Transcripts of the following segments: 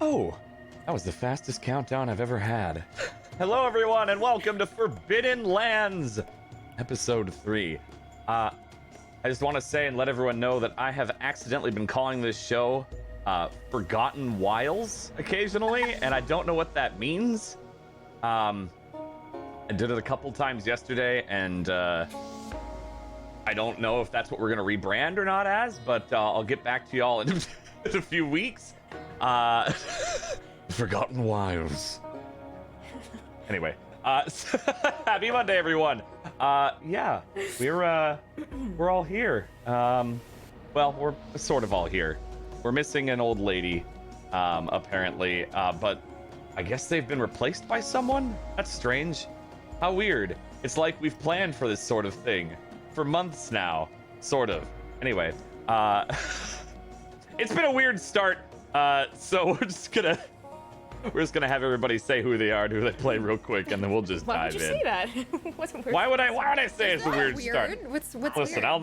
Oh, that was the fastest countdown I've ever had. Hello, everyone, and welcome to Forbidden Lands, Episode 3. I just want to say and let everyone know that I have accidentally been calling this show Forgotten Wilds occasionally, and I don't know what that means. I did it a couple times yesterday, and I don't know if that's what we're going to rebrand or not as, but I'll get back to y'all in a few weeks. Forgotten Wilds. Anyway, happy Monday, everyone. Yeah, we're all here. Well, we're sort of all here. We're missing an old lady, apparently, but I guess they've been replaced by someone? That's strange. How weird. It's like we've planned for this sort of thing for months now, sort of. Anyway, it's been a weird start. So we're just gonna have everybody say who they are and who they play real quick, and then we'll just dive in. Why would you say that? Why would I say it's a weird start? What's Listen, weird?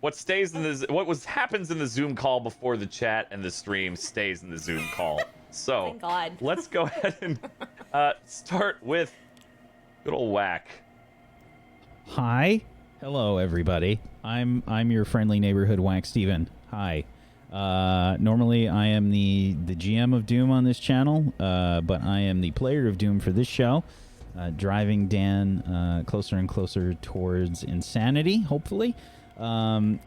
What happens in the Zoom call before the chat and the stream stays in the Zoom call. So Thank God. let's go ahead and start with good old Whack. Hi. Hello, everybody. I'm your friendly neighborhood Whack Steven. Hi. Normally I am the GM of Doom on this channel, but I am the player of Doom for this show, driving Dan closer and closer towards insanity, hopefully. And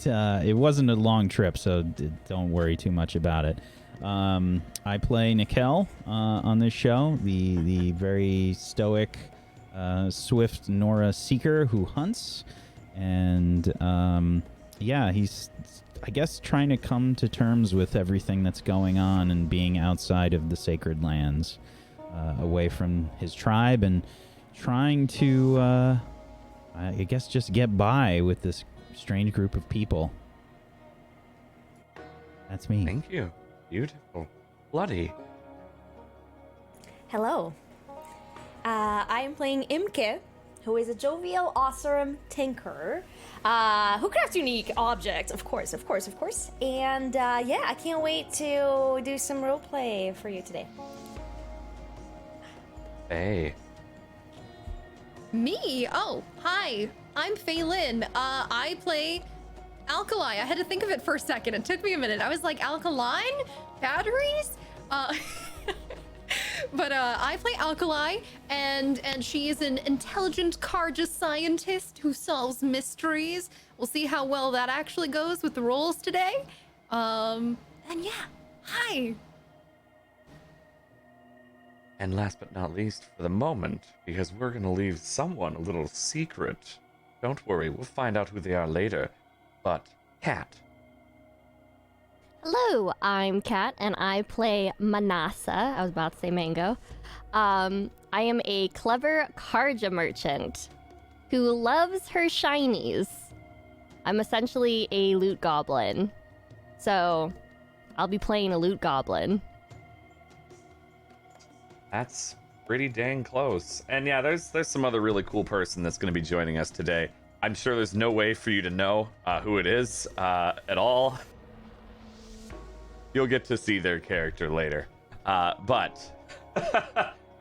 it wasn't a long trip, so don't worry too much about it. I play Nikel on this show, the very stoic, swift Nora Seeker who hunts, and yeah, he's, I guess, trying to come to terms with everything that's going on and being outside of the sacred lands, away from his tribe, and trying to, I guess, just get by with this strange group of people. That's me. Thank you. Beautiful. Bloody. Hello. I am playing Imke, who is a jovial, awesome tinkerer, who crafts unique objects, of course. And yeah, I can't wait to do some roleplay for you today. Hey. Me? Oh, hi. I'm Phelan. I play Alkali. I had to think of it for a second. It took me a minute. I was like, alkaline? Batteries? But I play Alkali, and she is an intelligent Karja scientist who solves mysteries. We'll see how well that actually goes with the roles today. And yeah, hi. And last but not least, for the moment, because we're going to leave someone a little secret. Don't worry, we'll find out who they are later. But, Cat. Hello, I'm Kat, and I play Manasa. I was about to say Mango. I am a clever Karja merchant who loves her shinies. I'm essentially a loot goblin. So, I'll be playing a loot goblin. That's pretty dang close. And yeah, there's some other really cool person that's going to be joining us today. I'm sure there's no way for you to know who it is at all. You'll get to see their character later. But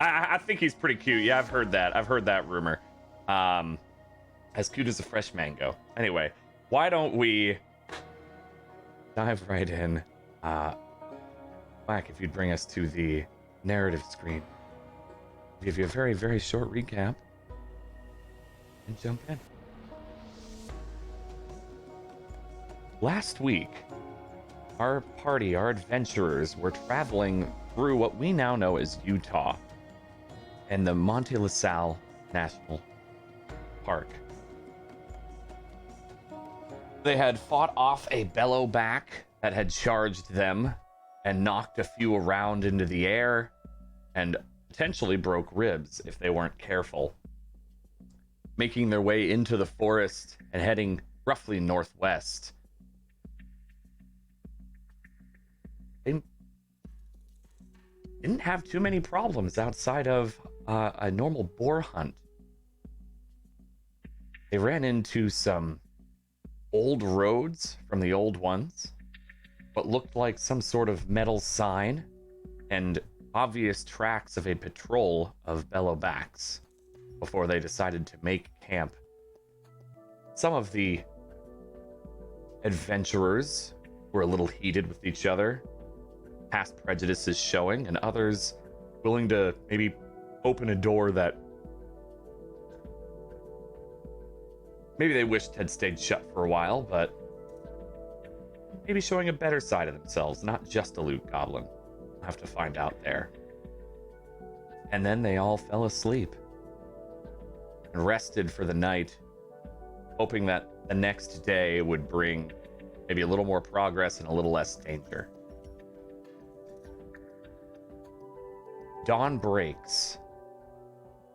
I think he's pretty cute. Yeah, I've heard that rumor. As cute as a fresh mango. Anyway, why don't we dive right in? Whack, if you'd bring us to the narrative screen. I'll give you a very, very short recap and jump in. Last week, our party, our adventurers, were traveling through what we now know as Utah and the Monte La Salle National Park. They had fought off a Bellowback that had charged them and knocked a few around into the air and potentially broke ribs if they weren't careful, making their way into the forest and heading roughly northwest. They didn't have too many problems outside of a normal boar hunt. They ran into some old roads from the old ones, what looked like some sort of metal sign and obvious tracks of a patrol of Bellowbacks before they decided to make camp. Some of the adventurers were a little heated with each other, past prejudices showing, and others willing to maybe open a door that maybe they wished had stayed shut for a while, but maybe showing a better side of themselves, not just a loot goblin. We'll have to find out there. And then they all fell asleep and rested for the night, hoping that the next day would bring maybe a little more progress and a little less danger. Dawn breaks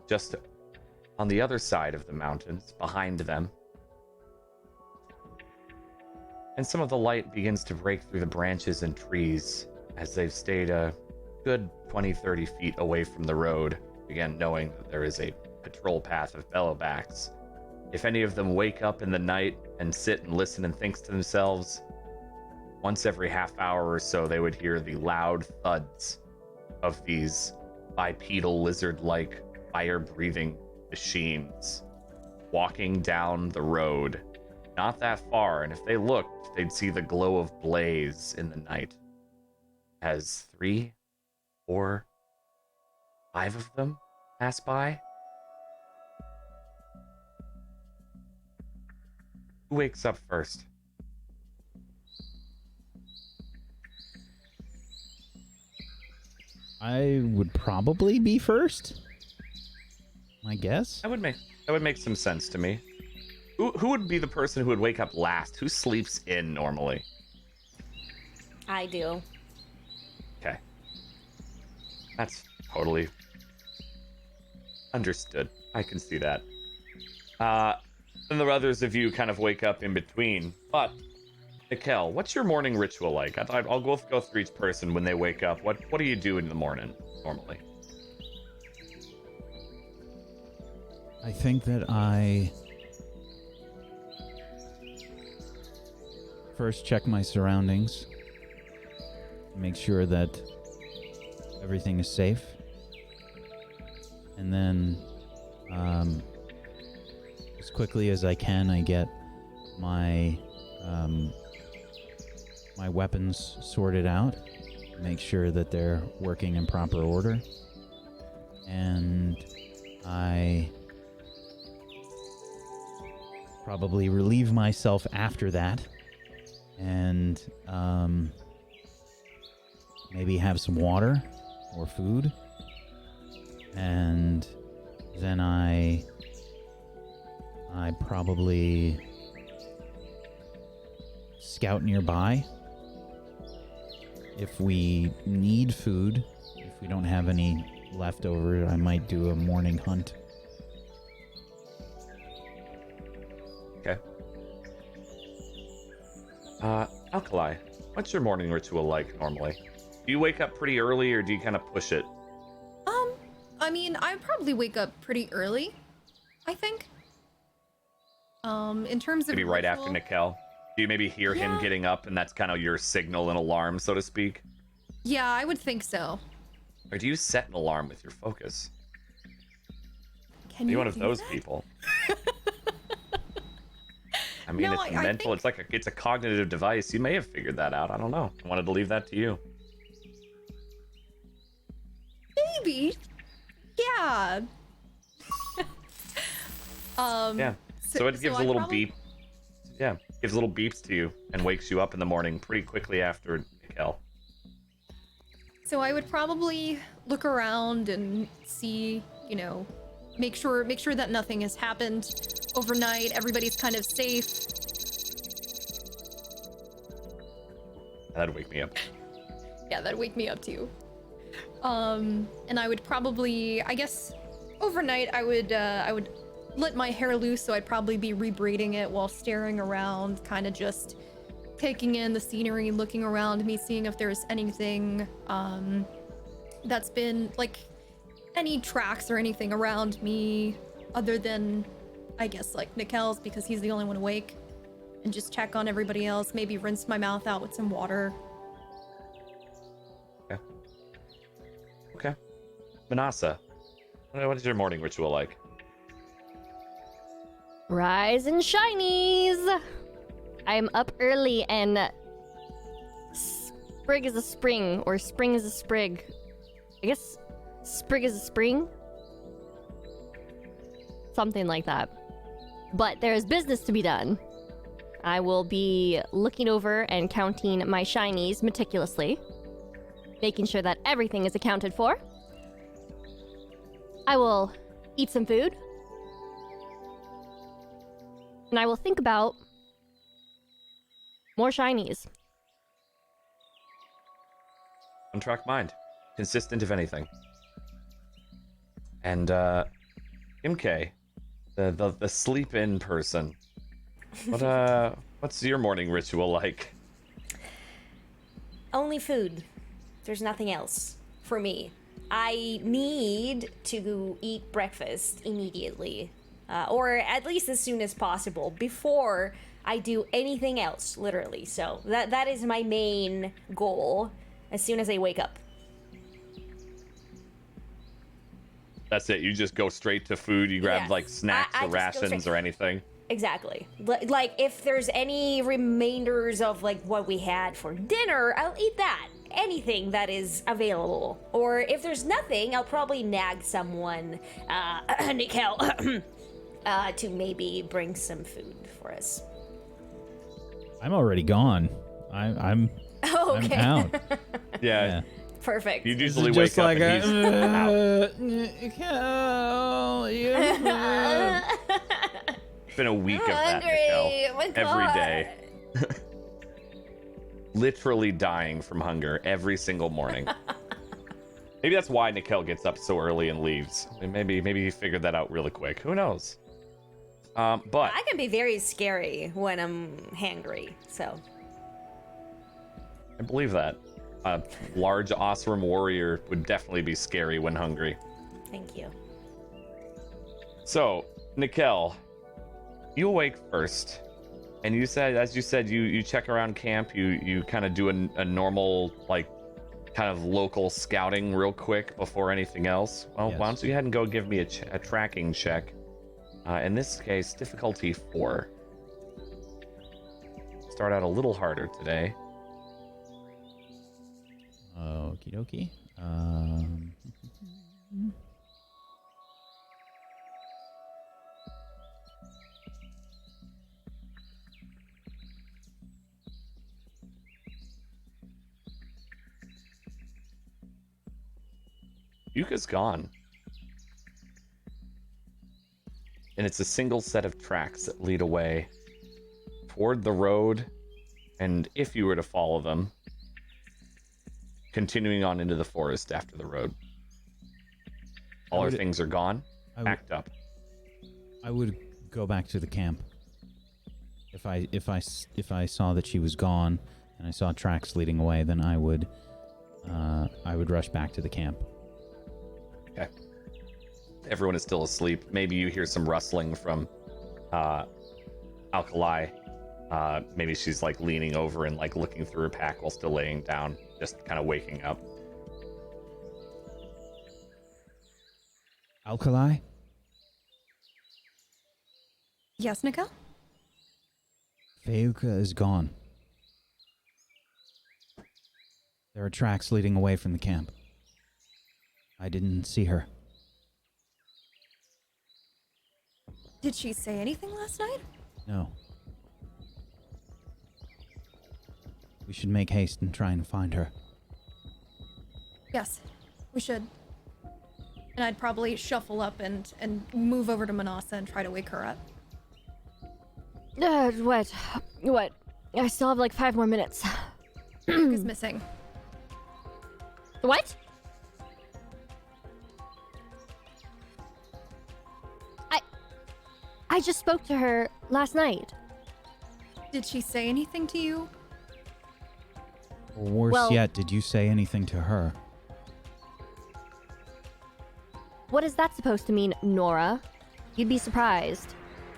just on the other side of the mountains, behind them. And some of the light begins to break through the branches and trees as they've stayed a good 20-30 feet away from the road, again knowing that there is a patrol path of Bellowbacks. If any of them wake up in the night and sit and listen and think to themselves, once every half hour or so they would hear the loud thuds of these bipedal lizard-like fire-breathing machines walking down the road, not that far, and if they looked, they'd see the glow of blaze in the night as 3, 4, 5 of them pass by. Who wakes up first? I would probably be first. I guess. That would make some sense to me. Who would be the person who would wake up last? Who sleeps in normally? I do. Okay. That's totally understood. I can see that. And the others of you kind of wake up in between. But, Mikkel, what's your morning ritual like? I'll go through each person when they wake up. What do you do in the morning, normally? I think that I first check my surroundings, make sure that everything is safe, and then as quickly as I can, I get my my weapons sorted out, make sure that they're working in proper order, and I probably relieve myself after that, and maybe have some water or food, and then I probably scout nearby. If we need food, if we don't have any left over, I might do a morning hunt. Okay. Alkali, what's your morning ritual like normally? Do you wake up pretty early or do you kind of push it? I mean, I probably wake up pretty early, I think. In terms of Maybe right after ritual- Mikkel? Do you maybe hear him Yeah. getting up and that's kind of your signal and alarm, so to speak? Yeah, I would think so. Or do you set an alarm with your focus? Can Are you you one of do those that? people? I mean, No, it's I mental. think- It's a cognitive device. You may have figured that out. I don't know. I wanted to leave that to you. Maybe. Yeah. Yeah. So it gives a I little probably- beep. Yeah, gives little beeps to you and wakes you up in the morning pretty quickly after Mikkel. So I would probably look around and see, you know, make sure that nothing has happened overnight. Everybody's kind of safe. That'd wake me up. Yeah, that'd wake me up too. And I would probably, I guess, overnight I would let my hair loose, so I'd probably be rebraiding it while staring around, kind of just taking in the scenery, looking around me, seeing if there's anything that's been like any tracks or anything around me other than, I guess, like Nikel's, because he's the only one awake, and just check on everybody else, maybe rinse my mouth out with some water. Manasa, what is your morning ritual like? Rise and shinies! I'm up early and sprig is a spring, or spring is a sprig. I guess sprig is a spring? Something like that. But there is business to be done. I will be looking over and counting my shinies meticulously, making sure that everything is accounted for. I will eat some food, and I will think about more shinies. On-track mind. Consistent, if anything. And, MK, the sleep-in person. What's your morning ritual like? Only food. There's nothing else for me. I need to eat breakfast immediately, or at least as soon as possible, before I do anything else, literally. So that is my main goal as soon as I wake up. That's it. You just go straight to food. You grab Yes. like snacks I or just go rations straight- or anything. Exactly. Like, if there's any remainders of, like, what we had for dinner, I'll eat that. Anything that is available. Or if there's nothing, I'll probably nag someone, Nickel, to maybe bring some food for us. I'm already gone. I'm Oh, okay. I'm out. Yeah. Perfect. You This is usually just wake up like and he's out. It's been a week of that, Hungry. Nicole. Oh my Every God. day. Literally dying from hunger every single morning. Maybe that's why Nicole gets up so early and leaves. Maybe he figured that out really quick. Who knows? But I can be very scary when I'm hangry, so. I believe that. A large, awesome warrior would definitely be scary when hungry. Thank you. So, Nicole, you awake first, and you said, as you said, you check around camp. You kind of do a normal, like, kind of local scouting real quick before anything else. Well, Yes. why don't you go ahead and go give me a tracking check? In this case, difficulty 4. Start out a little harder today. Okie dokie. Yuka's gone. And it's a single set of tracks that lead away toward the road, and if you were to follow them, continuing on into the forest after the road. All our things are gone, packed up. I would go back to the camp. If I saw that she was gone and I saw tracks leading away, then I would rush back to the camp. Okay. Everyone is still asleep. Maybe you hear some rustling from Alkali. Maybe she's like leaning over and like looking through her pack while still laying down, just kind of waking up. Alkali? Yes, Nika? Feuka is gone. There are tracks leading away from the camp. I didn't see her. Did she say anything last night? No. We should make haste and try and find her. Yes, we should. And I'd probably shuffle up and move over to Manasa and try to wake her up. What? I still have like 5 more minutes. Is missing. What? I just spoke to her last night. Did she say anything to you? Or worse Well- yet, did you say anything to her? What is that supposed to mean, Nora? You'd be surprised.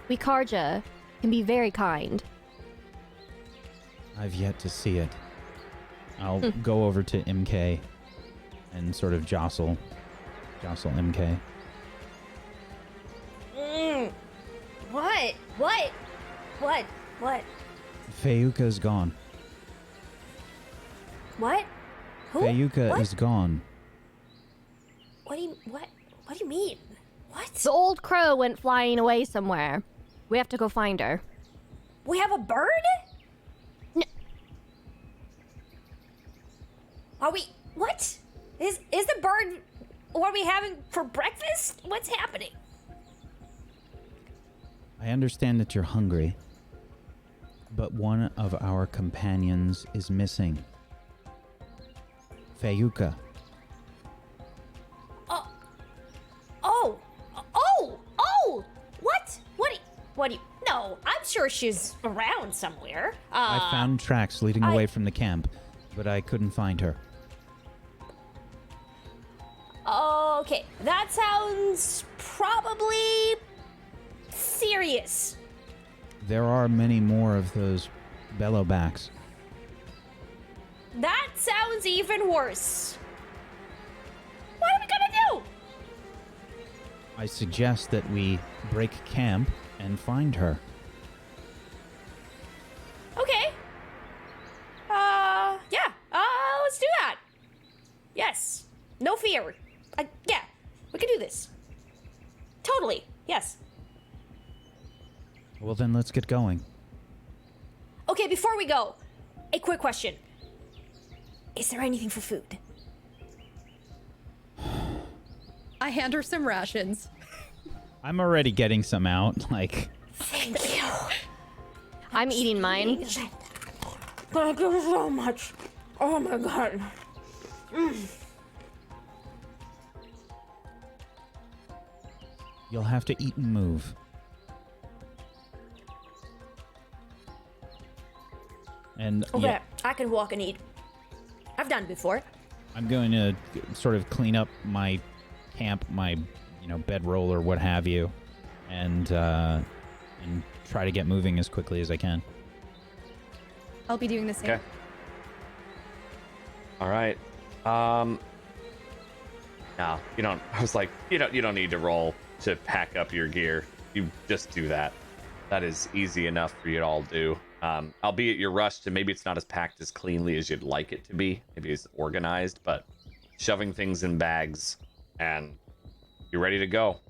We Karja can be very kind. I've yet to see it. I'll go over to MK and sort of jostle jostle MK. What? Fayuka is gone. What? Who? Fayuka What? is gone. What do you mean? What? The old crow went flying away somewhere. We have to go find her. We have a bird? Are we? What? Is the bird what are we having for breakfast? What's happening? I understand that you're hungry, but one of our companions is missing. Fayuka. What do you? No, I'm sure she's around somewhere. I found tracks leading away from the camp, but I couldn't find her. Okay, that sounds probably serious. There are many more of those Bellowbacks. That sounds even worse. What are we gonna do? I suggest that we break camp and find her. Okay. Yeah. Let's do that. Yes. No fear. Yeah, we can do this. Totally. Yes. Well, then let's get going. Okay, before we go, a quick question. Is there anything for food? I hand her some rations. I'm already getting some out, like... Thank you. I'm eating mine. Thank you so much. Oh my god. You'll have to eat and move. And Okay, yeah, I can walk and eat. I've done it before. I'm going to sort of clean up my camp, my bedroll or what have you, and try to get moving as quickly as I can. I'll be doing the same. Okay. All right. No, you don't. I was like, you don't need to roll to pack up your gear. You just do that. That is easy enough for you to all do. Albeit you're rushed and maybe it's not as packed as cleanly as you'd like it to be. Maybe it's organized, but shoving things in bags and you're ready to go.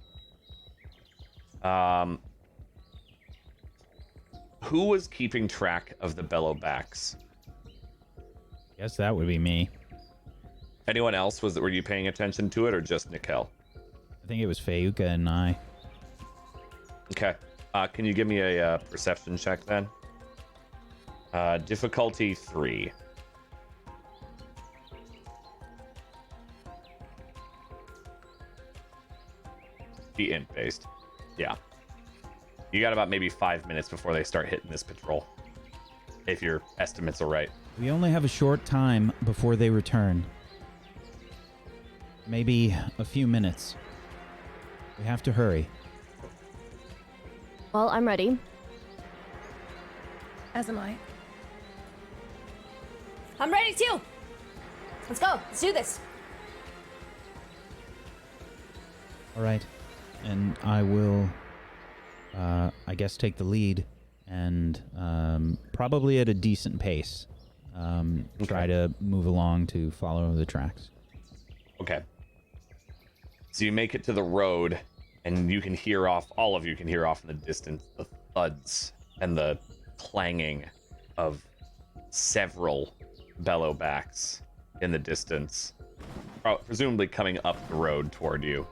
Who was keeping track of the Bellowbacks? Guess that would be me. Anyone else? Were you paying attention to it or just Nikel? I think it was Fayuka and I. Okay. Can you give me a perception check then? Difficulty 3. Be int based. Yeah. You got about maybe 5 minutes before they start hitting this patrol. If your estimates are right. We only have a short time before they return. Maybe a few minutes. We have to hurry. Well, I'm ready. As am I. I'm ready too. Let's go. Let's do this. All right. And I will, I guess, take the lead and probably at a decent pace. Try to move along to follow the tracks. Okay. So you make it to the road, and you can hear all of you can hear off in the distance the thuds and the clanging of several Bellowbacks in the distance, presumably coming up the road toward you.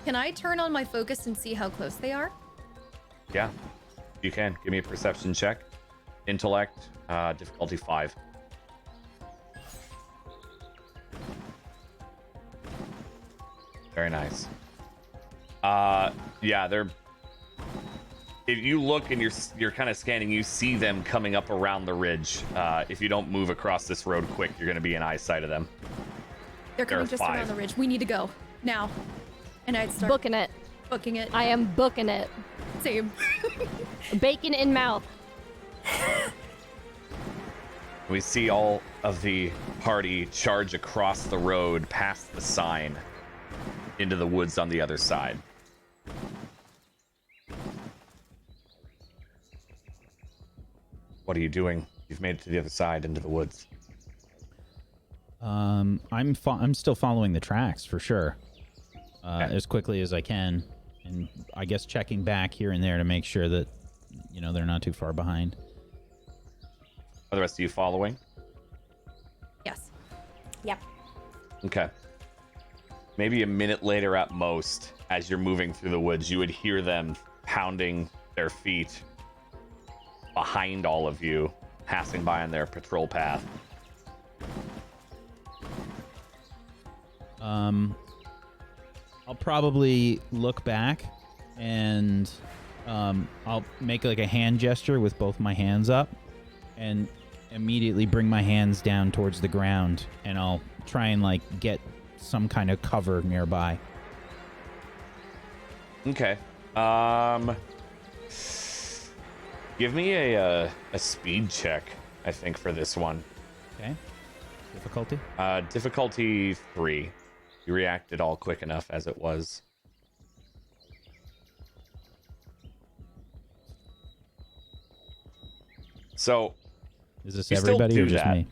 Can I turn on my focus and see how close they are? Yeah, you can. Give me a perception check. Intellect, difficulty 5. Very nice. Yeah, they're... If you look and you're kind of scanning, you see them coming up around the ridge. If you don't move across this road quick, you're going to be in eyesight of them. They're coming There are just 5. around the ridge. We need to go. Now. And I'd start Booking it. booking it. I am booking it. Same. Bacon in mouth. We see all of the party charge across the road past the sign into the woods on the other side. What are you doing? You've made it to the other side into the woods. I'm still following the tracks for sure, Okay. as quickly as I can, and I guess checking back here and there to make sure that they're not too far behind. Are the rest of you following? Yes. Yep. Okay. Maybe a minute later at most, as you're moving through the woods, you would hear them pounding their feet behind all of you, passing by on their patrol path. I'll probably look back and I'll make like a hand gesture with both my hands up and immediately bring my hands down towards the ground, and I'll try and like get some kind of cover nearby. Okay. Give me a speed check, I think, for this one. Okay. Difficulty? Difficulty 3. You reacted all quick enough as it was. So, Is this You still everybody do or just that. me?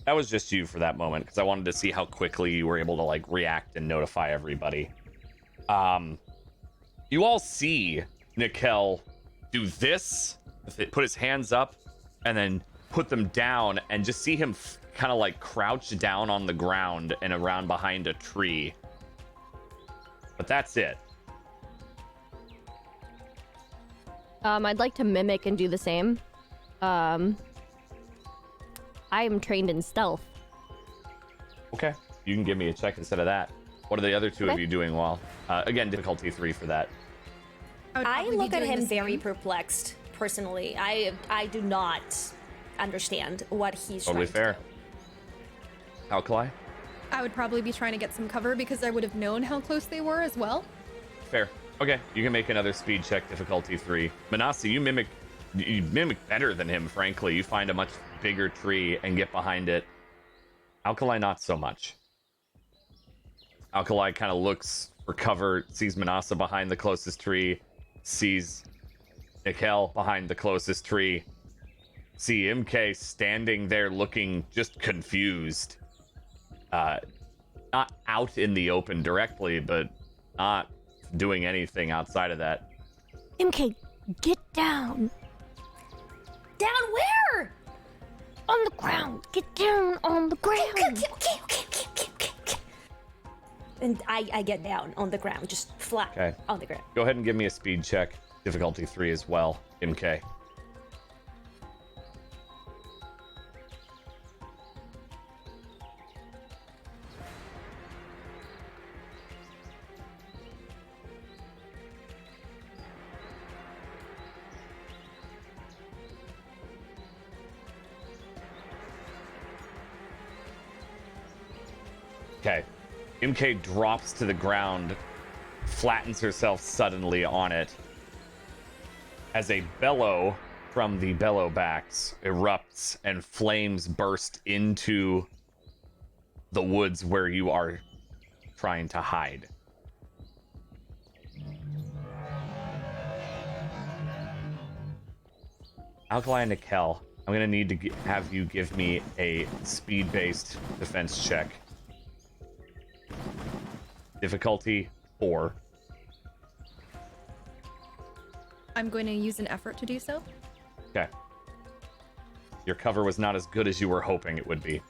that was just you for that moment, because I wanted to see how quickly you were able to, like, react and notify everybody. You all see Nikel do this, put his hands up, and then put them down, and just see him kind of, like, crouch down on the ground and around behind a tree. But that's it. I'd like to mimic and do the same. I am trained in stealth. Okay. You can give me a check instead of that. What are the other two of Okay. you doing while? Again, difficulty 3 for that. would I probably be look at doing him the very same. perplexed, personally. I do not understand what he's Totally trying fair. Alkali? I would probably be trying to get some cover because I would have known how close they were as well. Fair. Okay, you can make another speed check, difficulty 3. Manasi, you mimic better than him, frankly. You find a much bigger tree and get behind it. Alkali, not so much. Alkali kind of looks for cover, sees Manasa behind the closest tree, sees Nikel behind the closest tree, see MK standing there looking just confused. Not out in the open directly, but not doing anything outside of that. MK, get down. to. Down where? On the ground. Get down on the ground. Okay. And I get down on the ground, just flat Okay. on the ground. Go ahead and give me a speed check, difficulty 3 as well, MK. Okay. MK drops to the ground, flattens herself suddenly on it, as a bellow from the Bellowbacks erupts and flames burst into the woods where you are trying to hide. Alkali and Nikel, I'm going to need to have you give me a speed-based defense check. Difficulty 4. I'm going to use an effort to do so. Okay. Your cover was not as good as you were hoping it would be.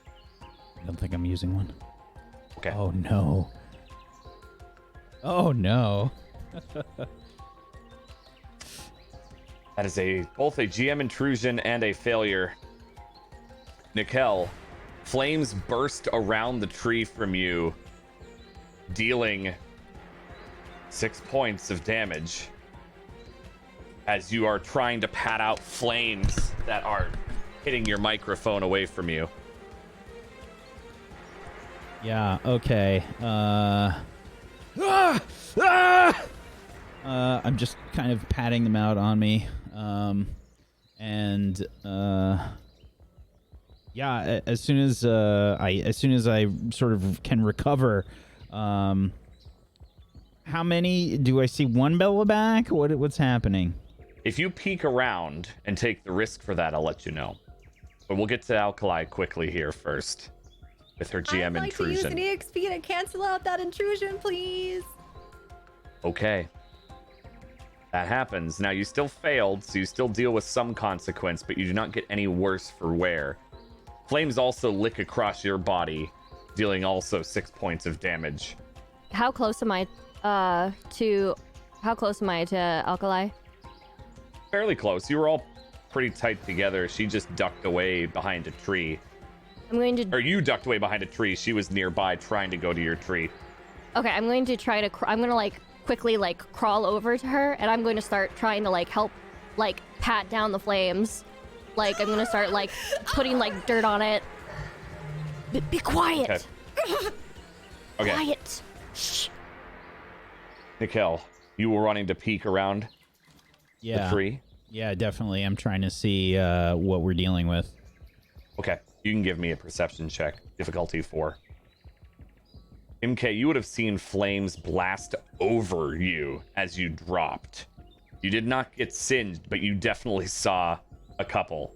I don't think I'm using one. Okay. Oh no. Oh no. That is both a GM intrusion and a failure. Nikel, flames burst around the tree from you, dealing 6 points of damage as you are trying to pat out flames that are hitting your microphone away from you. Yeah, okay. I'm just kind of patting them out on me. Yeah, as soon as I sort of can recover, How many? Do I see one Bellowback? What's happening? If you peek around and take the risk for that, I'll let you know. But we'll get to Alkali quickly here first with her GM I'd like intrusion. to use an EXP to cancel out that intrusion, please. Okay. That happens. Now, you still failed, so you still deal with some consequence, but you do not get any worse for wear. Flames also lick across your body, dealing also 6 points of damage. How close am I to Alkali? Fairly close. You were all pretty tight together. She just ducked away behind a tree. I'm going to. Or you ducked away behind a tree. She was nearby trying to go to your tree. Okay, I'm going to try to. I'm going to like quickly like crawl over to her, and I'm going to start trying to like help, like pat down the flames. Like I'm going to start like putting like dirt on it. Be quiet. Okay. Quiet. Shh. Nikel, you were running to peek around the tree? Yeah, definitely. I'm trying to see what we're dealing with. Okay, you can give me a perception check. Difficulty 4. MK, you would have seen flames blast over you as you dropped. You did not get singed, but you definitely saw a couple.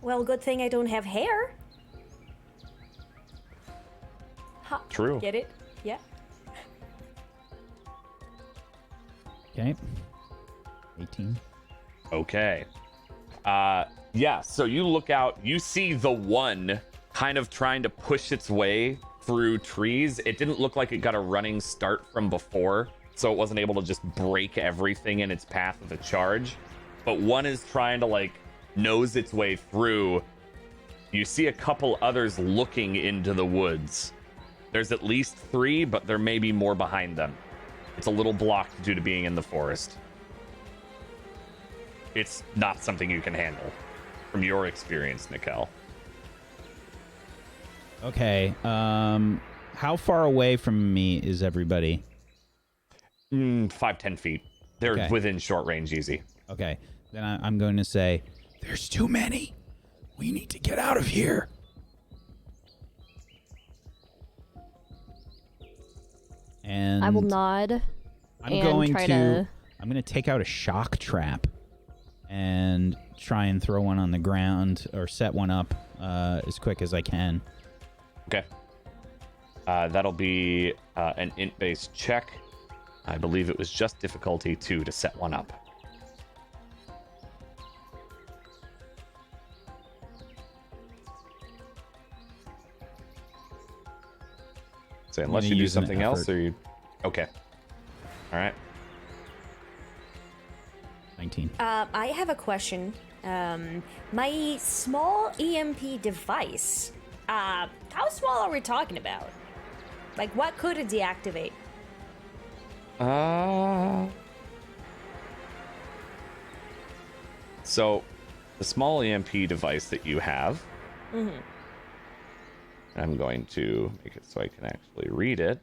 Well, good thing I don't have hair. Ha, True. Get it? Yeah. Okay. 18. Okay. Yeah, so you look out, you see the one kind of trying to push its way through trees. It didn't look like it got a running start from before, so it wasn't able to just break everything in its path of a charge. But one is trying to, like, nose its way through. You see a couple others looking into the woods. There's at least 3, but there may be more behind them. It's a little blocked due to being in the forest. It's not something you can handle, from your experience, Nikel. Okay. How far away from me is everybody? 5-10 feet. They're Okay. within short range, easy. Okay. Then I'm going to say, there's too many. We need to get out of here. And I will nod. I'm and going try to I'm going to take out a shock trap and try and throw one on the ground or set one up as quick as I can. Okay. That'll be an int-based check. I believe it was just difficulty 2 to set one up. So unless gonna you do use an something else, effort. or you... Okay. All right. 19. I have a question. My small EMP device. How small are we talking about? Like, what could it deactivate? So, the small EMP device that you have... I'm going to make it so I can actually read it.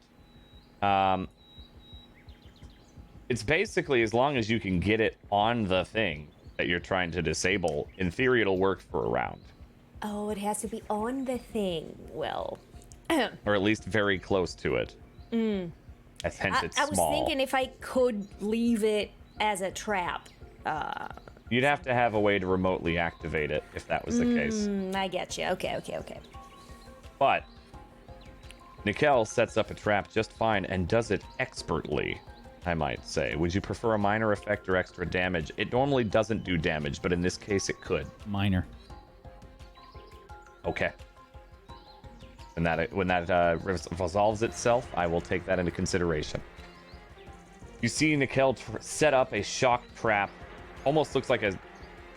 It's basically, as long as you can get it on the thing that you're trying to disable, in theory it'll work for a round. Oh, it has to be on the thing. Well, Or at least very close to it. Hence it's I was small. thinking if I could leave it as a trap. You'd have to have a way to remotely activate it if that was the case. I get you. Okay. But Nikel sets up a trap just fine and does it expertly, I might say. Would you prefer a minor effect or extra damage? It normally doesn't do damage, but in this case it could. Minor. Okay. When that resolves itself, I will take that into consideration. You see Nikel set up a shock trap. Almost looks like a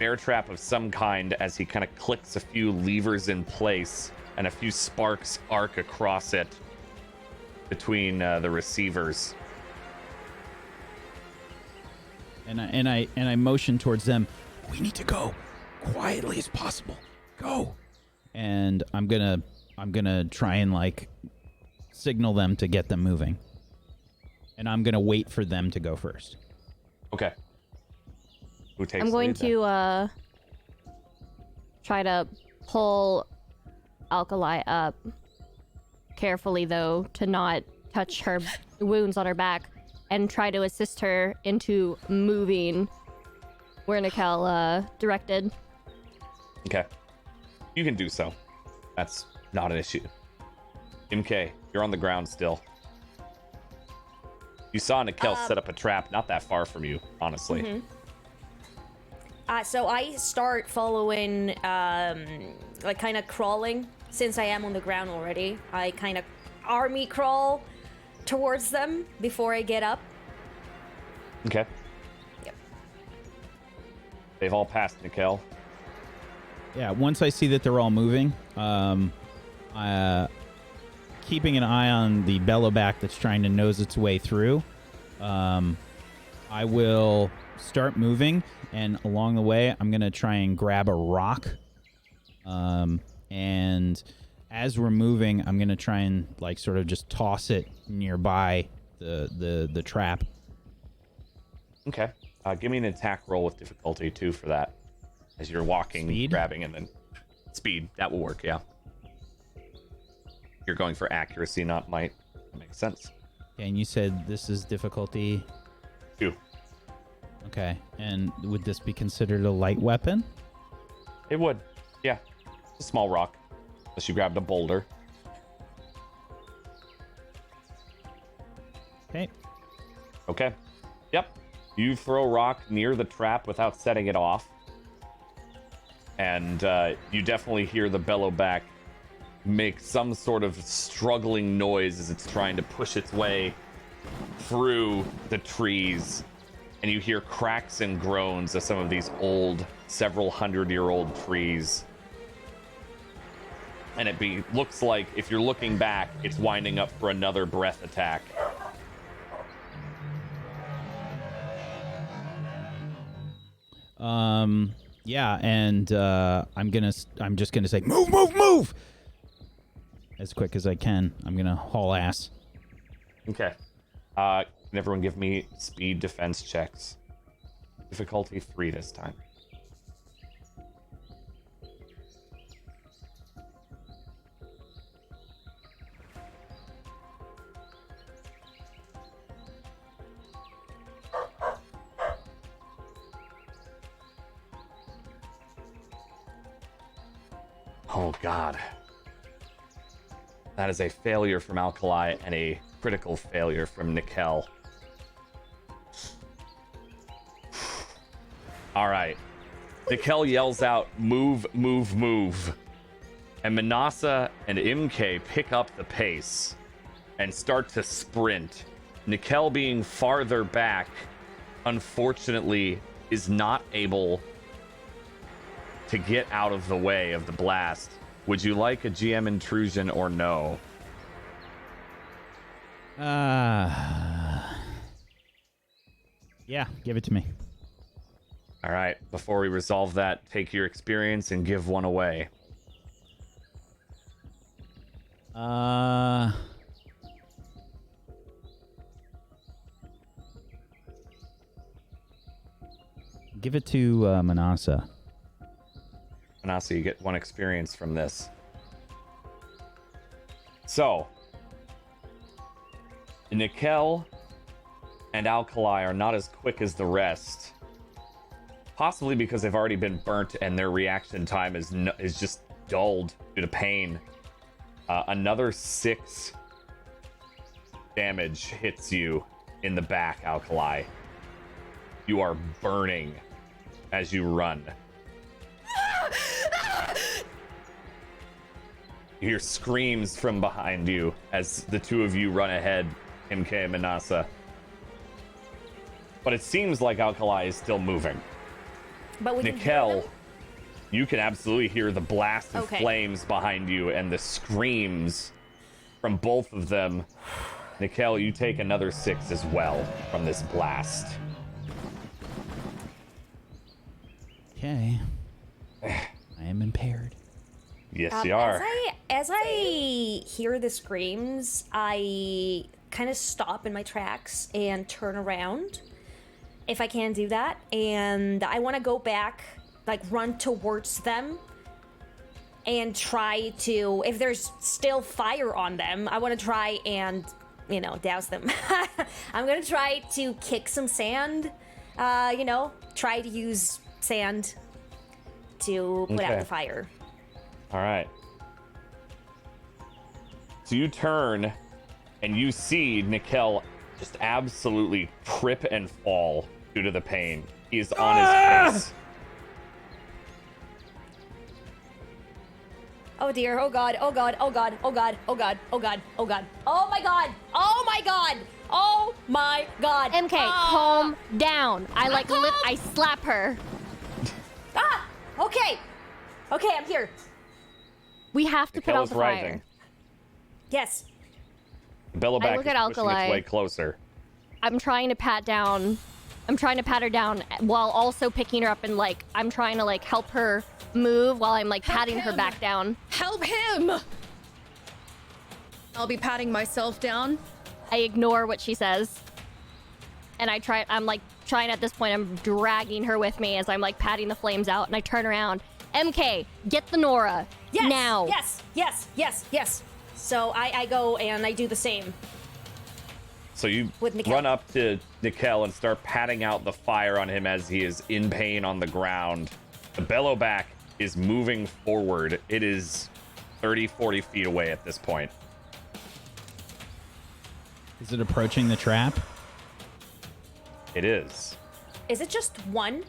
bear trap of some kind as he kind of clicks a few levers in place and a few sparks arc across it between the receivers. And I motion towards them. We need to go quietly as possible. Go. And I'm gonna try and like signal them to get them moving. And I'm gonna wait for them to go first. Okay. Who takes I'm going the lead to try to pull Alkali up carefully, though, to not touch her wounds on her back. and try to assist her into moving where Nikel directed. Okay. You can do so. That's not an issue. MK, you're on the ground still. You saw Nikel set up a trap not that far from you, honestly. So I start following, like kind of crawling. Since I am on the ground already, I kind of army crawl towards them before I get up. Okay. Yep. They've all passed Nikel. Yeah, once I see that they're all moving, keeping an eye on the Bellowback that's trying to nose its way through, I will start moving, and along the way, I'm going to try and grab a rock. And as we're moving, I'm going to try and, like, sort of just toss it nearby the trap. Okay. Give me an attack roll with difficulty 2 for that. As you're walking, Speed? grabbing, and then speed. That will work, yeah. You're going for accuracy, not might. That makes sense. And you said this is difficulty 2. Okay. And would this be considered a light weapon? It would. Yeah. It's a small rock. Unless you grabbed a boulder. Okay. Okay. Yep. You throw a rock near the trap without setting it off. And you definitely hear the Bellowback make some sort of struggling noise as it's trying to push its way through the trees. And you hear cracks and groans of some of these old, several hundred-year-old trees. And it looks like, if you're looking back, it's winding up for another breath attack. Yeah, and I'm just gonna say, move! As quick as I can. I'm gonna haul ass. Okay. Can everyone give me speed defense checks? Difficulty 3 this time. Oh, God. That is a failure from Alkali and a critical failure from Nikel. All right. Nikel yells out, move, move, move. And Manasa and MK pick up the pace and start to sprint. Nikel, being farther back, unfortunately, is not able to get out of the way of the blast. Would you like a GM intrusion or no? Yeah, give it to me. All right, before we resolve that, take your experience and give one away. Give it to Manasa. Manasa, you get 1 experience from this. So, Nikel and Alkali are not as quick as the rest. Possibly because they've already been burnt and their reaction time is just dulled due to pain. Another 6 damage hits you in the back, Alkali. You are burning as you run. You hear screams from behind you as the two of you run ahead, MK and Manasa. But it seems like Alkali is still moving. But we can hear Nikel, them? you can absolutely hear the blast of Okay. flames behind you and the screams from both of them. Nikel, you take another 6 as well from this blast. Okay. I am impaired. Yes, you are. As I hear the screams, I kind of stop in my tracks and turn around, if I can do that. And I want to go back, like run towards them, and try to, if there's still fire on them, I want to try and douse them. I'm gonna try to kick some sand. Try to use sand to put out Okay. the fire. All right. So you turn, and you see Nikel just absolutely trip and fall due to the pain. He is on his face. Oh dear, oh god, oh god, oh god, oh god, oh god, oh god, oh god. Oh my god! Oh my god! Oh my god! MK, calm down. I slap her. Ah! Okay! Okay, I'm here. We have to put Nikel out is the fire. rising. Yes. Bellowback look is at pushing its Alkali. way closer. I'm trying to pat her down while also picking her up and I'm trying to help her move while I'm patting her him. back down. Help him! I'll be patting myself down. I ignore what she says. And I'm trying at this point, I'm dragging her with me as I'm patting the flames out, and I turn around. MK, get the Nora. Yes! Now. Yes! So I go and I do the same. So you With Nikel. run up to Nikel and start patting out the fire on him as he is in pain on the ground. The Bellowback is moving forward. It is 30, 40 feet away at this point. Is it approaching the trap? It is. Is it just one?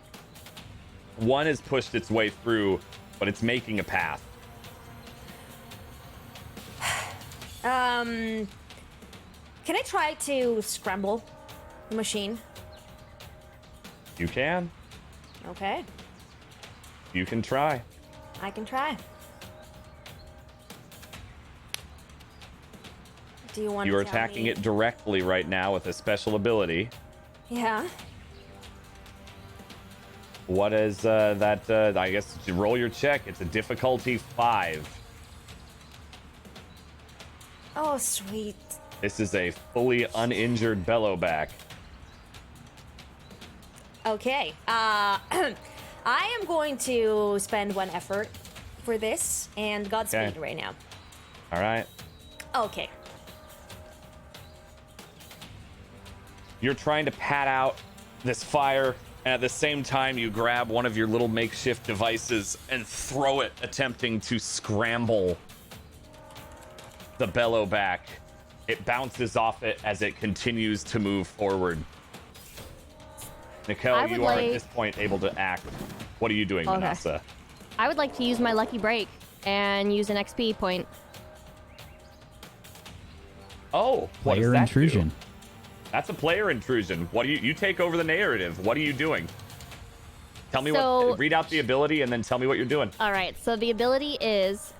One has pushed its way through, but it's making a path. Can I try to scramble the machine? You can. Okay, You can try. I can try. Do you want You to are tell attacking me? it directly right now with a special ability. Yeah. What is that? I guess you roll your check. It's a difficulty 5. Oh, sweet. This is a fully uninjured Bellowback. Okay. I am going to spend 1 effort for this, and Godspeed Okay. right now. All right. Okay. You're trying to pat out this fire, and at the same time, you grab one of your little makeshift devices and throw it, attempting to scramble the Bellowback. It bounces off it as it continues to move forward. Nikel, I would you are at like- this point able to act. What are you doing, Okay. Manasa? I would like to use my lucky break and use an XP point. Oh, what does Player that intrusion. do? That's a player intrusion. What do you take over the narrative? What are you doing? Tell me So- read out the ability and then tell me what you're doing. All right, so the ability is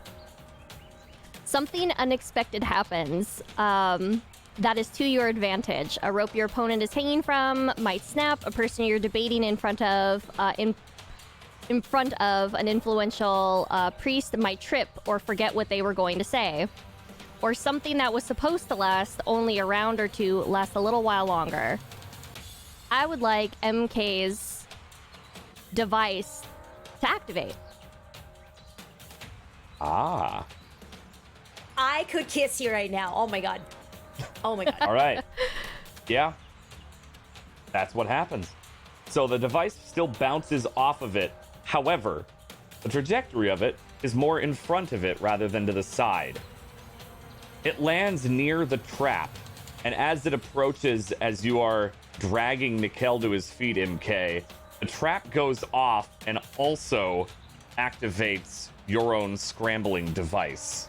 something unexpected happens that is to your advantage. A rope your opponent is hanging from might snap. A person you're debating in front of in front of an influential priest might trip or forget what they were going to say. Or something that was supposed to last only a round or two lasts a little while longer. I would like MK's device to activate. Ah. I could kiss you right now. Oh my god. Oh my god. All right. Yeah. That's what happens. So the device still bounces off of it. However, the trajectory of it is more in front of it rather than to the side. It lands near the trap, and as it approaches, as you are dragging Nikel to his feet, MK, the trap goes off and also activates your own scrambling device.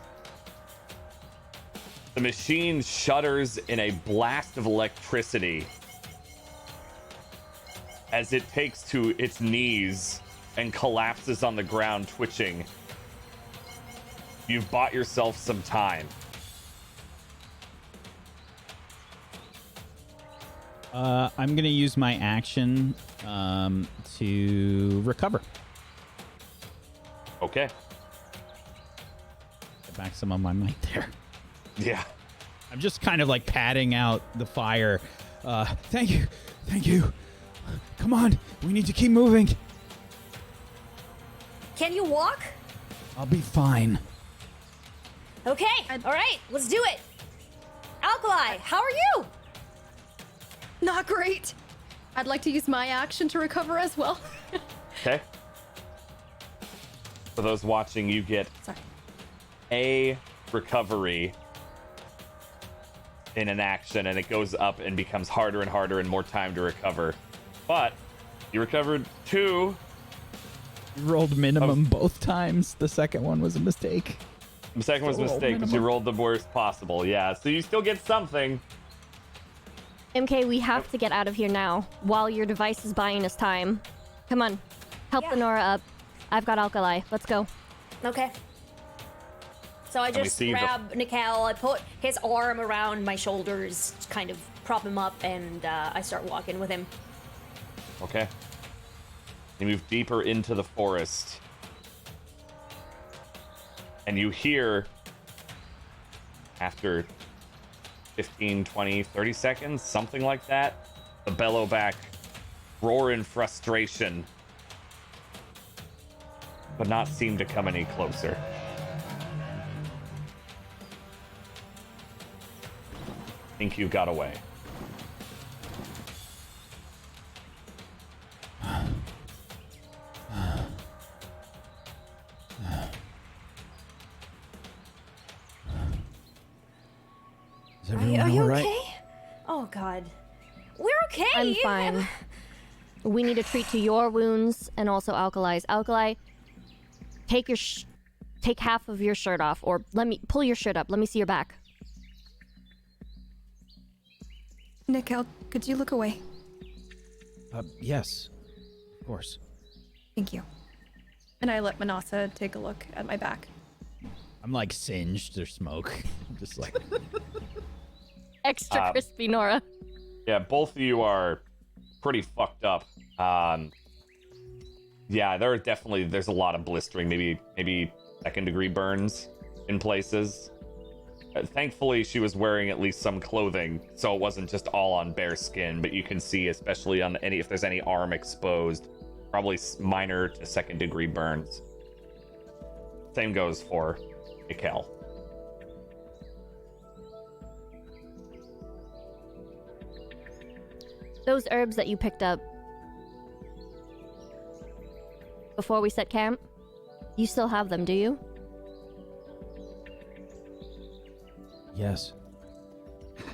The machine shudders in a blast of electricity as it takes to its knees and collapses on the ground, twitching. You've bought yourself some time. I'm gonna use my action to recover. Okay. Get back some of my might there. Yeah. I'm just kind of like patting out the fire. Thank you. Come on, we need to keep moving. Can you walk? I'll be fine. Okay. All right. Let's do it. Alkali, how are you? Not great. I'd like to use my action to recover as well. Okay. For those watching, you get Sorry. a recovery in an action, and it goes up and becomes harder and harder and more time to recover. But you recovered 2. You rolled minimum both times. The second one was a mistake. The second was a mistake, but you rolled the worst possible. Yeah, so you still get something. MK, we have to get out of here now while your device is buying us time. Come on. Help Yeah. the Nora up. I've got Alkali. Let's go. Okay. So I we just see the- grab Nikhil, I put his arm around my shoulders, kind of prop him up, and I start walking with him. Okay. You move deeper into the forest. And you hear, after 15, 20, 30 seconds, something like that, the Bellowback roar in frustration, but not seem to come any closer. Think you got away. Is Are everyone you all right? okay? Oh god. We're okay. I'm fine. We need to treat to your wounds and also Alkali's. Alkali, take take half of your shirt off, or let me pull your shirt up. Let me see your back. Nikhil, could you look away? Yes. Of course. Thank you. And I let Manasa take a look at my back. I'm like singed or smoke. I'm just like Extra crispy, Nora. Yeah, both of you are pretty fucked up. Yeah, there's a lot of blistering, maybe second degree burns in places. Thankfully, she was wearing at least some clothing, so it wasn't just all on bare skin. But you can see, especially on if there's any arm exposed, probably minor to second degree burns. Same goes for Mikkel. Those herbs that you picked up before we set camp, you still have them, do you? yes.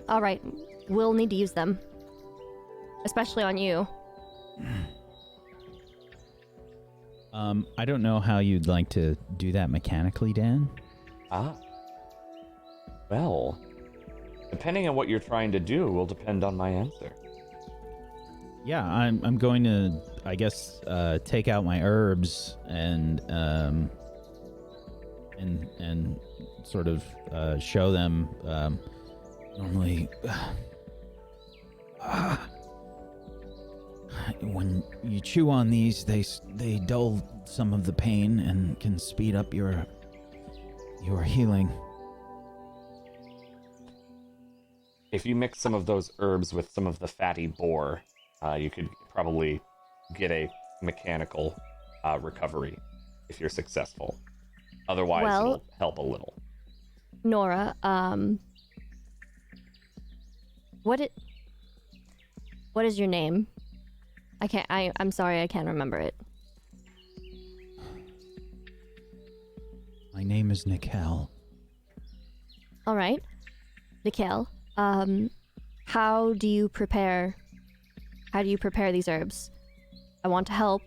All right, we'll need to use them, especially on you. I don't know how you'd like to do that mechanically, Dan. Well, depending on what you're trying to do will depend on my answer. Yeah, I'm going to, I guess, take out my herbs and sort of show them. Normally, when you chew on these, they dull some of the pain and can speed up your healing. If you mix some of those herbs with some of the fatty boar, you could probably get a mechanical recovery if you're successful. Otherwise, Well, it'll help a little. Nora, what is your name? I'm sorry, I can't remember it. My name is Nikhil. All right. Nikhil, how do you prepare these herbs? I want to help,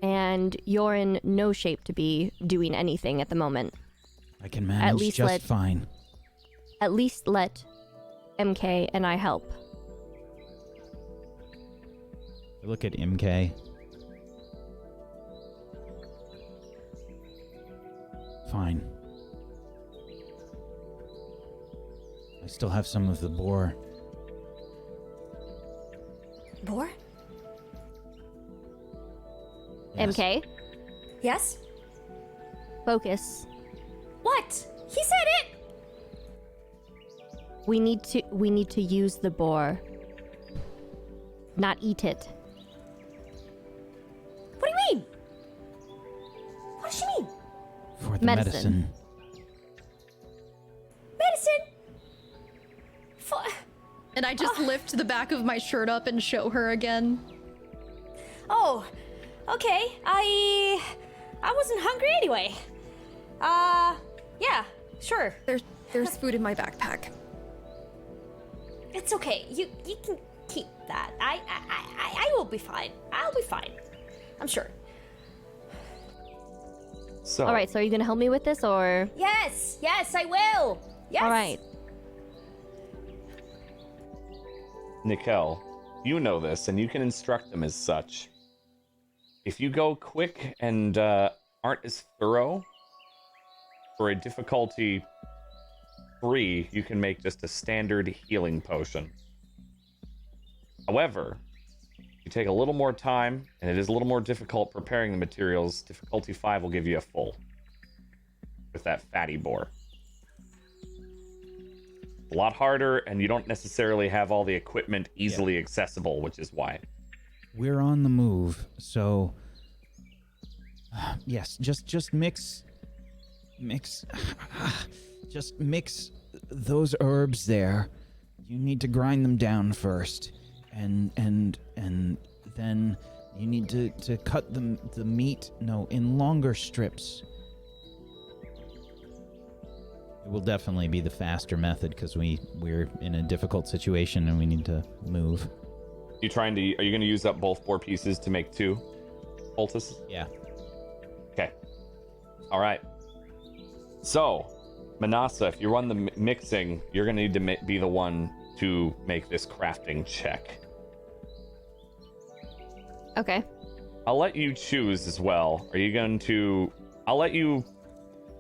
and you're in no shape to be doing anything at the moment. I can manage just fine. At least let MK and I help. I look at MK. Fine. I still have some of the boar. Boar? Yes. MK, Yes? focus. What? He said it! We need to use the boar. Not eat it. What do you mean? What does she mean? For the Medicine. Medicine? And I just lift the back of my shirt up and show her again. Oh, okay. I wasn't hungry anyway. Yeah, sure. There's food in my backpack. It's okay. You can keep that. I will be fine. I'll be fine. I'm sure. So, All right, so are you gonna help me with this, or? Yes, I will. Yes. All right. Nickel, you know this, and you can instruct them as such. If you go quick and aren't as thorough, for a difficulty 3, you can make just a standard healing potion. However, if you take a little more time, and it is a little more difficult preparing the materials, difficulty 5 will give you a full. With that fatty boar. A lot harder, and you don't necessarily have all the equipment easily accessible, which is why. We're on the move, so yes, just mix just mix those herbs there. You need to grind them down first, and then you need to cut the meat in longer strips. It will definitely be the faster method because we're in a difficult situation and we need to move. Are you going to use up both boar pieces to make 2 poultices? Yeah. Okay. All right. So, Manasa, if you run the mixing, you're going to need to be the one to make this crafting check. Okay. I'll let you choose as well. Are you going to... I'll let you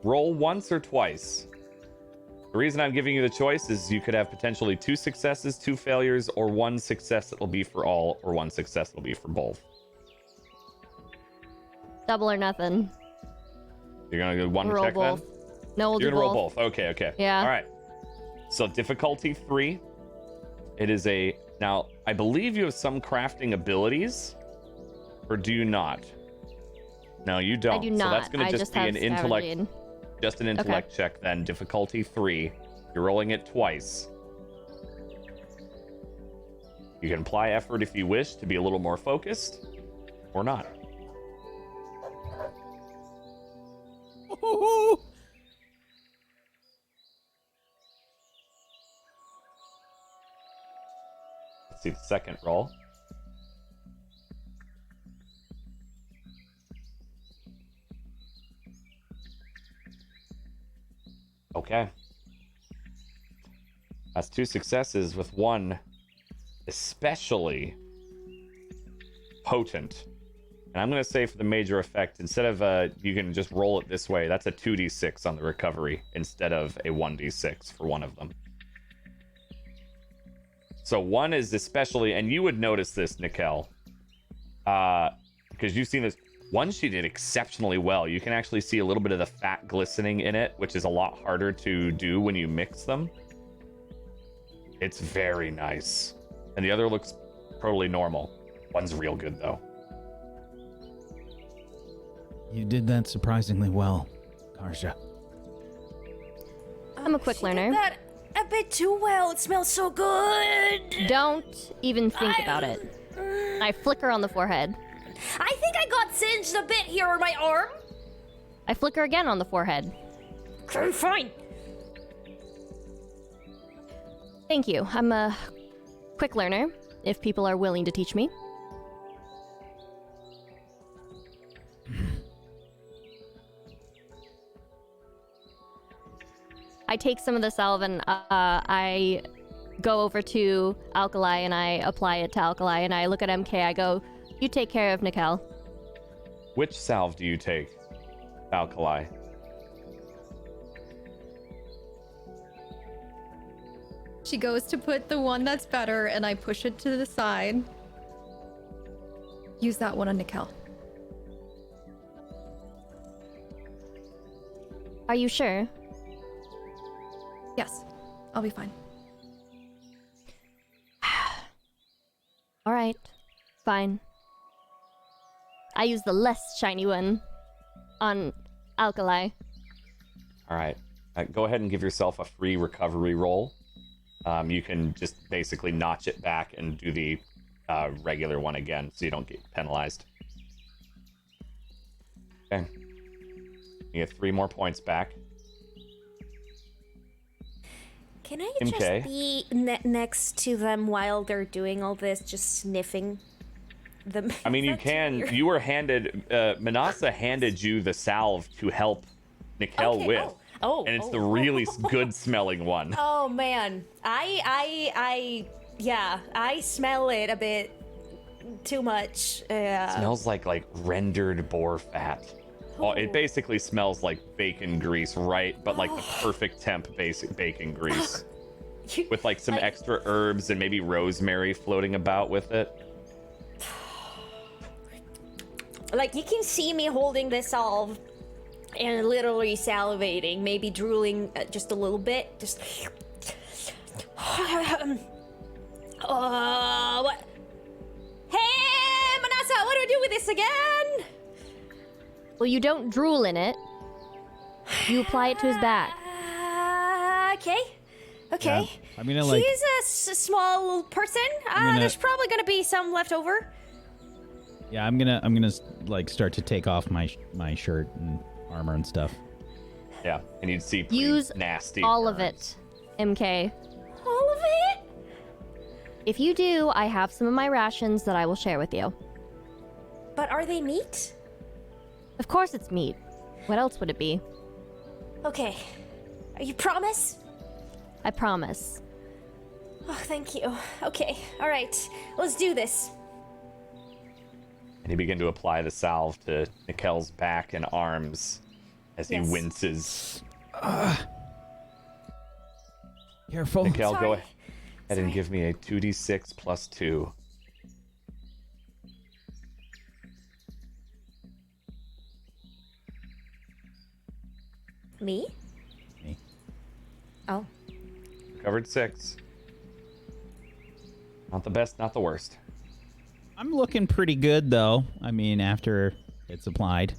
roll once or twice. The reason I'm giving you the choice is you could have potentially 2 successes, 2 failures, or 1 success that will be for all, or 1 success that will be for both. Double or nothing. You're going to go one Roll check both. then? No, we'll You're do going to both. roll both. Okay. Yeah. All right. So difficulty 3. It is a... Now, I believe you have some crafting abilities, or do you not? No, you don't. I do not. So that's going to just be have an intellect... scavenging. Just an intellect check then. Difficulty 3. You're rolling it twice. You can apply effort if you wish to be a little more focused, or not. Let's see the second roll. Okay. That's 2 successes with 1 especially potent. And I'm going to say for the major effect, instead of you can just roll it this way, that's a 2d6 on the recovery instead of a 1d6 for one of them. So 1 is especially, and you would notice this, Nickel, because you've seen this. 1 she did exceptionally well. You can actually see a little bit of the fat glistening in it, which is a lot harder to do when you mix them. It's very nice. And the other looks totally normal. 1's real good, though. You did that surprisingly well, Karja. I'm a quick She learner. did that a bit too well. It smells so good. Don't even think about it. I flicker on the forehead. I think I got singed a bit here on my arm. I flicker again on the forehead. Okay, fine. Thank you. I'm a quick learner, if people are willing to teach me. I take some of the salve and I go over to Alkali and I apply it to Alkali and I look at MK. I go, you take care of Nickel. Which salve do you take, Alkali? She goes to put the one that's better, and I push it to the side. Use that one on Nickel. Are you sure? Yes, I'll be fine. All right, fine. I use the less shiny one on Alkali. All right. Go ahead and give yourself a free recovery roll. You can just basically notch it back and do the regular one again, so you don't get penalized. Okay. You get 3 more points back. Can I MK. just be next to them while they're doing all this, just sniffing them? I mean, you That's can. weird. You were handed. Manasa handed you the salve to help Nikel Okay, with. And it's the really good smelling one. Oh man, I smell it a bit too much. Smells like rendered boar fat. Oh, it Ooh. basically smells like bacon grease, right? But like the perfect temp basic bacon grease. With like some extra herbs and maybe rosemary floating about with it. Like, you can see me holding this salve and literally salivating, maybe drooling just a little bit. Just. What? Hey, Manasa, what do we do with this again? Well, you don't drool in it. You apply it to his back. Okay. Okay. Yeah, I'm gonna, like- He's a small person. gonna- There's probably gonna be some left over. Yeah, I'm gonna like start to take off my shirt and armor and stuff. Yeah, and you'd see pretty Use nasty. all of burns. it, MK. All of it? If you do, I have some of my rations that I will share with you. But are they meat? Of course it's meat. What else would it be? Okay. You promise? I promise. Oh, thank you. Okay. All right. Let's do this. And you begin to apply the salve to Nikel's back and arms as he Yes. winces. Careful. Nikel, go Sorry. ahead and Sorry. give me a 2d6 plus 2. Me? Me. Oh. Covered 6. Not the best, not the worst. I'm looking pretty good though. I mean, after it's applied.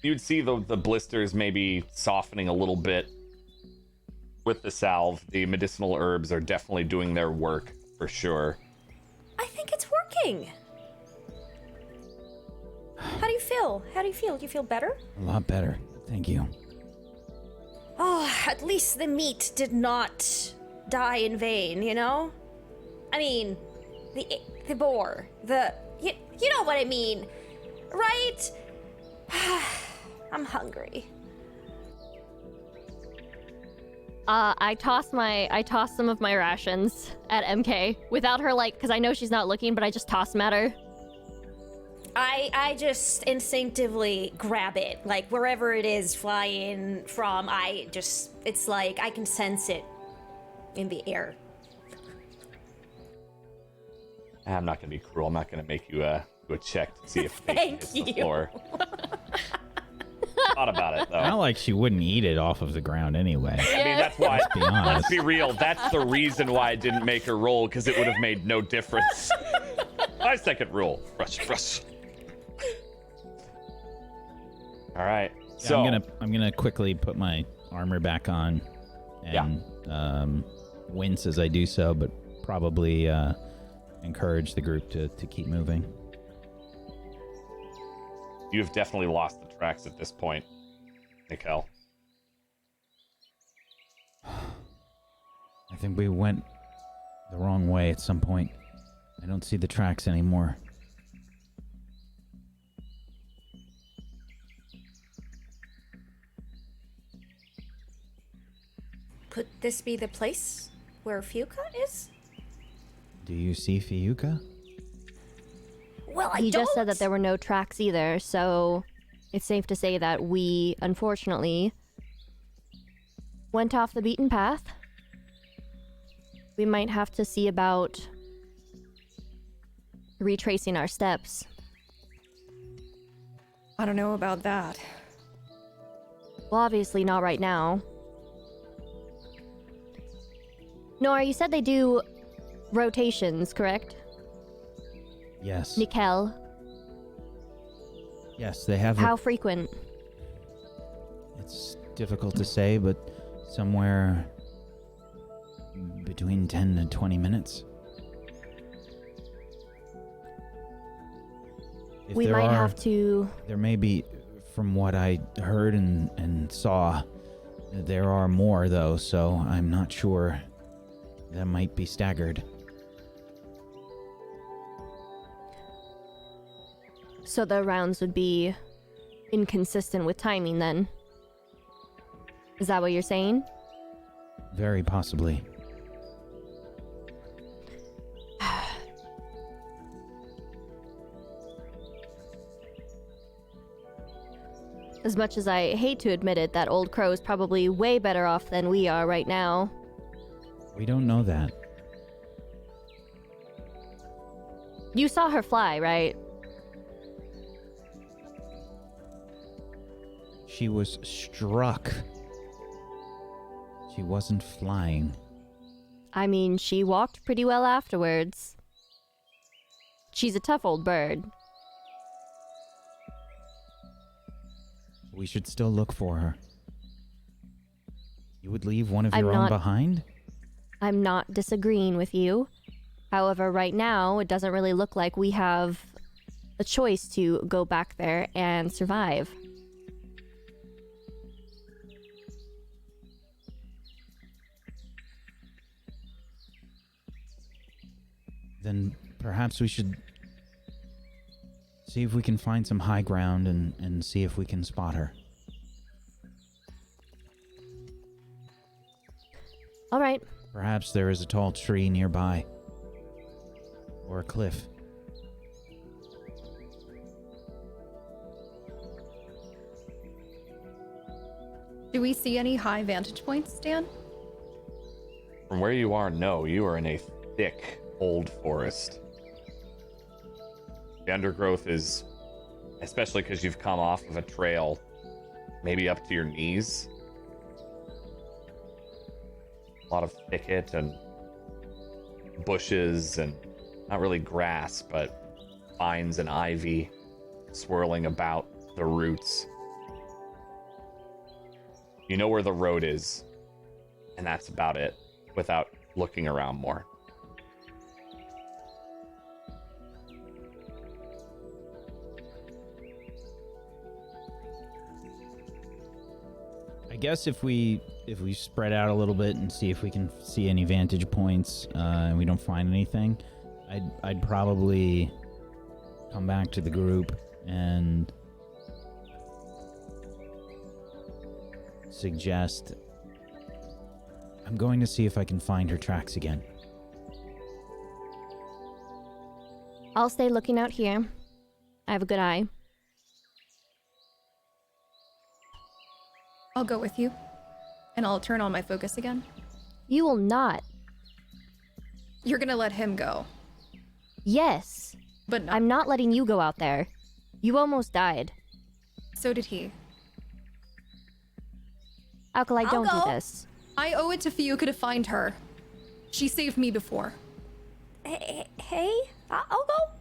You'd see the blisters maybe softening a little bit with the salve. The medicinal herbs are definitely doing their work for sure. I think it's working. How do you feel? How do you feel? Do you feel better? A lot better. Thank you. Oh, at least the meat did not die in vain, you know? I mean, the boar, you know what I mean, right? I'm hungry. I toss some of my rations at MK without her, like, because I know she's not looking, but I just toss them at her. I just instinctively grab it, like wherever it is flying from. It's like I can sense it in the air. I'm not going to be cruel. I'm not going to make you do a check to see if bacon Thank hits the you. floor. Thought about it, though. Not like she wouldn't eat it off of the ground anyway. I mean, that's why. Be honest. Let's be real. That's the reason why I didn't make her roll, because it would have made no difference. 5-second rule. Rush. All right. Yeah, So I'm gonna quickly put my armor back on and wince as I do so, but probably encourage the group to keep moving. you've definitely lost the tracks at this point, Nikel. I think we went the wrong way at some point. I don't see the tracks anymore. Could this be the place where Fuka is? Do you see Fiuka? Well, I He don't. just said that there were no tracks either, so it's safe to say that we, unfortunately, went off the beaten path. We might have to see about retracing our steps. I don't know about that. Well, obviously not right now. Nora, you said they do rotations, correct? Yes. Nikel, Yes, they have. how frequent? It's difficult to say, but somewhere between 10 and 20 minutes. If We there might are- have to. There may be, from what I heard and saw, there are more though, so I'm not sure. That might be staggered. So the rounds would be inconsistent with timing then. Is that what you're saying? Very possibly. As much as I hate to admit it, that old crow is probably way better off than we are right now. We don't know that. You saw her fly, right? She was struck. She wasn't flying. I mean, she walked pretty well afterwards. She's a tough old bird. We should still look for her. You would leave one of I'm your own not- behind? I'm not disagreeing with you. However, right now, it doesn't really look like we have a choice to go back there and survive. Then perhaps we should see if we can find some high ground and see if we can spot her. All right. Perhaps there is a tall tree nearby. Or a cliff. Do we see any high vantage points, Dan? From where you are, no. You are in a thick, old forest. The undergrowth is, especially because you've come off of a trail, maybe up to your knees. A lot of thicket and bushes and not really grass, but vines and ivy swirling about the roots. You know where the road is, and that's about it, without looking around more. I guess if we spread out a little bit and see if we can see any vantage points and we don't find anything, I'd probably come back to the group and suggest I'm going to see if I can find her tracks again. I'll stay looking out here. I have a good eye. I'll go with you. And I'll turn on my focus again. You will not. You're gonna let him go. Yes. But no. I'm not letting you go out there. You almost died. So did he. Alkali, I'll don't go. do this. I owe it to Fiuka to find her. She saved me before. Hey, I'll go.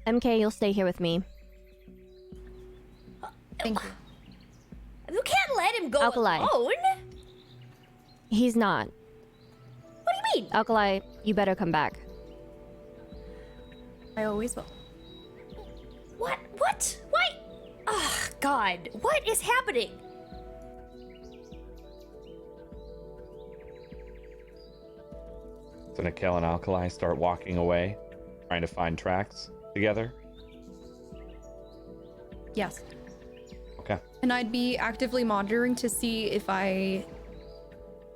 MK, you'll stay here with me. Thank you. You can't let him go Alkali. alone. He's not. What do you mean? Alkali, you better come back. I always will. What? Why? Oh, God. What is happening? So Nikel and Alkali start walking away, trying to find tracks together. Yes. Okay. And I'd be actively monitoring to see if I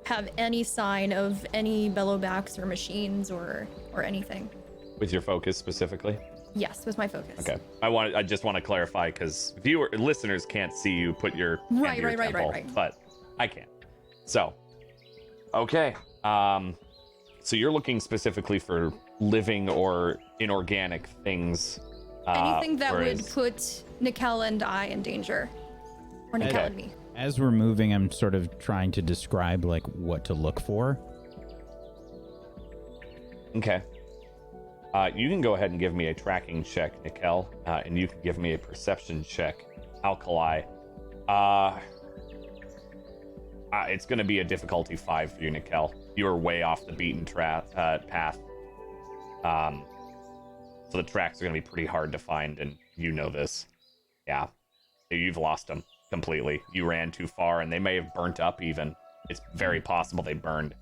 have any sign of any bellowbacks or machines or anything. With your focus specifically? Yes, was my focus. Okay. I just want to clarify because listeners can't see you put your hand to Right, your right, temple, right. but I can. So, okay. So you're looking specifically for living or inorganic things. Anything that would whereas- put Nikel and I in danger. Or Nikel Okay. and me. As we're moving, I'm sort of trying to describe like what to look for. Okay. You can go ahead and give me a tracking check, Nikel, and you can give me a perception check, Alkali. it's going to be a difficulty 5 for you, Nikel. You are way off the beaten path. So the tracks are going to be pretty hard to find, and you know this. Yeah. You've lost them completely. You ran too far, and they may have burnt up even. It's very possible they burned.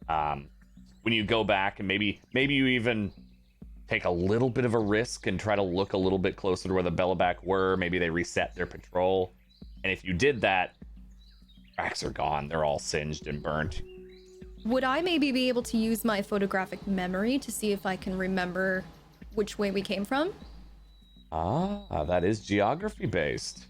When you go back, and maybe you even take a little bit of a risk and try to look a little bit closer to where the Bellowback were. Maybe they reset their patrol. And if you did that, tracks are gone. They're all singed and burnt. Would I maybe be able to use my photographic memory to see if I can remember which way we came from? Ah, that is geography based.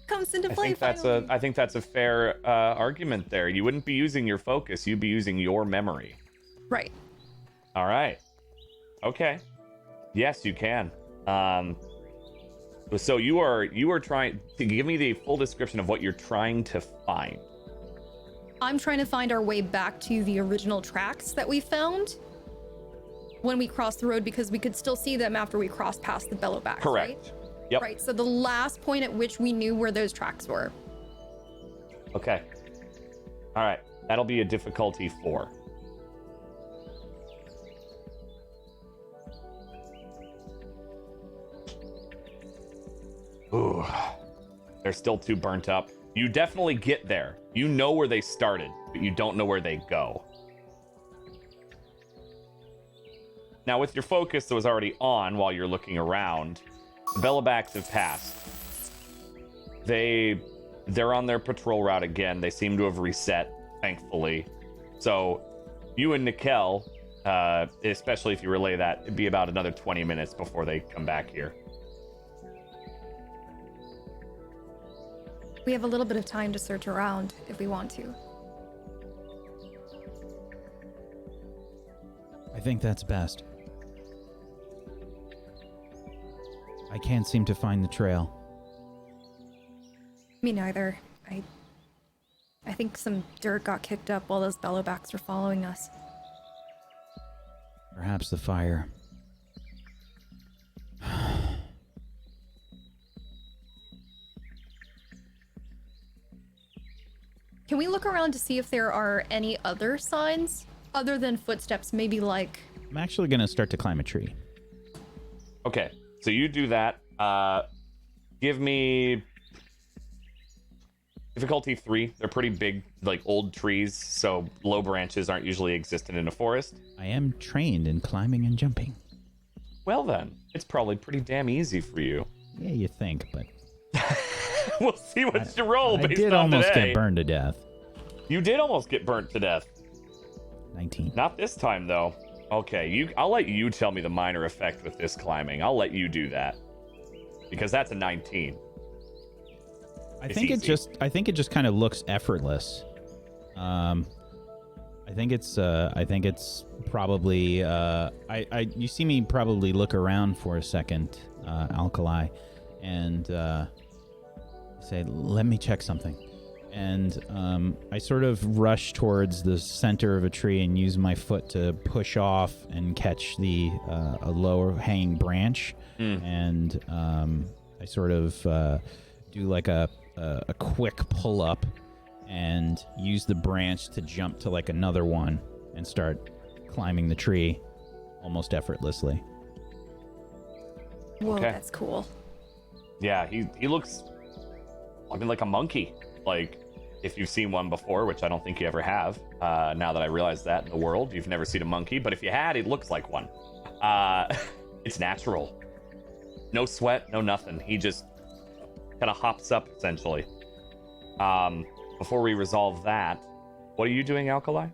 Comes into play. I think that's a fair argument there. You wouldn't be using your focus, you'd be using your memory. Right. All right. Okay. Yes, you can. So you are trying to give me the full description of what you're trying to find. I'm trying to find our way back to the original tracks that we found when we crossed the road, because we could still see them after we crossed past the Bellowback. Correct. Right? Yep. Right. So the last point at which we knew where those tracks were. Okay. All right. That'll be a difficulty 4. Ooh. They're still too burnt up. You definitely get there. You know where they started, but you don't know where they go. Now, with your focus that was already on while you're looking around, the Bellowbacks have passed. They're on their patrol route again. They seem to have reset, thankfully. So, you and Nikel, especially if you relay that, it'd be about another 20 minutes before they come back here. We have a little bit of time to search around if we want to. I think that's best. I can't seem to find the trail. Me neither. I think some dirt got kicked up while those Bellowbacks were following us. Perhaps the fire. Can we look around to see if there are any other signs other than footsteps? Maybe like... I'm actually going to start to climb a tree. Okay, so you do that. Give me difficulty 3. They're pretty big, like old trees, so low branches aren't usually existent in a forest. I am trained in climbing and jumping. Well then, it's probably pretty damn easy for you. Yeah, you think, but... We'll see what you roll I based did on almost today. get burned to death. You did almost get burnt to death. 19. Not this time, though. Okay, I'll let you tell me the minor effect with this climbing. I'll let you do that. Because that's a 19. I think it just kind of looks effortless. I think it's probably you see me probably look around for a second, Alkali, and say, let me check something. And I sort of rush towards the center of a tree and use my foot to push off and catch a lower hanging branch. And I sort of do like a quick pull up and use the branch to jump to like another one and start climbing the tree almost effortlessly. Whoa, Okay. that's cool. Yeah, he looks, I mean, like a monkey. Like, if you've seen one before, which I don't think you ever have, now that I realize that in the world, you've never seen a monkey, but if you had, it looks like one. It's natural. No sweat, no nothing. He just kind of hops up, essentially. Before we resolve that, what are you doing, Alkali?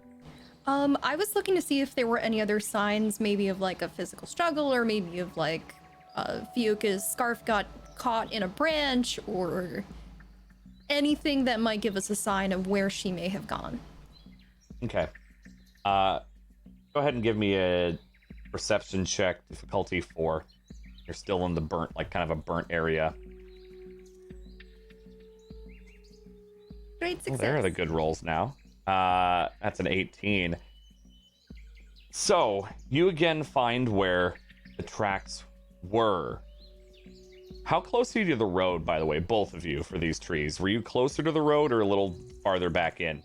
I was looking to see if there were any other signs, maybe of like a physical struggle, or maybe of like Fiuka's scarf got caught in a branch, or anything that might give us a sign of where she may have gone. Okay. Go ahead and give me a perception check, difficulty 4. You're still in the burnt, like kind of a burnt area. Great Oh, success. there are the good rolls now. That's an 18. So, you again find where the tracks were. How close are you to the road, by the way, both of you, for these trees? Were you closer to the road or a little farther back in?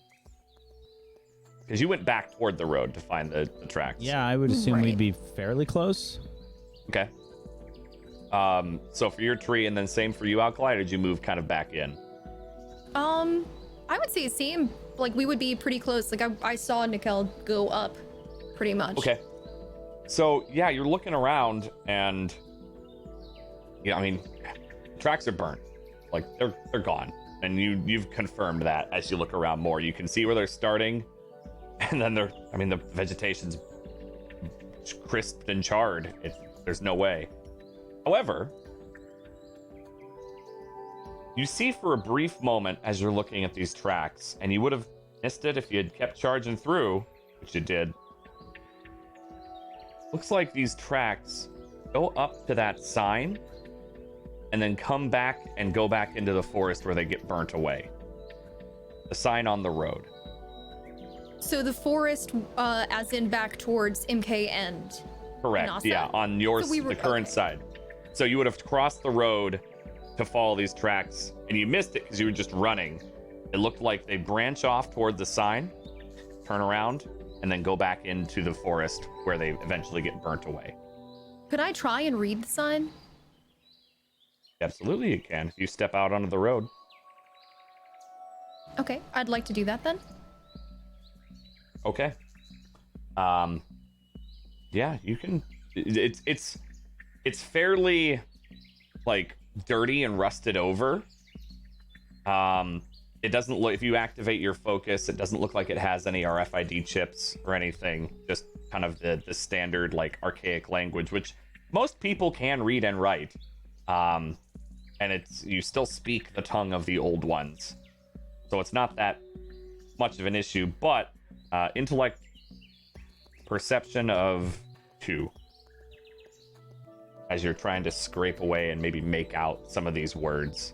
Because you went back toward the road to find the tracks. Yeah, I would assume Right. we'd be fairly close. Okay. So for your tree, and then same for you, Alkali, or did you move kind of back in? I would say same. Like we would be pretty close. Like I saw Nikel go up, pretty much. Okay. So yeah, you're looking around, and yeah, I mean, tracks are burnt. Like they're gone, and you've confirmed that as you look around more. You can see where they're starting, and then the vegetation's crisped and charred. There's no way. However, you see for a brief moment as you're looking at these tracks, and you would have missed it if you had kept charging through, which you did. Looks like these tracks go up to that sign and then come back and go back into the forest where they get burnt away. The sign on the road. So the forest, as in back towards MK and Correct. Nasa? Yeah, on yours, So we were- the current okay. side. So you would have crossed the road to follow these tracks, and you missed it because you were just running. It looked like they branch off toward the sign, turn around, and then go back into the forest where they eventually get burnt away. Could I try and read the sign? Absolutely, you can if you step out onto the road. Okay, I'd like to do that then. Okay. Yeah, you can. It's fairly like dirty and rusted over. It doesn't look, if you activate your focus, it doesn't look like it has any RFID chips or anything. Just kind of the standard like archaic language, which most people can read and write. And you still speak the tongue of the old ones, so it's not that much of an issue. But intellect perception of 2 as you're trying to scrape away and maybe make out some of these words.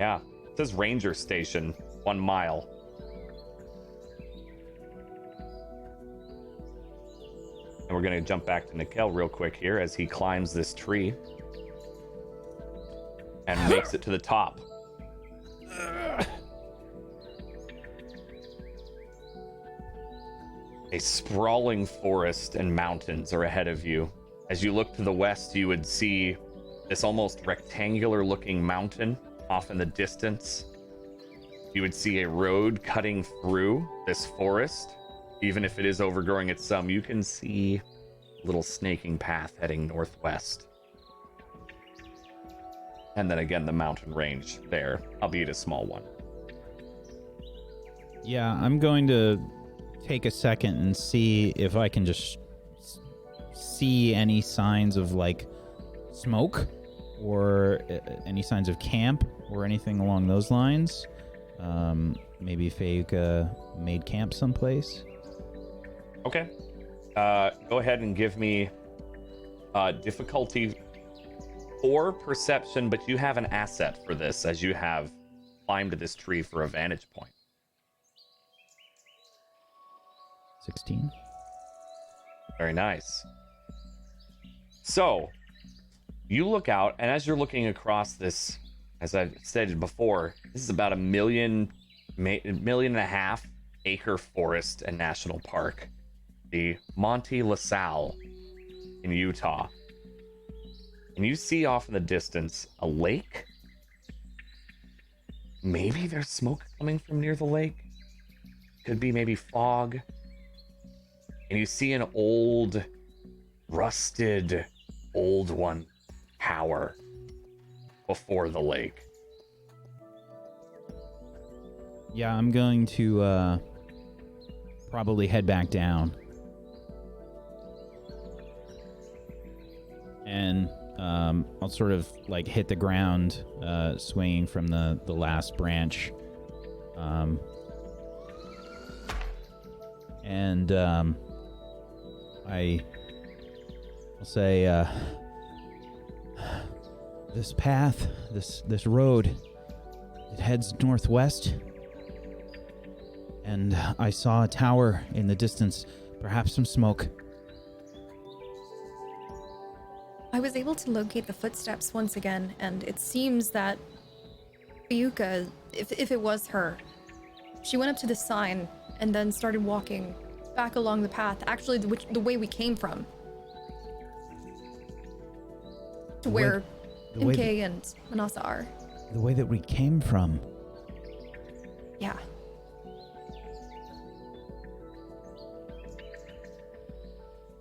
Yeah, it says ranger station, 1 mile. And we're gonna jump back to Nikel real quick here as he climbs this tree and makes it to the top. A sprawling forest and mountains are ahead of you. As you look to the west, you would see this almost rectangular looking mountain off in the distance. You would see a road cutting through this forest. Even if it is overgrowing at some, you can see a little snaking path heading northwest. And then again, the mountain range there, albeit a small one. Yeah, I'm going to take a second and see if I can just see any signs of like smoke or any signs of camp or anything along those lines. Maybe Fake made camp someplace. Okay. Go ahead and give me difficulty 4 perception, but you have an asset for this as you have climbed this tree for a vantage point. 16. Very nice. So, you look out, and as you're looking across this, as I've stated before, this is about a million and a half acre forest and national park. The Monte La Salle in Utah. And you see off in the distance a lake. Maybe there's smoke coming from near the lake. Could be maybe fog. And you see an old, rusted, old one tower before the lake. Yeah, I'm going to probably head back down. And I'll sort of like hit the ground, swinging from the last branch. I'll say, this path, this road, it heads northwest. And I saw a tower in the distance, perhaps some smoke. was able to locate the footsteps once again, and it seems that Yuka, if it was her, she went up to the sign and then started walking back along the path, actually the way we came from. To where MK and Manasa are. The way that we came from. Yeah.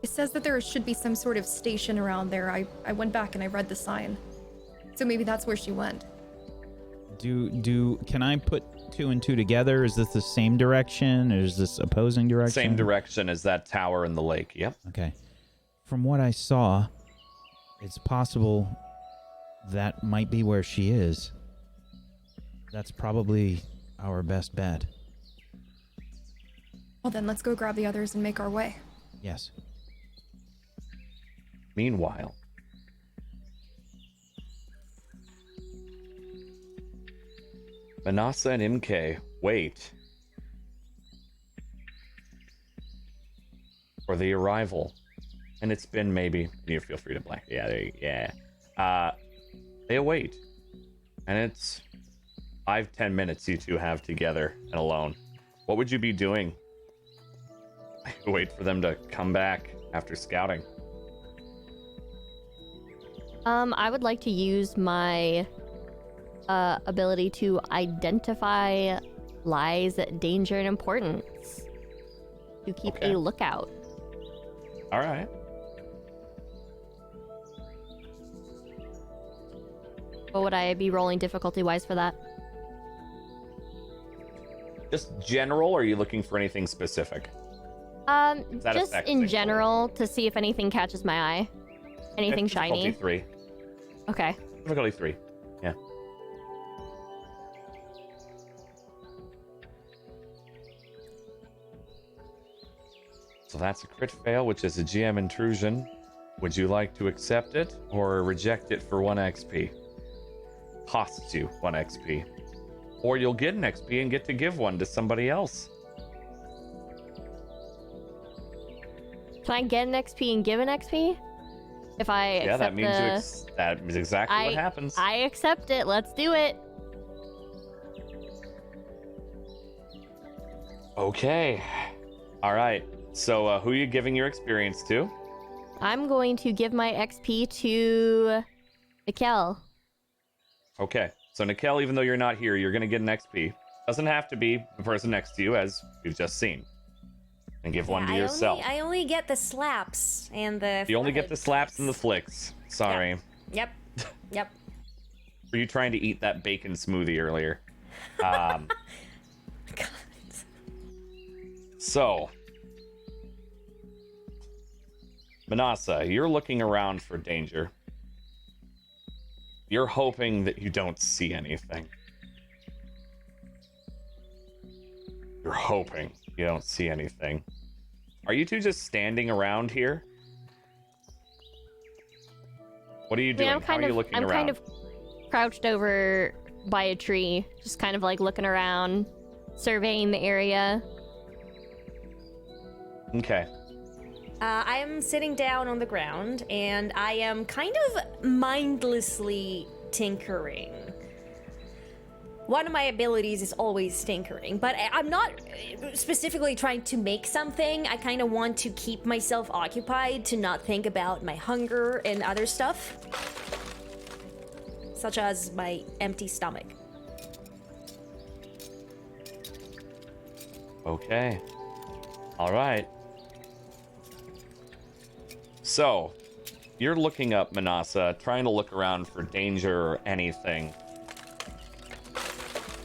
It says that there should be some sort of station around there. I went back and I read the sign. So maybe that's where she went. Can I put 2 and 2 together? Is this the same direction, or is this opposing direction? Same direction as that tower in the lake. Yep. Okay. From what I saw, it's possible that might be where she is. That's probably our best bet. Well then, let's go grab the others and make our way. Yes. Meanwhile, Manasa and MK wait for the arrival, and it's been maybe. You feel free to blank. Yeah. They await, and it's 5-10 minutes you two have together and alone. What would you be doing? Wait for them to come back after scouting. I would like to use my ability to identify lies, danger, and importance to keep a lookout. All right. What would I be rolling difficulty-wise for that? Just general, or are you looking for anything specific? that Just affect in things a general to see if anything catches my eye. Anything shiny. Difficulty 3. Okay. Difficulty 3. Yeah. So that's a crit fail, which is a GM intrusion. Would you like to accept it or reject it for 1 XP? Costs you 1 XP. Or you'll get an XP and get to give one to somebody else. Can I get an XP and give an XP? If I accept Yeah, that means that is exactly what happens. I accept it. Let's do it. Okay. All right. So who are you giving your experience to? I'm going to give my XP to Mikkel. Okay. So Nikel, even though you're not here, you're going to get an XP. Doesn't have to be the person next to you, as we've just seen. And give one to yourself. I only get the slaps and the... You only get the slaps and the flicks. Sorry. Yep. Yep. Were you trying to eat that bacon smoothie earlier? So, Manasa, you're looking around for danger. You're hoping that you don't see anything. You're hoping you don't see anything. Are you two just standing around here? What are you doing? How are you looking around? I'm kind of crouched over by a tree, just kind of like looking around, surveying the area. Okay. I am sitting down on the ground, and I am kind of mindlessly tinkering. One of my abilities is always tinkering, but I'm not specifically trying to make something. I kind of want to keep myself occupied, to not think about my hunger and other stuff, such as my empty stomach. Okay. All right. So, you're looking up Manasa, trying to look around for danger or anything.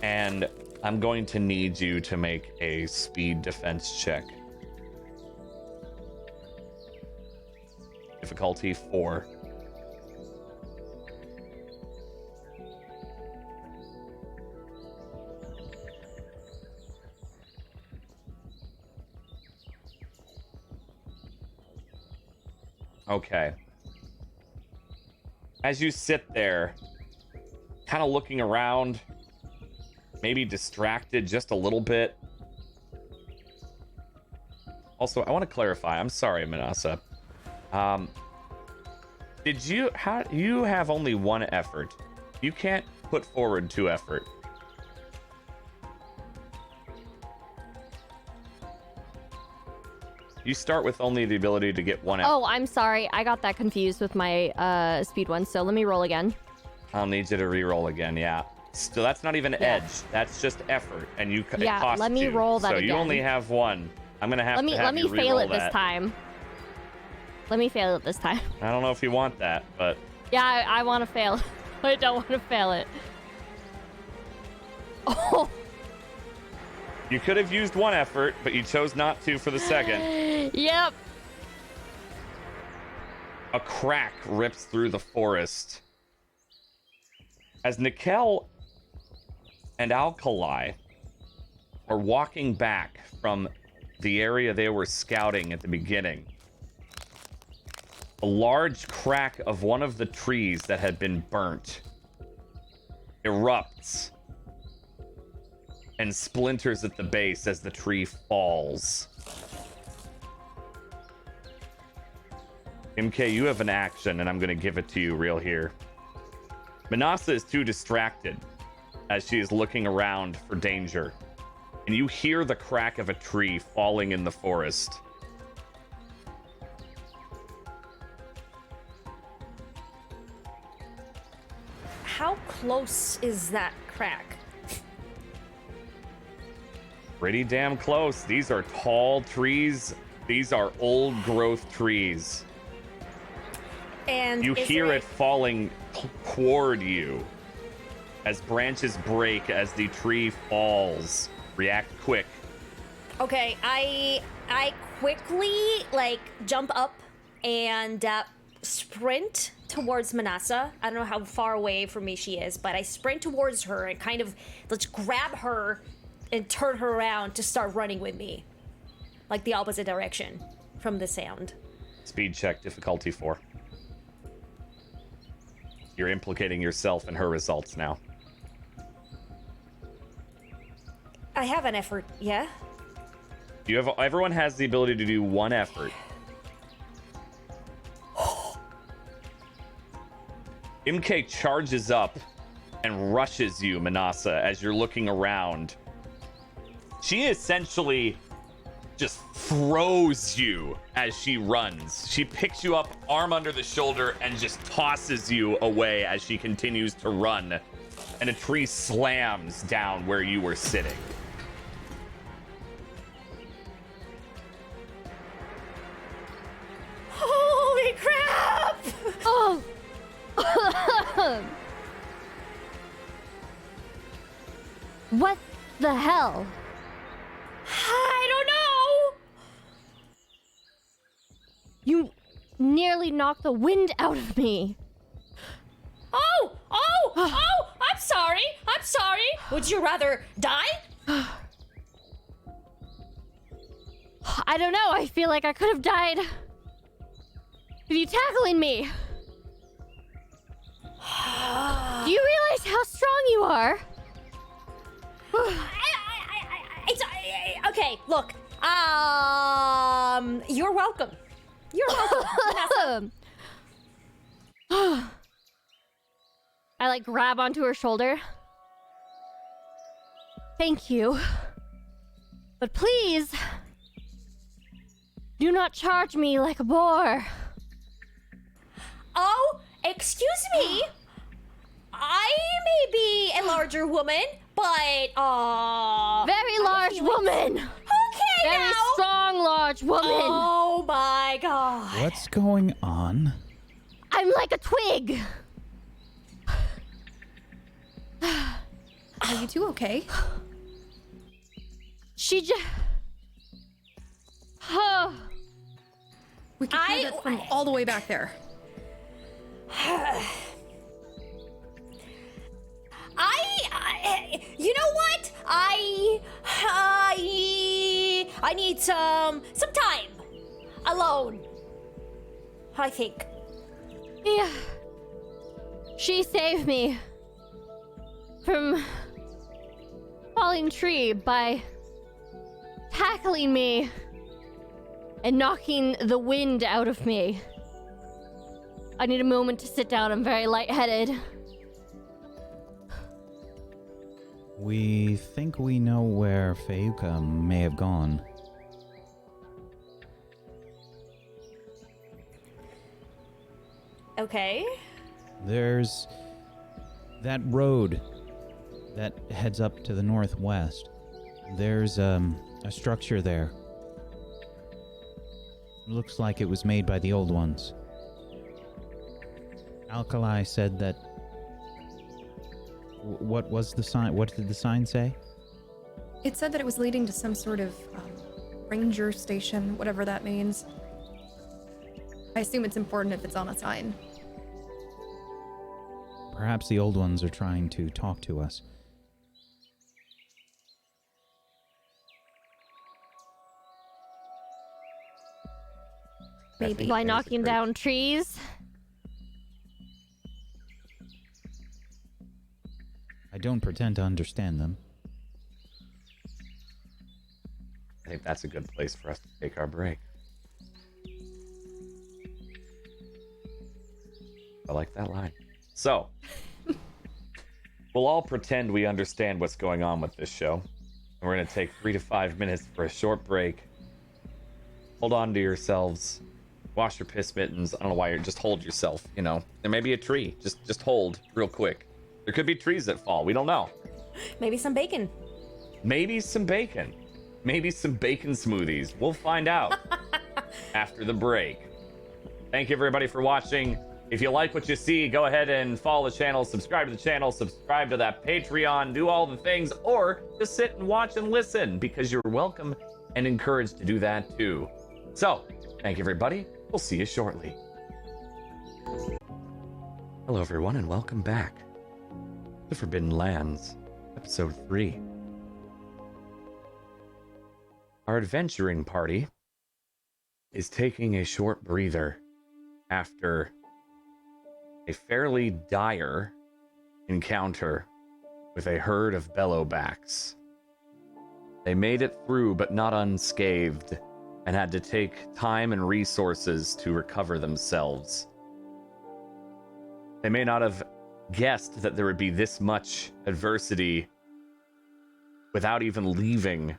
And I'm going to need you to make a speed defense check. Difficulty 4. Okay. As you sit there, kind of looking around, maybe distracted just a little bit. Also, I want to clarify. I'm sorry, Manasa. you have only one effort. You can't put forward 2 effort. You start with only the ability to get 1 effort. Oh, I'm sorry. I got that confused with my speed one. So let me roll again. I'll need you to re-roll again, yeah. So that's not even edge. That's just effort, and it costs let me you. roll that so again. you only have 1. I'm gonna have to have let me you fail re-roll it that. this time. Let me fail it this time. I don't know if you want that, but Yeah, I want to fail. I don't want to fail it. Oh. you could have used 1 effort, but you chose not to for the second. Yep. A crack rips through the forest. As Nikel and Alkali are walking back from the area they were scouting at the beginning, a large crack of one of the trees that had been burnt erupts and splinters at the base as the tree falls. MK, you have an action, and I'm going to give it to you real here. Manasa is too distracted as she is looking around for danger, and you hear the crack of a tree falling in the forest. How close is that crack? Pretty damn close. These are tall trees. These are old growth trees. And You is hear there it falling toward you as branches break as the tree falls. React quick. Okay, I quickly jump up and sprint towards Manasa. I don't know how far away from me she is, but I sprint towards her and kind of grab her and turn her around to start running with me, like the opposite direction from the sound. Speed check, difficulty 4. You're implicating yourself in her results now. I have an effort, yeah? Everyone has the ability to do 1 effort. MK charges up and rushes you, Manasa, as you're looking around. She essentially just throws you as she runs. She picks you up, arm under the shoulder, and just tosses you away as she continues to run. And a tree slams down where you were sitting. Holy crap! Oh. What the hell? I don't know! You nearly knocked the wind out of me. Oh! I'm sorry! Would you rather die? I don't know. I feel like I could have died with you tackling me. Do you realize how strong you are? Okay, look. You're welcome. You're welcome. I grab onto her shoulder. Thank you. But please, do not charge me like a boar. Oh, excuse me. I may be a larger woman, but Very large woman. Okay, Very now. strong, large woman. Oh my god. What's going on? I'm like a twig. Are you two okay? She just... Oh. We can hear that from all the way back there. You know what? I need some time alone. I think. Yeah. She saved me from falling tree by tackling me and knocking the wind out of me. I need a moment to sit down. I'm very lightheaded. We think we know where Feyuka may have gone. Okay. There's that road that heads up to the northwest. There's a structure there. Looks like it was made by the old ones. Alkali said that... What was the sign? What did the sign say? It said that it was leading to some sort of ranger station, whatever that means. I assume it's important if it's on a sign. Perhaps the old ones are trying to talk to us. Maybe. By knocking down trees? I don't pretend to understand them. I think that's a good place for us to take our break. I like that line. So, we'll all pretend we understand what's going on with this show. And we're going to take 3 to 5 minutes for a short break. Hold on to yourselves. Wash your piss mittens. I don't know why you're... Just hold yourself, you know. There may be a tree. Just hold real quick. There could be trees that fall. We don't know. Maybe some bacon. Maybe some bacon. Maybe some bacon smoothies. We'll find out after the break. Thank you, everybody, for watching. If you like what you see, go ahead and follow the channel, subscribe to the channel, subscribe to that Patreon, do all the things, or just sit and watch and listen, because you're welcome and encouraged to do that too. So, thank you, everybody. We'll see you shortly. Hello, everyone, and welcome back to Forbidden Lands, Episode 3. Our adventuring party is taking a short breather after a fairly dire encounter with a herd of Bellowbacks. They made it through, but not unscathed, and had to take time and resources to recover themselves. They may not have guessed that there would be this much adversity without even leaving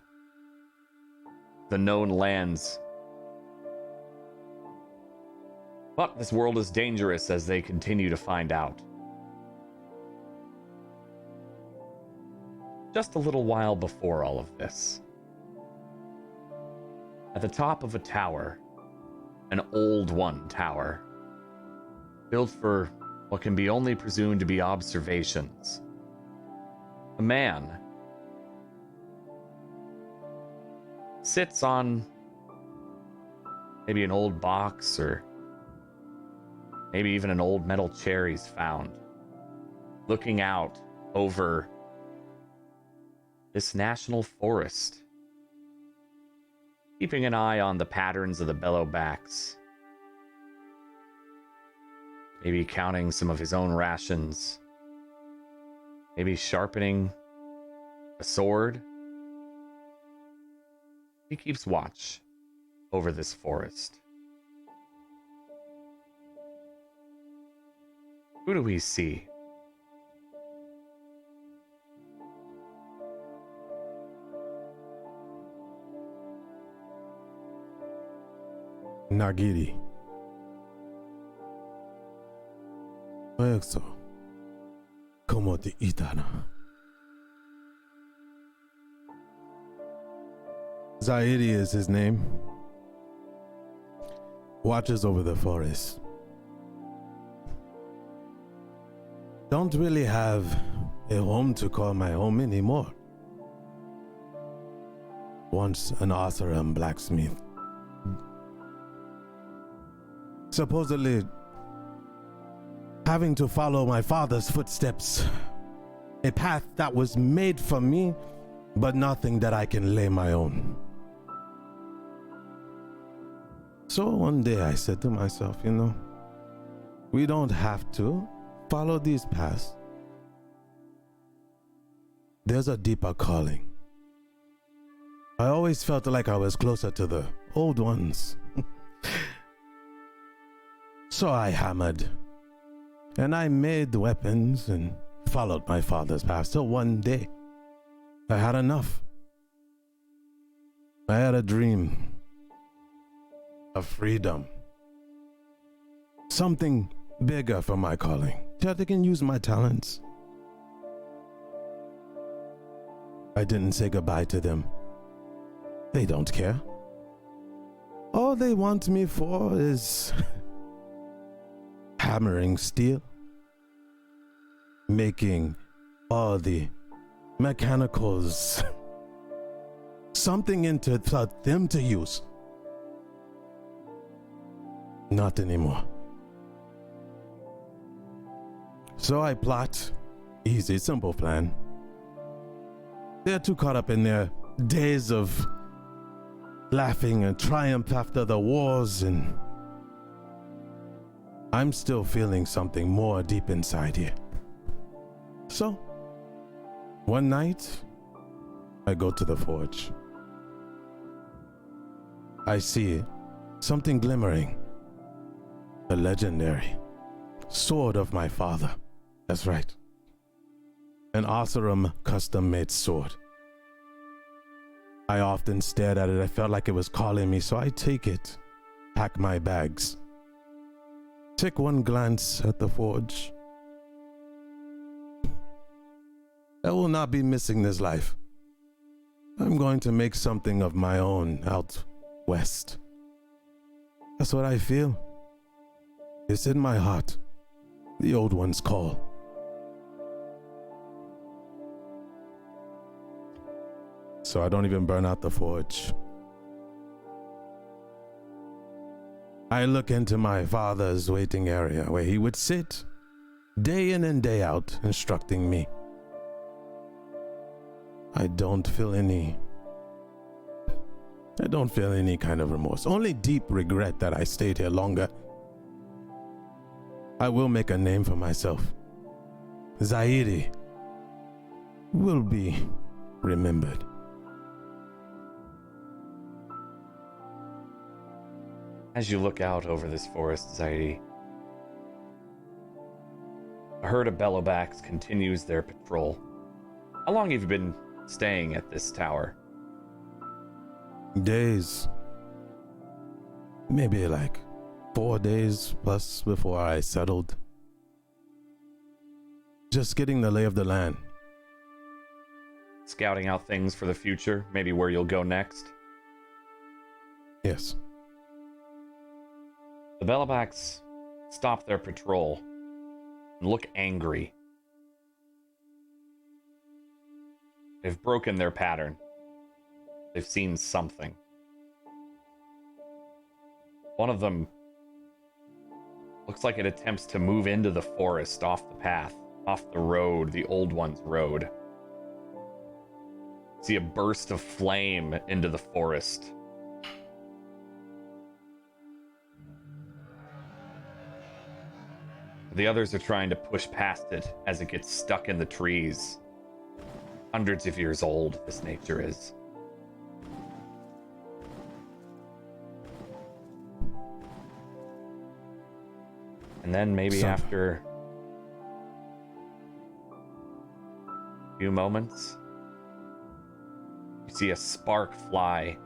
the known lands. But this world is dangerous, as they continue to find out. Just a little while before all of this, at the top of a tower, an old one tower, built for what can be only presumed to be observations, a man sits on maybe an old box, or maybe even an old metal chair he's found, looking out over this national forest, keeping an eye on the patterns of the Bellowbacks, maybe counting some of his own rations, maybe sharpening a sword. He keeps watch over this forest. Who do we see? Nagiri. Eso. Como te itana. Zaidi is his name. Watches over the forest. Don't really have a home to call my home anymore. Once an author and blacksmith. Supposedly having to follow my father's footsteps. A path that was made for me, but nothing that I can lay my own. So one day I said to myself, you know, we don't have to follow these paths. There's a deeper calling. I always felt like I was closer to the old ones. So I hammered, and I made weapons and followed my father's path till one day I had enough. I had a dream of freedom, something bigger for my calling, that I can use my talents. I didn't say goodbye to them. They don't care. All they want me for is hammering steel, making all the mechanicals something into for them to use. Not anymore. So I plot. Easy, simple plan. They're too caught up in their days of laughing and triumph after the wars, and I'm still feeling something more deep inside here. So, one night, I go to the forge. I see something glimmering. The legendary sword of my father. That's right. An Oseram custom-made sword. I often stared at it. I felt like it was calling me, so I take it, pack my bags, take one glance at the forge. I will not be missing this life. I'm going to make something of my own out west. That's what I feel. It's in my heart. The old ones call. So I don't even burn out the forge. I look into my father's waiting area where he would sit day in and day out instructing me. I don't feel any kind of remorse. Only deep regret that I stayed here longer. I will make a name for myself. Zaidi will be remembered. As you look out over this forest, Zaidi, a herd of Bellowbacks continues their patrol. How long have you been staying at this tower? Days. Maybe like 4 days plus before I settled. Just getting the lay of the land. Scouting out things for the future, maybe where you'll go next? Yes. The Bellowbacks stop their patrol and look angry. They've broken their pattern. They've seen something. One of them looks like it attempts to move into the forest off the path, off the road, the old one's road. See a burst of flame into the forest. The others are trying to push past it as it gets stuck in the trees. Hundreds of years old, this nature is. And then maybe after a few moments, you see a spark fly.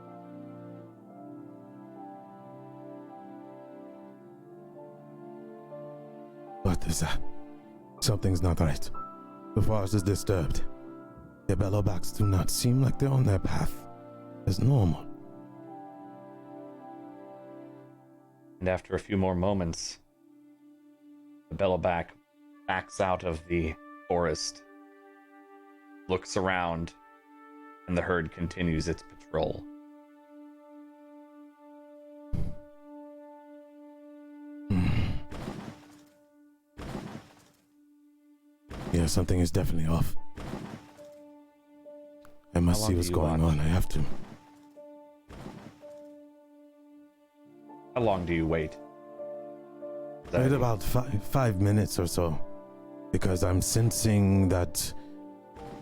What is that? Something's not right. The forest is disturbed. The Bellowbacks do not seem like they're on their path as normal. And after a few more moments, the Bellowback backs out of the forest, looks around, and the herd continues its patrol. Yeah, something is definitely off. I must How see long what's do you going watch? on. I have to. How long do you wait? Wait about 5 minutes or so. Because I'm sensing that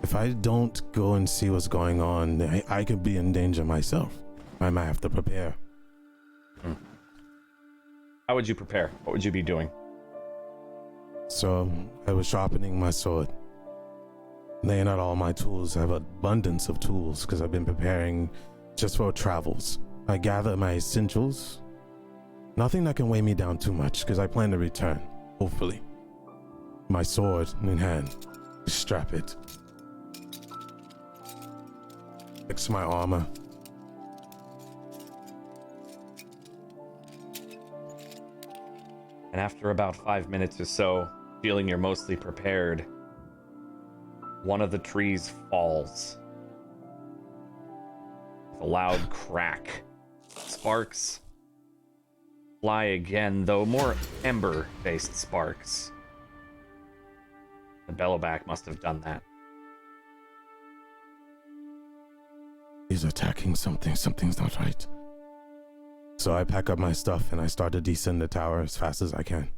if I don't go and see what's going on, I could be in danger myself. I might have to prepare. How would you prepare? What would you be doing? So I was sharpening my sword, laying out all my tools. I have abundance of tools because I've been preparing just for travels. I gather my essentials. Nothing that can weigh me down too much because I plan to return, hopefully. My sword in hand, strap it. Fix my armor. And after about 5 minutes or so, feeling you're mostly prepared, one of the trees falls. With a loud crack. Sparks fly again, though more ember-based sparks. The Bellowback must have done that. He's attacking something. Something's not right. So I pack up my stuff and I start to descend the tower as fast as I can.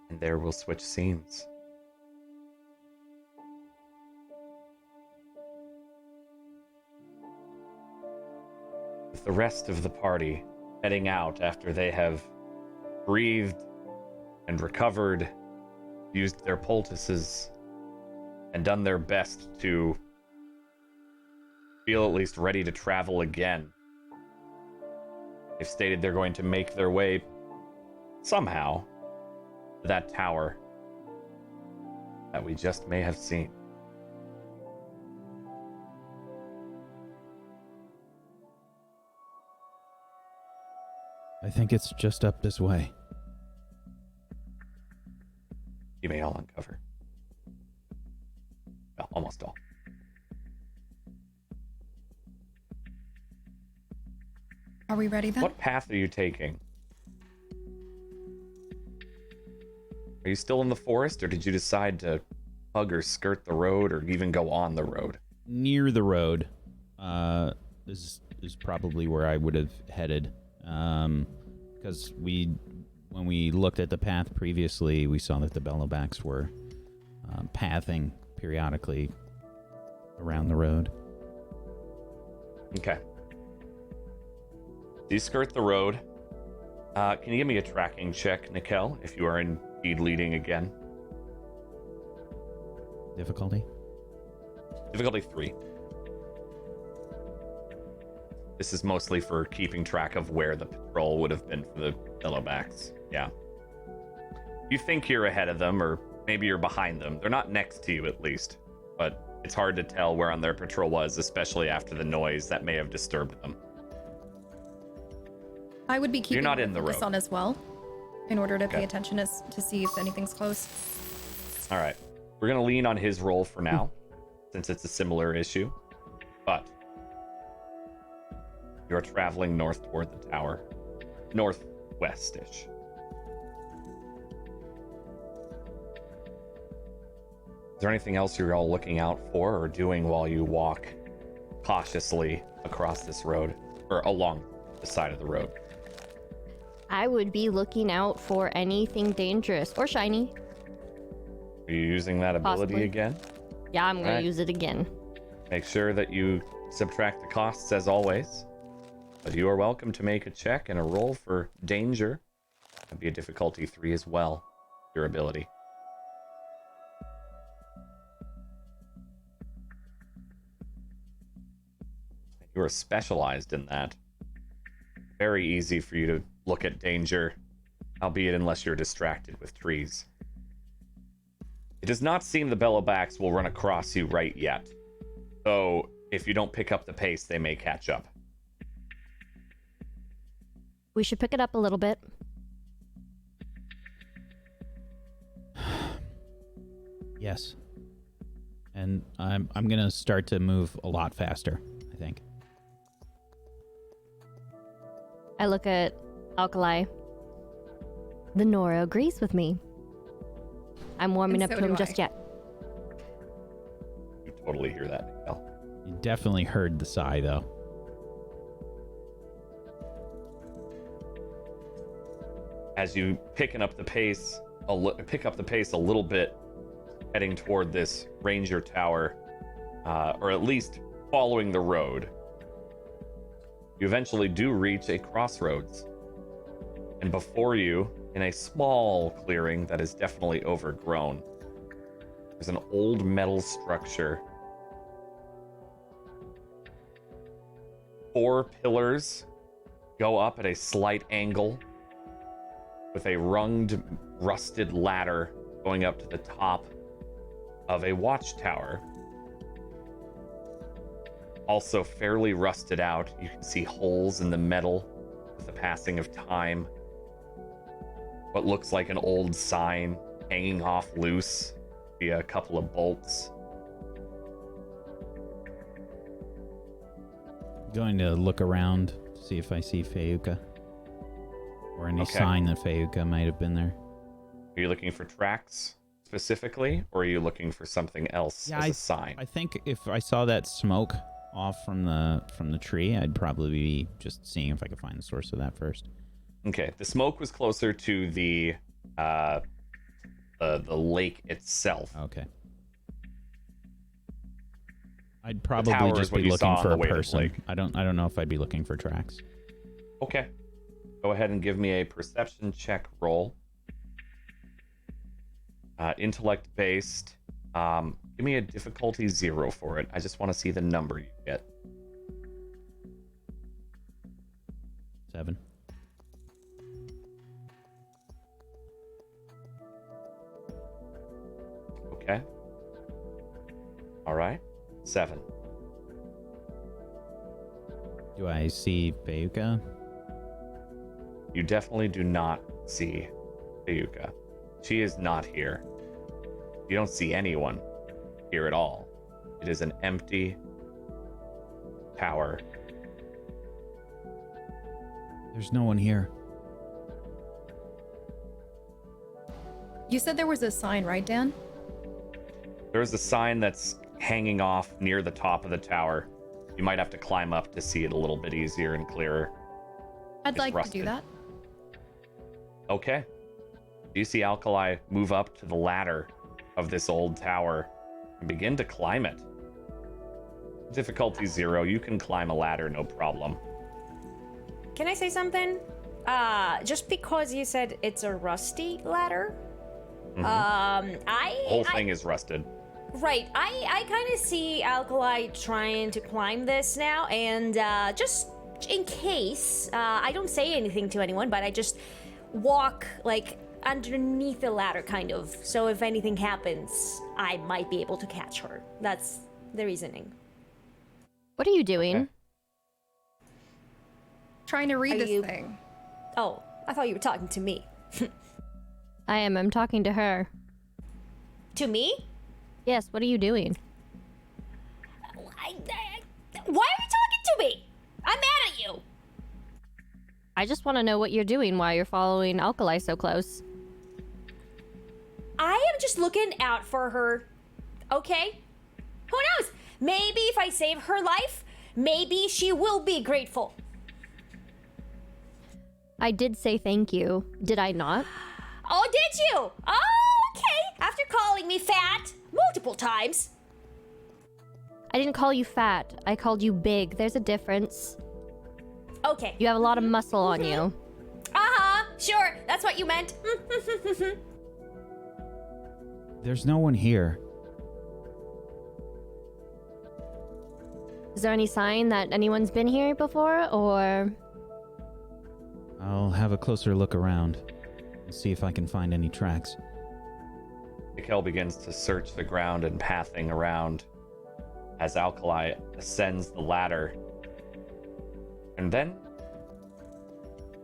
And there we'll switch scenes. With the rest of the party heading out after they have breathed and recovered, used their poultices, and done their best to feel at least ready to travel again. They've stated they're going to make their way somehow to that tower that we just may have seen. I think it's just up this way. You may all uncover. Well, almost all. Are we ready then? What path are you taking? Are you still in the forest, or did you decide to hug or skirt the road, or even go on the road? Near the road is probably where I would have headed. Because when we looked at the path previously, we saw that the Bellowbacks were pathing periodically around the road. Okay. You skirt the road. Can you give me a tracking check, Nikel, if you are indeed leading again? Difficulty? Difficulty 3. This is mostly for keeping track of where the patrol would have been for the Bellowbacks. Yeah. You think you're ahead of them, or maybe you're behind them. They're not next to you, at least. But it's hard to tell where on their patrol was, especially after the noise that may have disturbed them. I would be keeping not in the this road. on as well, in order to Okay. pay attention to see if anything's close. All right. We're going to lean on his roll for now, since it's a similar issue. But you're traveling north toward the tower. Northwest-ish. Is there anything else you're all looking out for or doing while you walk cautiously across this road, or along the side of the road? I would be looking out for anything dangerous or shiny. Are you using that ability Possibly. again? Yeah, I'm gonna Right. use it again. Make sure that you subtract the costs as always. But you are welcome to make a check and a roll for danger. That'd be a difficulty 3 as well. Your ability. You are specialized in that. Very easy for you to look at danger, albeit unless you're distracted with trees. It does not seem the Bellowbacks will run across you right yet, though if you don't pick up the pace, they may catch up. We should pick it up a little bit. Yes. And I'm gonna start to move a lot faster, I think. I look at Alkali. The Nora agrees with me. I'm warming And up so to him do just I. yet. You totally hear that, Nikel. You definitely heard the sigh, though. As you picking up the pace, pick up the pace a little bit, heading toward this ranger tower, or at least following the road. You eventually do reach a crossroads. And before you, in a small clearing that is definitely overgrown, there's an old metal structure. 4 pillars go up at a slight angle with a runged, rusted ladder going up to the top of a watchtower. Also fairly rusted out. You can see holes in the metal with the passing of time. What looks like an old sign hanging off loose via a couple of bolts. Going to look around, see if I see Fayuka. Or any Okay. sign that Fayuka might have been there. Are you looking for tracks specifically, or are you looking for something else as a sign? I think if I saw that smoke off from the tree, I'd probably be just seeing if I could find the source of that first. Okay, the smoke was closer to the lake itself. Okay. I'd tower probably is just what be you saw looking on for the a way to the person. lake. I don't know if I'd be looking for tracks. Okay. Go ahead and give me a perception check roll. Intellect based. Give me a difficulty 0 for it. I just want to see the number you get. 7. Okay. All right. 7. Do I see Fayuka? You definitely do not see Ayuka. She is not here. You don't see anyone here at all. It is an empty tower. There's no one here. You said there was a sign, right, Dan? There's a sign that's hanging off near the top of the tower. You might have to climb up to see it a little bit easier and clearer. I'd It's like to rusted. do that. Okay. You see Alkali move up to the ladder of this old tower and begin to climb it. Difficulty 0. You can climb a ladder, no problem. Can I say something? Just because you said it's a rusty ladder, The whole I thing is rusted. right. I kind of see Alkali trying to climb this now, and just in case I don't say anything to anyone, but I just walk like underneath the ladder, kind of. So if anything happens, I might be able to catch her. That's the reasoning. What are you doing? Okay. Trying to read Are this you- thing. Oh, I thought you were talking to me. I'm talking to her. To me? Yes, what are you doing? Why are you talking to me? I'm mad at you. I just want to know what you're doing while you're following Alkali so close. I am just looking out for her. Okay? Who knows? Maybe if I save her life, maybe she will be grateful. I did say thank you, did I not? Oh, did you? Oh, okay. After calling me fat multiple times. I didn't call you fat. I called you big. There's a difference. Okay. You have a lot of muscle on you. Uh-huh. Sure. That's what you meant. There's no one here. Is there any sign that anyone's been here before, or... I'll have a closer look around and see if I can find any tracks. Mikkel begins to search the ground and pathing around as Alkali ascends the ladder and then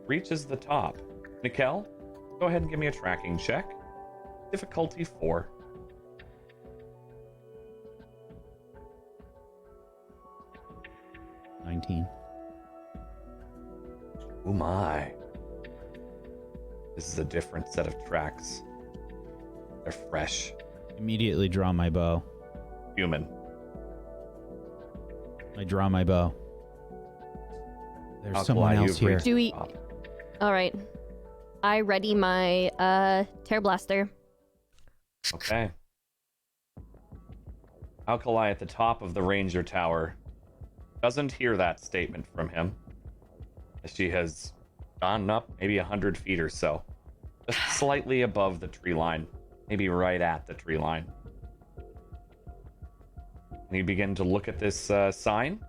reaches the top. Mikkel, go ahead and give me a tracking check. Difficulty 4. $19. Oh my. This is a different set of tracks. They're fresh. Immediately draw my bow. Human. I draw my bow. There's Alkali, someone else you've here. reached Do we- the top. Alright. I ready my, Tear Blaster. Okay. Alkali at the top of the Ranger Tower doesn't hear that statement from him. She has gone up maybe 100 feet or so, just slightly above the tree line, maybe right at the tree line. And you begin to look at this sign,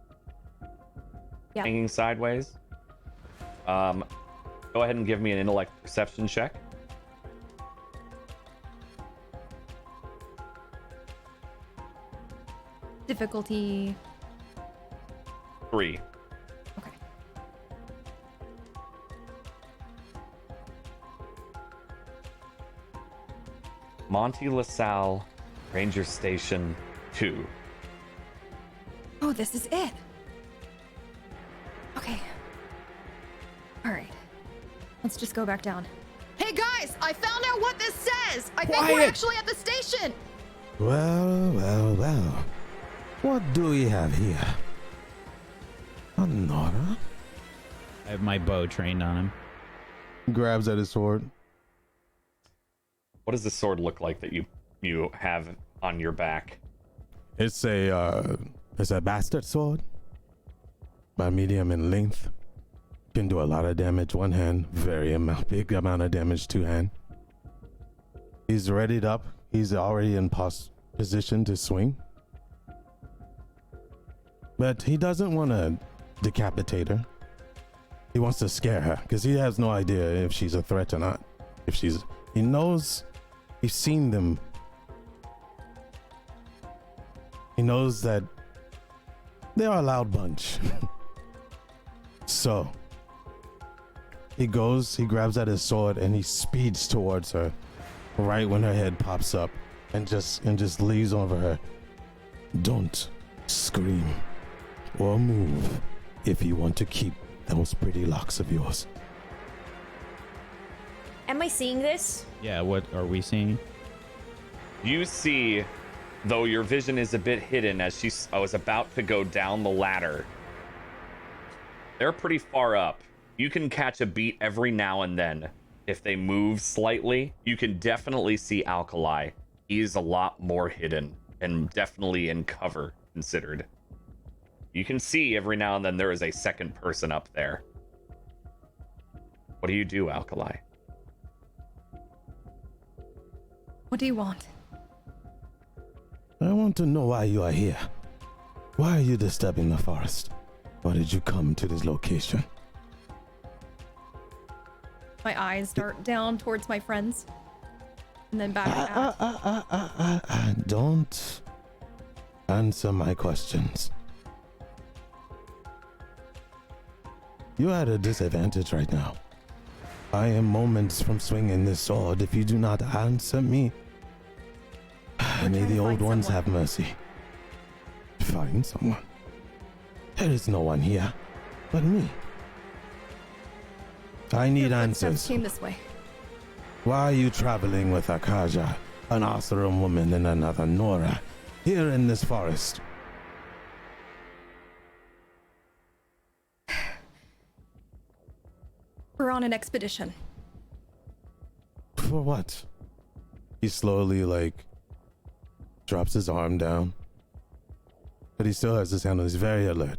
hanging sideways. Go ahead and give me an intellect perception check. Difficulty 3. Okay. Monte LaSalle, Ranger Station 2. Oh, this is it. Okay. All right. Let's just go back down. Hey guys, I found out what this says. I think we're Quiet. actually at the station. Well, well, well. What do we have here? A Nora? I have my bow trained on him. Grabs at his sword. What does the sword look like that you have on your back? It's a bastard sword. By medium in length. Can do a lot of damage one hand. Big amount of damage two hand. He's readied up. He's already in position to swing. But he doesn't want to decapitate her. He wants to scare her because he has no idea if she's a threat or not. He knows, he's seen them. He knows that they're a loud bunch. So he grabs at his sword and he speeds towards her right when her head pops up and just leaves over her. Don't scream or move if you want to keep those pretty locks of yours. Am I seeing this? Yeah, what are we seeing? You see, though your vision is a bit hidden as I was about to go down the ladder. They're pretty far up. You can catch a beat every now and then. If they move slightly, you can definitely see Alkali. He is a lot more hidden and definitely in cover considered. You can see every now and then there is a second person up there. What do you do, Alkali? What do you want? I want to know why you are here. Why are you disturbing the forest? Why did you come to this location? My eyes dart down towards my friends. And then back at Don't answer my questions. You are at a disadvantage right now. I am moments from swinging this sword. If you do not answer me, may the old ones have mercy. Find someone. There is no one here but me. I need Your footsteps answers. came this way. Why are you traveling with Akaja, an Asuran woman, and another Nora, here in this forest? We're on an expedition. For what? He slowly, drops his arm down. But he still has his hand on. He's very alert.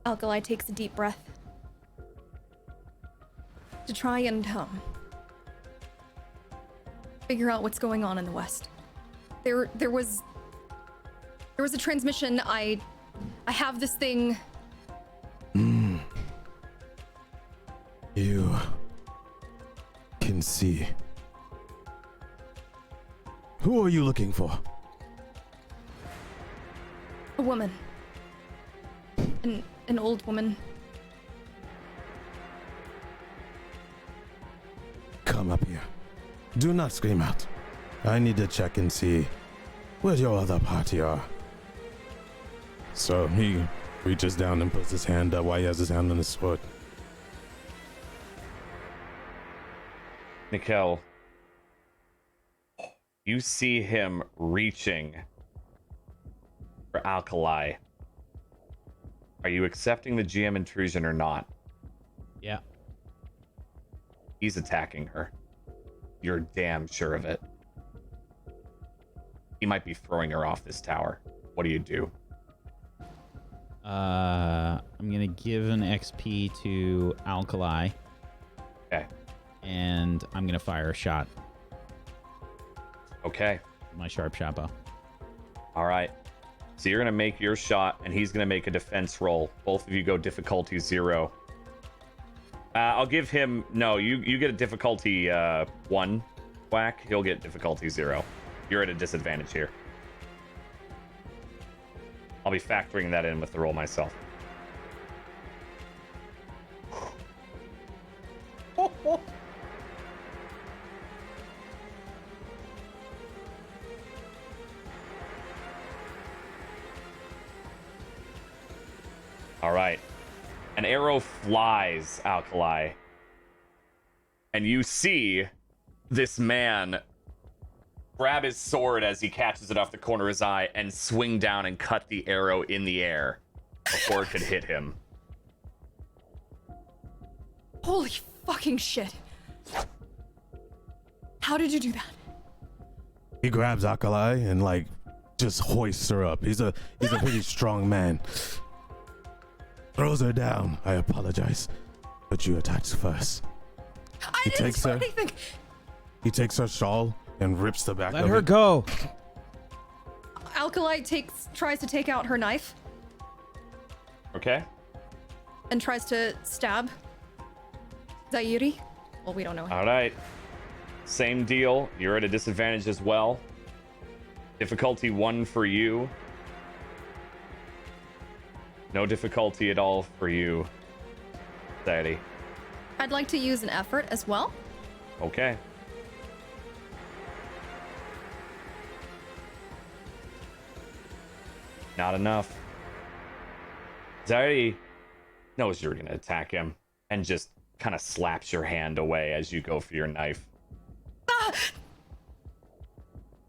Alkali takes a deep breath. To try and, figure out what's going on in the West. There was a transmission. I have this thing. You can see. Who are you looking for? A woman. An old woman. Come up here. Do not scream out. I need to check and see where your other party are. So he reaches down and puts his hand up while he has his hand on his sword. Nikel, you see him reaching for Alkali. Are you accepting the GM intrusion or not? Yeah. He's attacking her. You're damn sure of it. He might be throwing her off this tower. What do you do? I'm gonna give an XP to Alkali. Okay. And I'm gonna fire a shot. Okay. My sharp shot bow. All right. So you're gonna make your shot, and he's gonna make a defense roll. Both of you go difficulty 0. I'll give him. No, you get a difficulty 1 whack. He'll get difficulty 0. You're at a disadvantage here. I'll be factoring that in with the roll myself. All right. An arrow flies, Alkali. And you see this man grab his sword as he catches it off the corner of his eye and swing down and cut the arrow in the air before it could hit him. Holy fucking shit. How did you do that? He grabs Alkali and like just hoists her up. He's a pretty strong man. Throws her down. I apologize, but you attacked first. I didn't do anything. He takes her shawl and rips the back Let of her it. go. Alkali tries to take out her knife Okay. and tries to stab Zaidi. Well, we don't know. All right. Same deal. You're at a disadvantage as well. Difficulty 1 for you. No difficulty at all for you, Zaidi. I'd like to use an effort as well. Okay. Not enough. Zaidi knows you're gonna attack him and just kind of slaps your hand away as you go for your knife. Ah!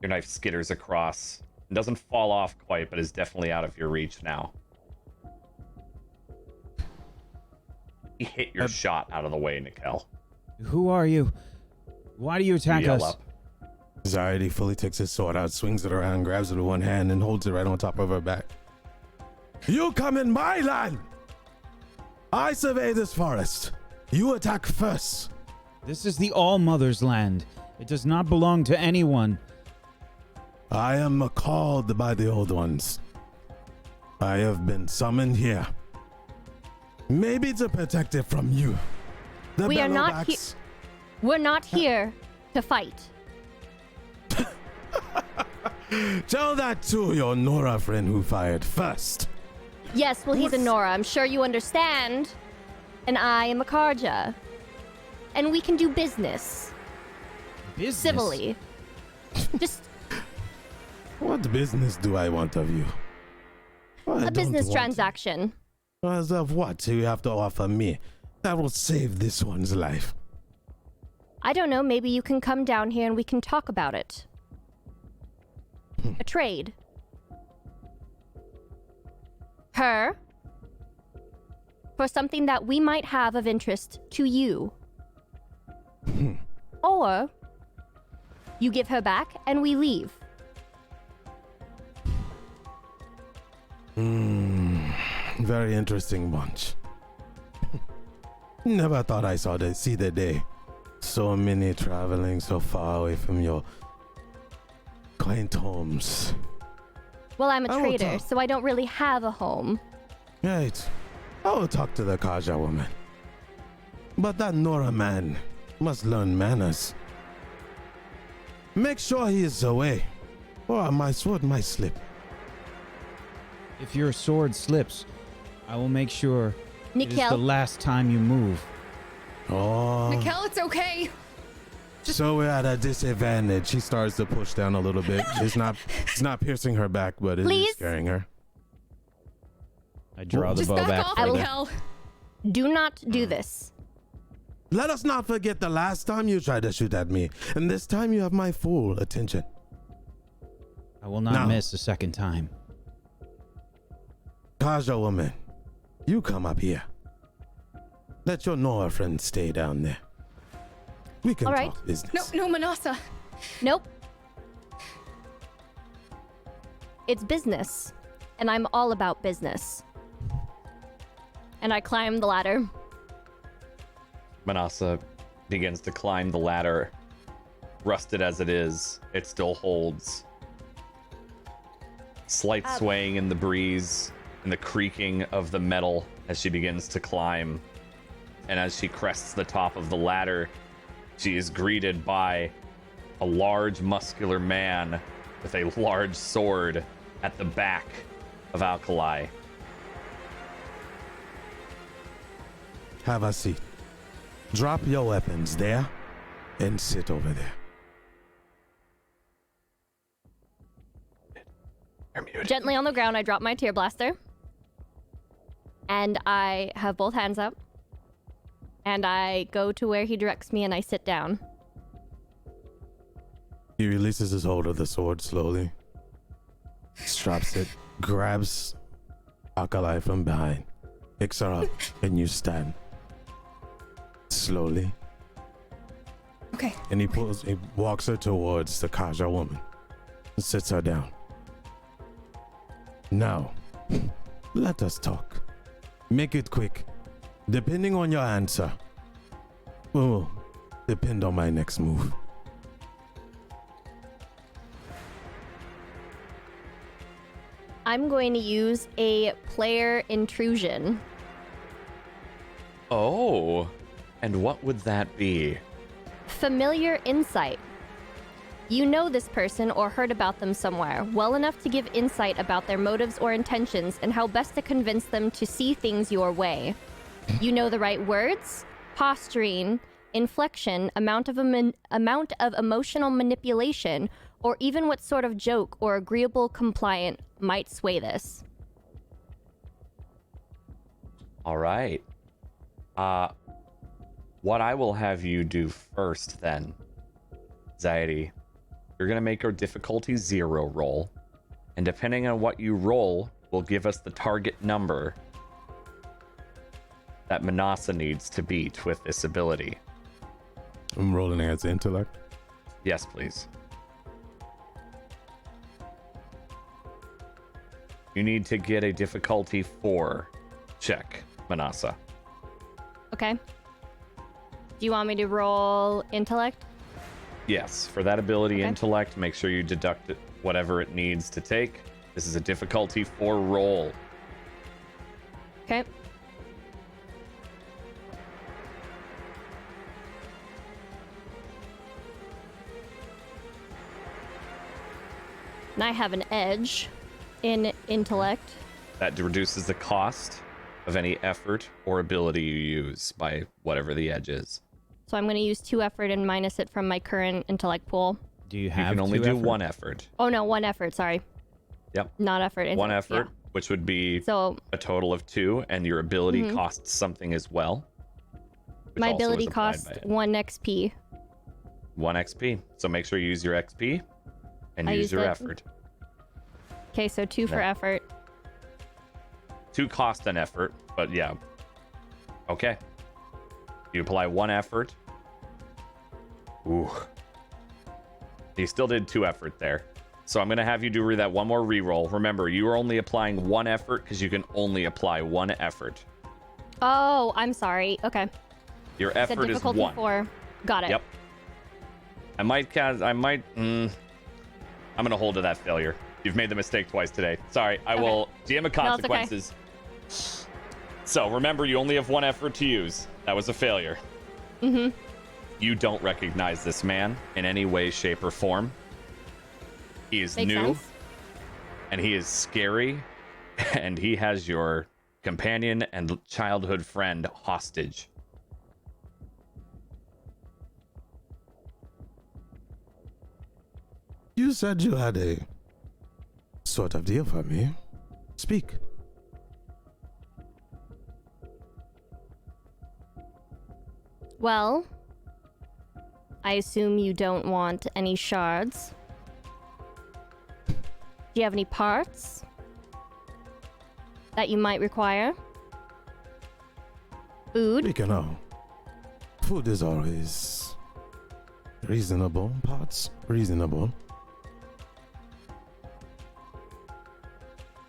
Your knife skitters across. It doesn't fall off quite, but is definitely out of your reach now. You hit your shot out of the way, Nikel. Who are you? Why do you attack Yell us? up. Zaidi fully takes his sword out, swings it around, grabs it with one hand, and holds it right on top of her back. You come in my land! I survey this forest. You attack first. This is the All Mother's land. It does not belong to anyone. I am called by the old ones. I have been summoned here. Maybe to protect it from you. The We are not here. Bellowbacks. We're not here to fight. Tell that to your Nora friend who fired first. Yes, well, he's a Nora. I'm sure you understand. And I am a Karja. And we can do business Business. civilly. Just What business do I want of you? I a don't business want- transaction. As of what do you have to offer me that will save this one's life? I don't know, maybe you can come down here and we can talk about it. A trade. Her. For something that we might have of interest to you. Or you give her back and we leave. Very interesting bunch. Never thought I see the day. So many traveling so far away from your quaint homes. Well, I'm a I will trader, talk. so I don't really have a home. Right. I will talk to the Kaja woman. But that Nora man must learn manners. Make sure he is away, or my sword might slip. If your sword slips, I will make sure it is the Nikel, last time you move. Oh. Nikel, it's okay. So we're at a disadvantage. She starts to push down a little bit. It's not piercing her back, but it Please? is scaring her. I draw the Just bow back back off, further. Nikel. do not do this. Let us not forget the last time you tried to shoot at me, and this time you have my full attention. I will not No. miss a second time. Kaja woman, you come up here. Let your Nora friend stay down there. We can All right. talk business. No, Manasa. Nope. It's business, and I'm all about business. And I climb the ladder. Manasa begins to climb the ladder. Rusted as it is, it still holds. Slight swaying in the breeze and the creaking of the metal as she begins to climb. And as she crests the top of the ladder, she is greeted by a large, muscular man with a large sword at the back of Alkali. Have a seat. Drop your weapons there and sit over there. You're muted. Gently on the ground, I drop my tear blaster. And I have both hands up. And I go to where he directs me and I sit down. He releases his hold of the sword slowly, straps it, grabs Alkali from behind, picks her up, and you stand. Slowly. Okay. And he walks her towards the Kaja woman and sits her down. Now, let us talk. Make it quick. Depending on your answer, will depend on my next move. I'm going to use a player intrusion. Oh, and what would that be? Familiar insight. You know this person or heard about them somewhere, well enough to give insight about their motives or intentions and how best to convince them to see things your way. You know the right words, posturing, inflection, amount of emotional manipulation, or even what sort of joke or agreeable compliant might sway this. All right. What I will have you do first then, Zaidi, you're going to make our difficulty 0 roll, and depending on what you roll will give us the target number that Manasa needs to beat with this ability. I'm rolling against intellect. Yes, please. You need to get a difficulty 4 check, Manasa. Okay. Do you want me to roll intellect? Yes, for that ability, Okay. intellect, make sure you deduct whatever it needs to take. This is a difficulty 4 roll. Okay. And I have an edge in intellect. That reduces the cost of any effort or ability you use by whatever the edge is. So I'm going to use 2 effort and minus it from my current intellect pool. Do you You have can only two do effort? 1 effort. Oh no, 1 effort, sorry. Yep. Not effort. 1 intellect, effort, which would be yeah. So a total of 2, and your ability costs something as well. which my also ability is applied costs by it. 1 XP. 1 XP. So make sure you use your XP and I use used your it. effort. Okay, so 2 for No. effort. 2 cost an effort, but yeah. Okay. You apply 1 effort. Ooh. You still did 2 effort there. So I'm going to have you do that one more reroll. Remember, you are only applying 1 effort because you can only apply 1 effort. Oh, I'm sorry. Okay. Your Said effort is difficulty 1. 4. Got it. Yep. I'm going to hold to that failure. You've made the mistake twice today. Sorry, I will DM a consequences. So remember, you only have 1 effort to use. That was a failure. Mm-hmm. You don't recognize this man in any way, shape, or form. He is Makes new, sense. and he is scary, and he has your companion and childhood friend hostage. You said you had a sort of deal for me. Speak. Well, I assume you don't want any shards. Do you have any parts that you might require? Food? Speaking of, food is always reasonable. Parts reasonable.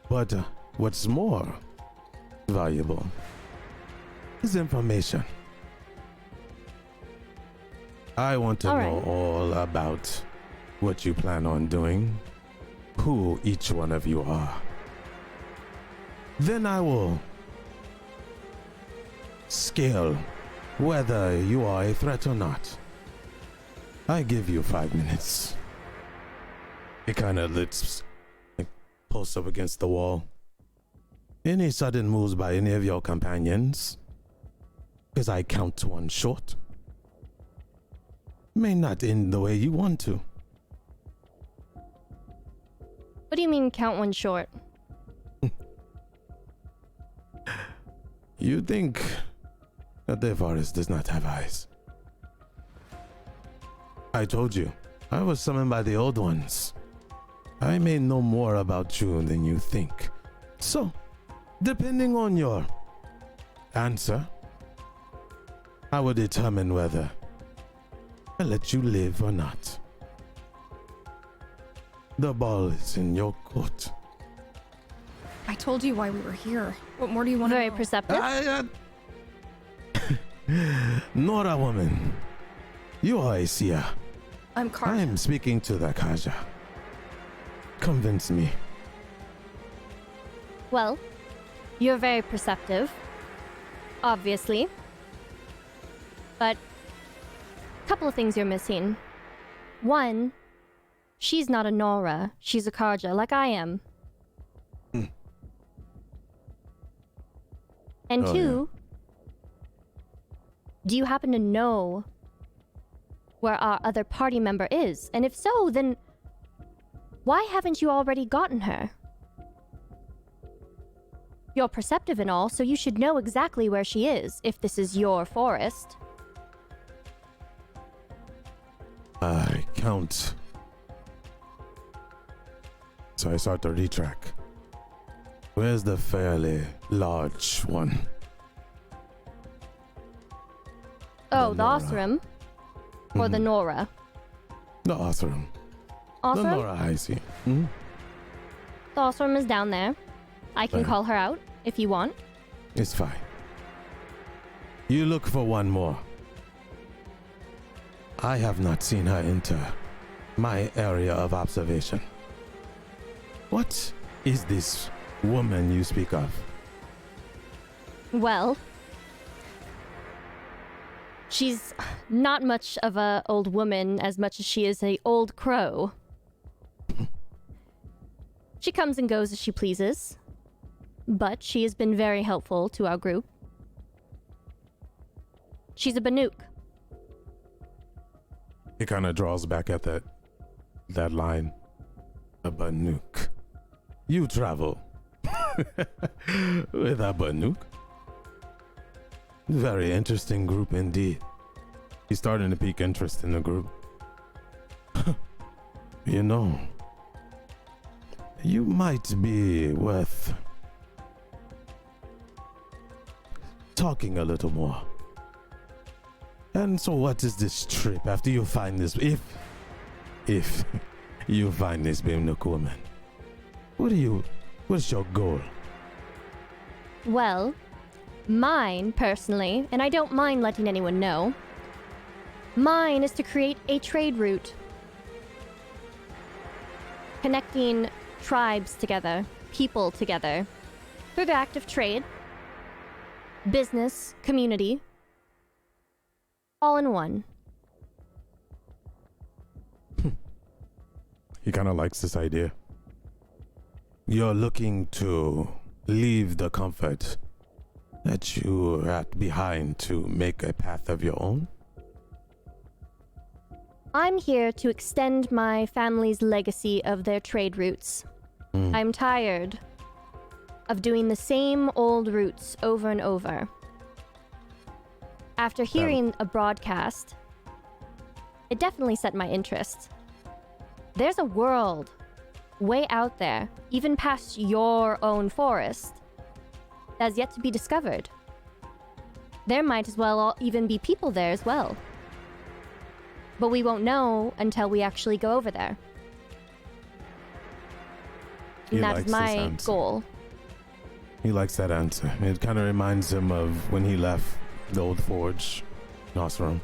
But what's more valuable is information. I want to All know right. all about what you plan on doing, who each one of you are. Then I will scale whether you are a threat or not. I give you 5 minutes. It kind of looks like posts up against the wall. Any sudden moves by any of your companions, because I count one short, may not end the way you want to. What do you mean count one short? You think that the forest does not have eyes. I told you, I was summoned by the old ones. I may know more about you than you think. So, depending on your answer, I will determine whether I let you live or not. The ball is in your court. I told you why we were here. What more do you want to Very know? perceptive. Nora woman, you are a seer. I'm I Karja. am speaking to the Kaja. Convince me. Well, you're very perceptive, obviously. But a couple of things you're missing. One, she's not a Nora. She's a Karja, like I am. And Oh, two, do you happen to know where our other party member is? And if so, then why haven't you already gotten her? You're perceptive and all, so you should know exactly where she is, if this is your forest. I count. So I start to retrack. Where's the fairly large one? Oh, The the Nora. Osram? Or the Nora? The Osram. The Osram? Nora I see. Mhm. The Osram is down there. I can Right. call her out, if you want. It's fine. You look for one more. I have not seen her enter my area of observation. What is this woman you speak of? Well, she's not much of a old woman as much as she is a old crow. She comes and goes as she pleases, but she has been very helpful to our group. She's a Banuk. He kind of draws back at that line. A Banuk. You travel with a Banuk? Very interesting group indeed. He's starting to pique interest in the group. You know, you might be worth talking a little more. And so what is this trip after you find this, if you find this Bimnuk woman? What's your goal? Well, mine, personally, and I don't mind letting anyone know, mine is to create a trade route. Connecting tribes together, people together, through the act of trade, business, community, all in one. He kind of likes this idea. You're looking to leave the comfort that you left behind to make a path of your own? I'm here to extend my family's legacy of their trade routes. I'm tired of doing the same old routes over and over. After hearing a broadcast, it definitely set my interest. There's a world way out there, even past your own forest, that's yet to be discovered. There might as well even be people there as well. But we won't know until we actually go over there. He And that likes is this my answer. goal. He likes that answer. It kind of reminds him of when he left the old forge in Osram.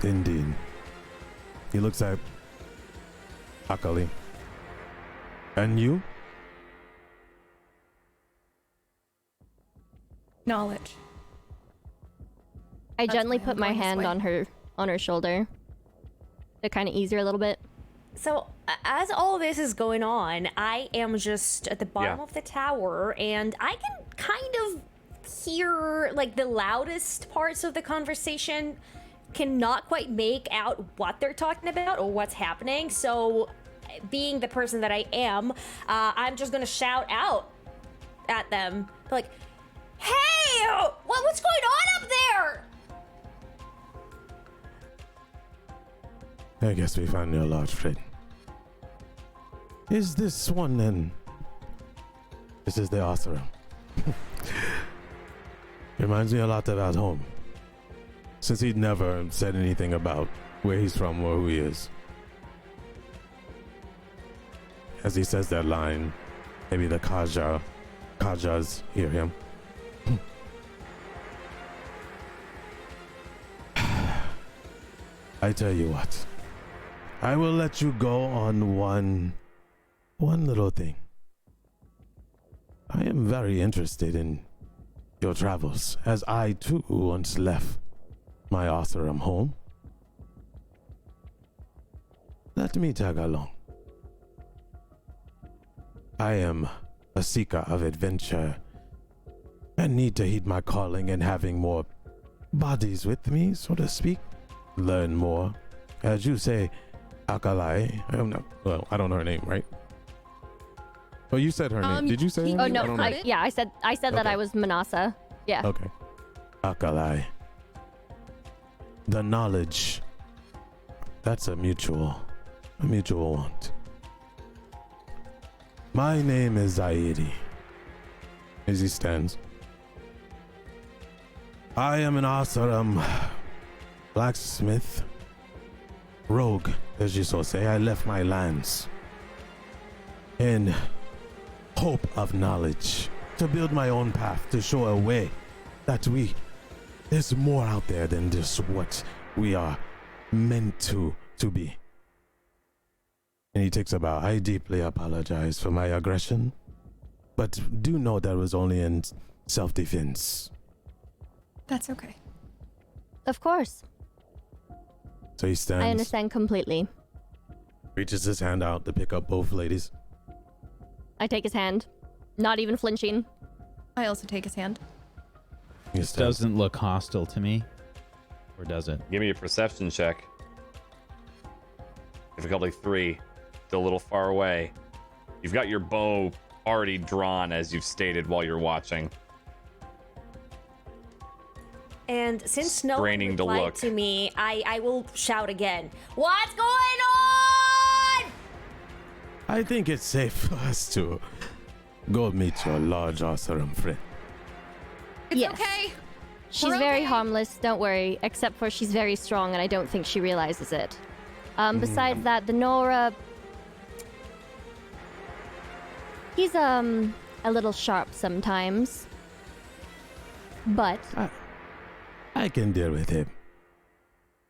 Indeed. He looks at Akali. And you? Knowledge. I That's gently why I'm put my going this hand way. on her shoulder to kind of ease her a little bit. So, as all this is going on, I am just at the bottom Yeah. of the tower, and I can kind of hear, like, the loudest parts of the conversation. Cannot quite make out what they're talking about or what's happening. So, being the person that I am, I'm just gonna shout out at them, like, "Hey, what's going on up there?" I guess we found your large friend. Is this one then? This is the Osram. Reminds me a lot about home. Since he'd never said anything about where he's from or who he is. As he says that line, maybe the Kajas hear him. I tell you what. I will let you go on one little thing. I am very interested in your travels, as I too once left my Osram home. Let me tag along. I am a seeker of adventure and need to heed my calling and having more bodies with me, so to speak. Learn more. As you say, Akali. I don't know. Well, I don't know her name, right? Oh, you said her name. Did you say her Oh name? no, I don't know. I said that Okay. I was Manasa. Yeah. Okay. Akali. The knowledge. That's a mutual want. My name is Zaidi. As he stands. I am an Osram blacksmith. Rogue, as you so say. I left my lands in hope of knowledge, to build my own path, to show a way that there's more out there than just what we are meant to be. And he takes a bow. I deeply apologize for my aggression, but do know that was only in self-defense. That's okay. Of course. So he stands, I understand completely. reaches his hand out to pick up both ladies. I take his hand, not even flinching. I also take his hand. He This stands. doesn't look hostile to me. Or does it? Give me a perception check. Difficulty 3. Still a little far away. You've got your bow already drawn, as you've stated while you're watching. And since no one Straining to replied look. to me, I will shout again. What's going on? I think it's safe for us to go meet your large Osram friend. It's Yes. okay. She's We're very okay. harmless, don't worry, except for she's very strong and I don't think she realizes it. Besides that, the Nora... He's, a little sharp sometimes. But I can deal with him.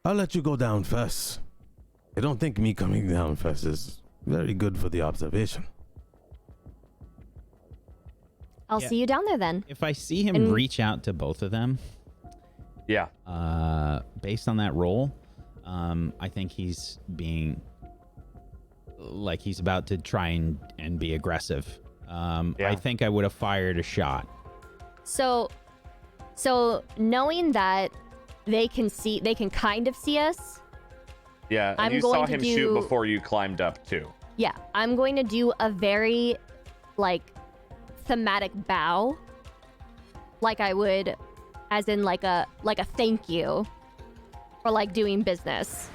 I'll let you go down first. I don't think me coming down first is very good for the observation. I'll Yeah. see you down there then. If I see him And- reach out to both of them, Yeah. based on that roll, I think he's being like he's about to try and be aggressive. Yeah. I think I would have fired a shot. So knowing that they can kind of see us, Yeah. And I'm you saw going to him shoot do- before you climbed up, too. yeah, I'm going to do a very, like, thematic bow. Like I would, as in like a thank you. For like doing business.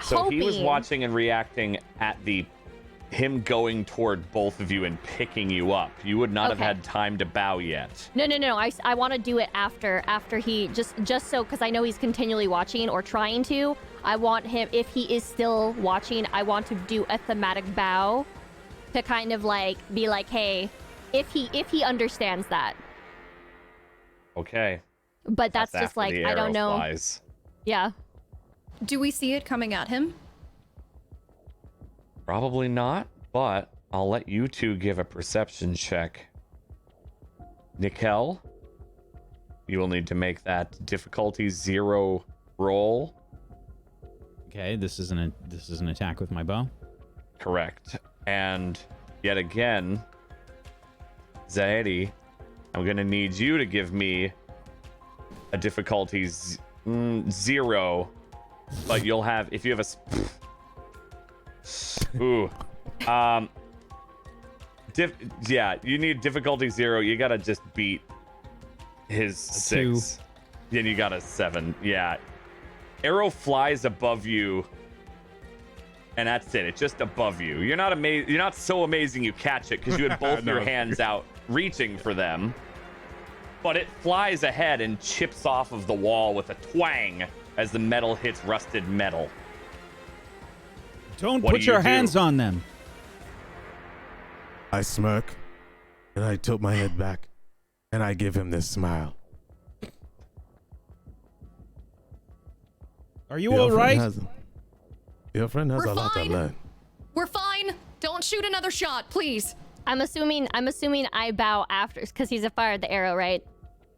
So he was Hoping- watching and reacting at him going toward both of you and picking you up. You would not have Okay. had time to bow yet. No. I want to do it after he just so because I know he's continually watching or trying to. I want him, if he is still watching, I want to do a thematic bow to kind of like be like, hey, if he understands that. Okay. But that's just after like, the I don't arrow know. flies. Yeah. Do we see it coming at him? Probably not, but I'll let you two give a perception check. Nikel, you will need to make that difficulty 0 roll. Okay, this is an attack with my bow. Correct. And yet again, Zaidi, I'm gonna need you to give me a difficulty 0, but you'll have, if you have ooh, yeah, you need difficulty 0. You gotta just beat his 6. Then you got a 7. Yeah, arrow flies above you. And that's it. It's just above you. You're not amazing. You're not so amazing you catch it because you had both your hands out reaching for them. But it flies ahead and chips off of the wall with a twang as the metal hits rusted metal. Don't What put do you your do? hands on them. I smirk, and I tilt my head back, and I give him this smile. Are you all right? Your friend has We're a lot to fine. learn. We're fine. Don't shoot another shot, please. I'm assuming I bow after because he's fired the arrow, right?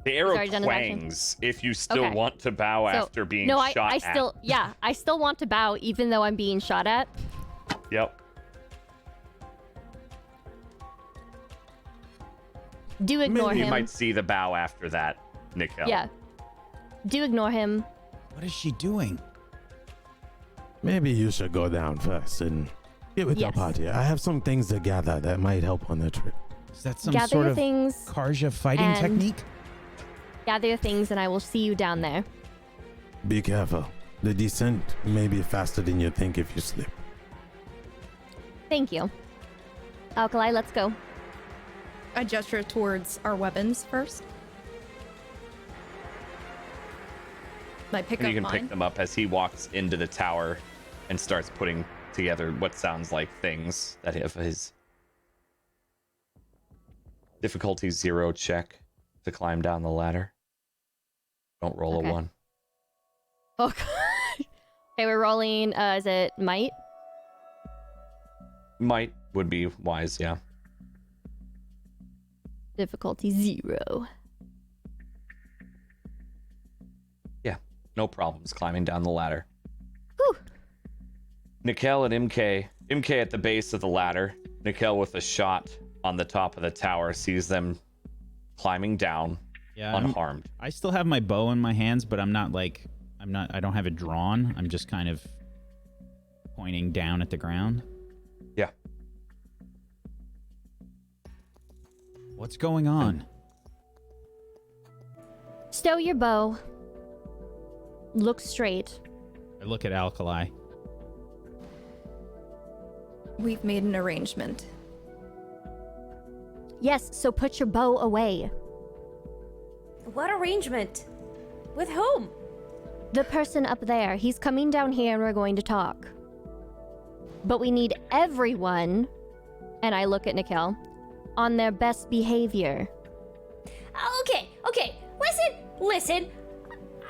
The arrow already done his action. twangs if you still Okay. want to bow So, after being no, shot I at. still, yeah, I still want to bow even though I'm being shot at. Yep. Do ignore You him. might see the bow after that, Nikel. Yeah. Do ignore him. What is she doing? Maybe you should go down first and get with your Yes. party. I have some things to gather that might help on the trip. Is that some Gather sort your of things. Karja fighting and- technique? Gather your things, and I will see you down there. Be careful. The descent may be faster than you think if you slip. Thank you. Alkali, let's go. I gesture towards our weapons first. I pick And up you can mine. pick them up as he walks into the tower and starts putting together what sounds like things that have his difficulty 0 check to climb down the ladder. Don't roll Okay. a 1. Oh, okay, we're rolling. Is it might? Might would be wise, yeah. Difficulty 0. Yeah, no problems climbing down the ladder. Whew. Nikel and Imke at the base of the ladder. Nikel with a shot on the top of the tower sees them climbing down Yeah, unharmed. I still have my bow in my hands, but I don't have it drawn. I'm just kind of pointing down at the ground. Yeah. What's going on? Stow your bow. Look straight. I look at Alkali. We've made an arrangement. Yes, so put your bow away. What arrangement? With whom? The person up there, he's coming down here and we're going to talk. But we need everyone, and I look at Nikel, on their best behavior. Okay. Listen.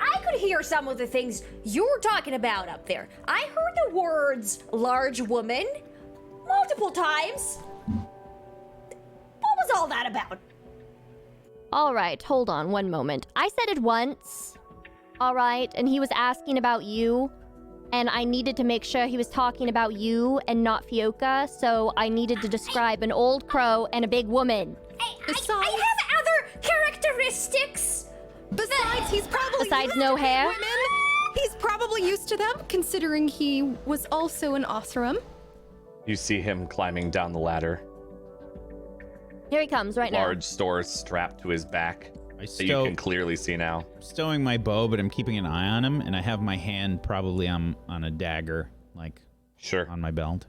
I could hear some of the things you were talking about up there. I heard the words large woman multiple times. What was all that about? All right, hold on one moment. I said it once, all right, and he was asking about you, and I needed to make sure he was talking about you and not Fioka, so I needed to describe an old crow and a big woman. I have other characteristics. Besides, he's probably Besides used no to big hair? Women. He's probably used to them, considering he was also an Osram. You see him climbing down the ladder. Here he comes right now. Large stores strapped to his back I that you can clearly see now. stowing my bow, but I'm keeping an eye on him, and I have my hand probably on a dagger, like Sure. on my belt.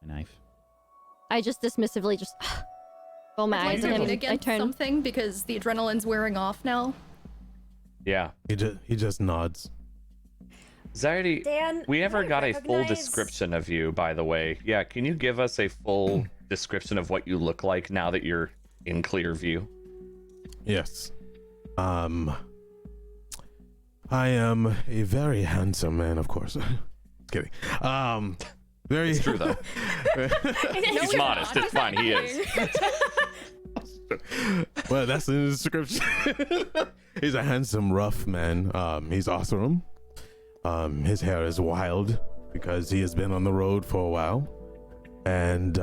A knife. I just dismissively just roll my I'd eyes like at to him. lean I against turn. something because the adrenaline's wearing off now. Yeah. He just nods. Zaidi, Dan, we can never I got a full recognize- description of you, by the way. Yeah, can you give us a full description of what you look like now that you're in clear view? Yes. I am a very handsome man, of course. Kidding. Very. It's true though. He's you're modest. not. It's fine. He is. Well, that's in the description. He's a handsome, rough man. He's awesome. His hair is wild because he has been on the road for a while, and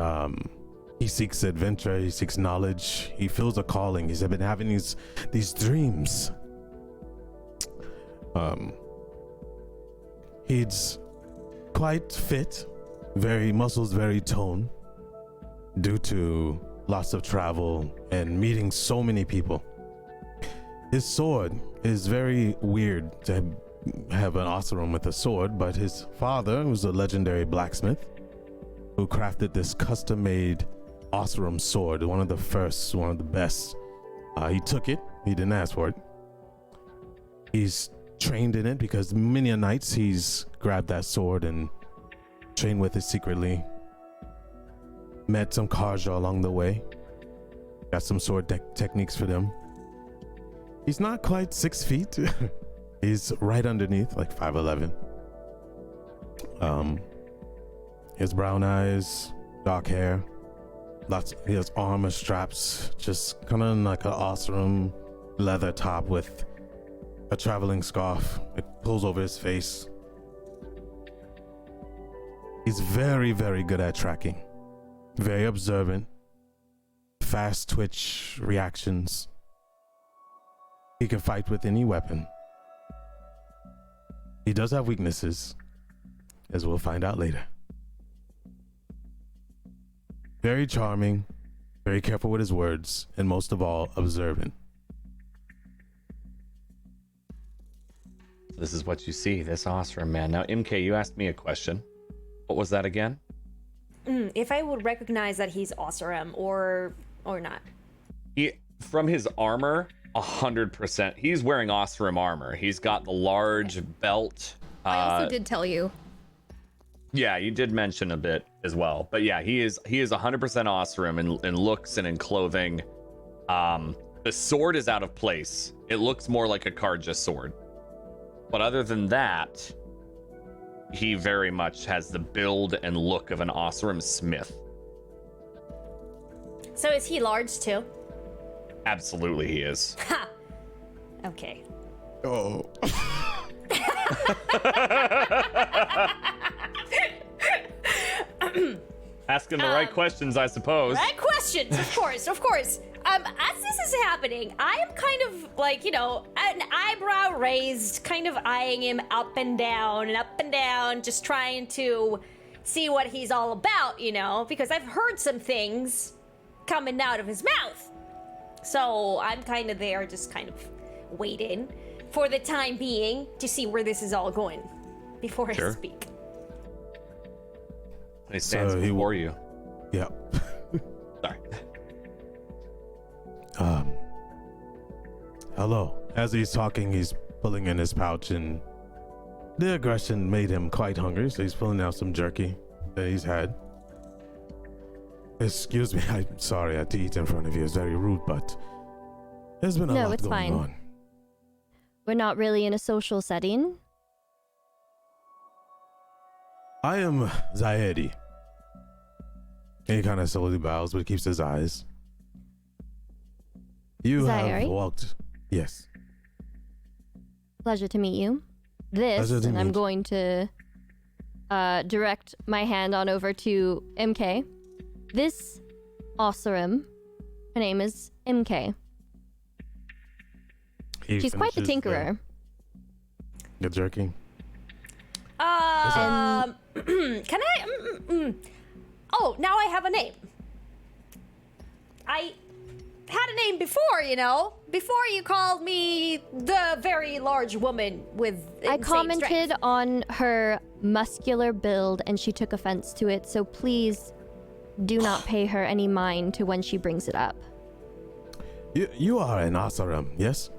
he seeks adventure. He seeks knowledge. He feels a calling. He's been having these dreams. He's quite fit, very muscles, very toned, due to lots of travel and meeting so many people. His sword is very weird to have an Oseram with a sword, but his father was a legendary blacksmith who crafted this custom-made Oseram sword, one of the first, one of the best. He took it. He didn't ask for it. He's trained in it because many a nights he's grabbed that sword and trained with it secretly. Met some Karja along the way. Got some sword techniques for them. He's not quite 6 feet. He's right underneath, like 5'11". His brown eyes, dark hair, he has armor straps, just kind of like an awesome leather top with a traveling scarf. It pulls over his face. He's very, very good at tracking. Very observant. Fast twitch reactions. He can fight with any weapon. He does have weaknesses, as we'll find out later. Very charming, very careful with his words, and most of all, observant. This is what you see, this Oseram man. Now, MK, you asked me a question. What was that again? If I would recognize that he's Oseram or not. From his armor, 100%. He's wearing Oseram armor. He's got the large belt. I also did tell you. Yeah, you did mention a bit as well. But yeah, he is 100% Oseram in looks and in clothing. The sword is out of place. It looks more like a Karja sword. But other than that, he very much has the build and look of an Oseram smith. So is he large too? Absolutely he is. Ha! Okay. Oh. Asking the right questions, I suppose. Right questions, of course, of course. As this is happening, I am kind of like, an eyebrow raised, kind of eyeing him up and down, just trying to see what he's all about, because I've heard some things coming out of his mouth. So I'm kind of there, just kind of waiting for the time being to see where this is all going before Sure. I speak. He stands So he- before you. Yep. Sorry. Hello. As he's talking, he's pulling in his pouch, and the aggression made him quite hungry, so he's pulling out some jerky that he's had. Excuse me, I'm sorry I had to eat in front of you. It's very rude, but there's been a No, lot it's going fine. on. We're not really in a social setting. I am Zaidi. And he kind of slowly bows, but keeps his eyes. You have Zairi? walked. Yes. Pleasure to meet you. Pleasure to And I'm meet you. going to direct my hand on over to MK. This Oseram, her name is MK. She's quite the finishes tinkerer. The jerky. Can I? Oh, now I have a name. I had a name before, before you called me the very large woman with I insane commented strength. on her muscular build and she took offense to it, so please do not pay her any mind to when she brings it up. You are an Oseram, yes?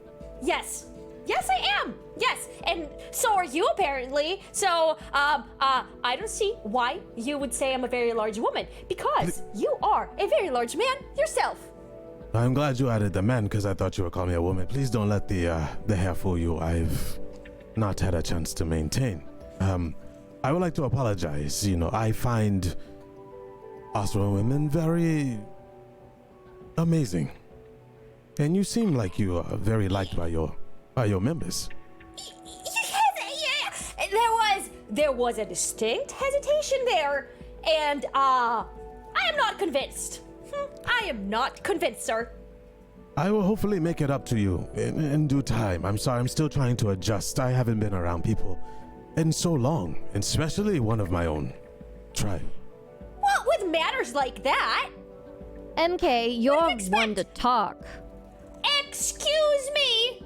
Yes, I am. Yes, and so are you apparently. So, I don't see why you would say I'm a very large woman, because you are a very large man yourself. I'm glad you added the man because I thought you were calling me a woman. Please don't let the hair fool you. I've not had a chance to maintain. I would like to apologize. You know, I find Osro women very amazing. And you seem like you are very liked by your members. There was a distinct hesitation there, and I am not convinced. I am not convinced, sir. I will hopefully make it up to you in due time. I'm sorry, I'm still trying to adjust. I haven't been around people in so long, especially one of my own tribe. Well, with matters like that. MK, you're one to talk. Excuse me.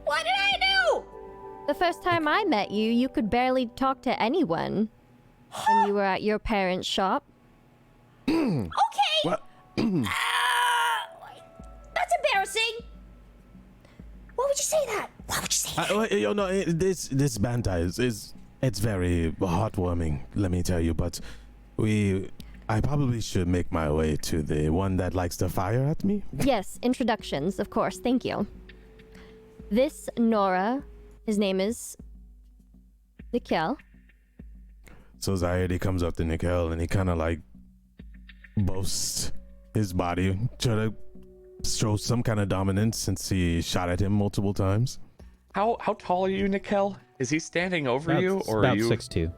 What did I do? The first time I met you, you could barely talk to anyone when you were at your parents' shop. Okay. What? That's embarrassing. Why would you say that? Why would you say that? You know, this banter is it's very heartwarming, let me tell you. But I probably should make my way to the one that likes to fire at me. Yes, introductions, of course. Thank you. This Nora, his name is Nikhil. So Zaidi comes up to Nikhil and he kind of like boasts his body, try to show some kind of dominance since he shot at him multiple times. How tall are you, Nikhil? Is he standing over you, or about are you 6'2"?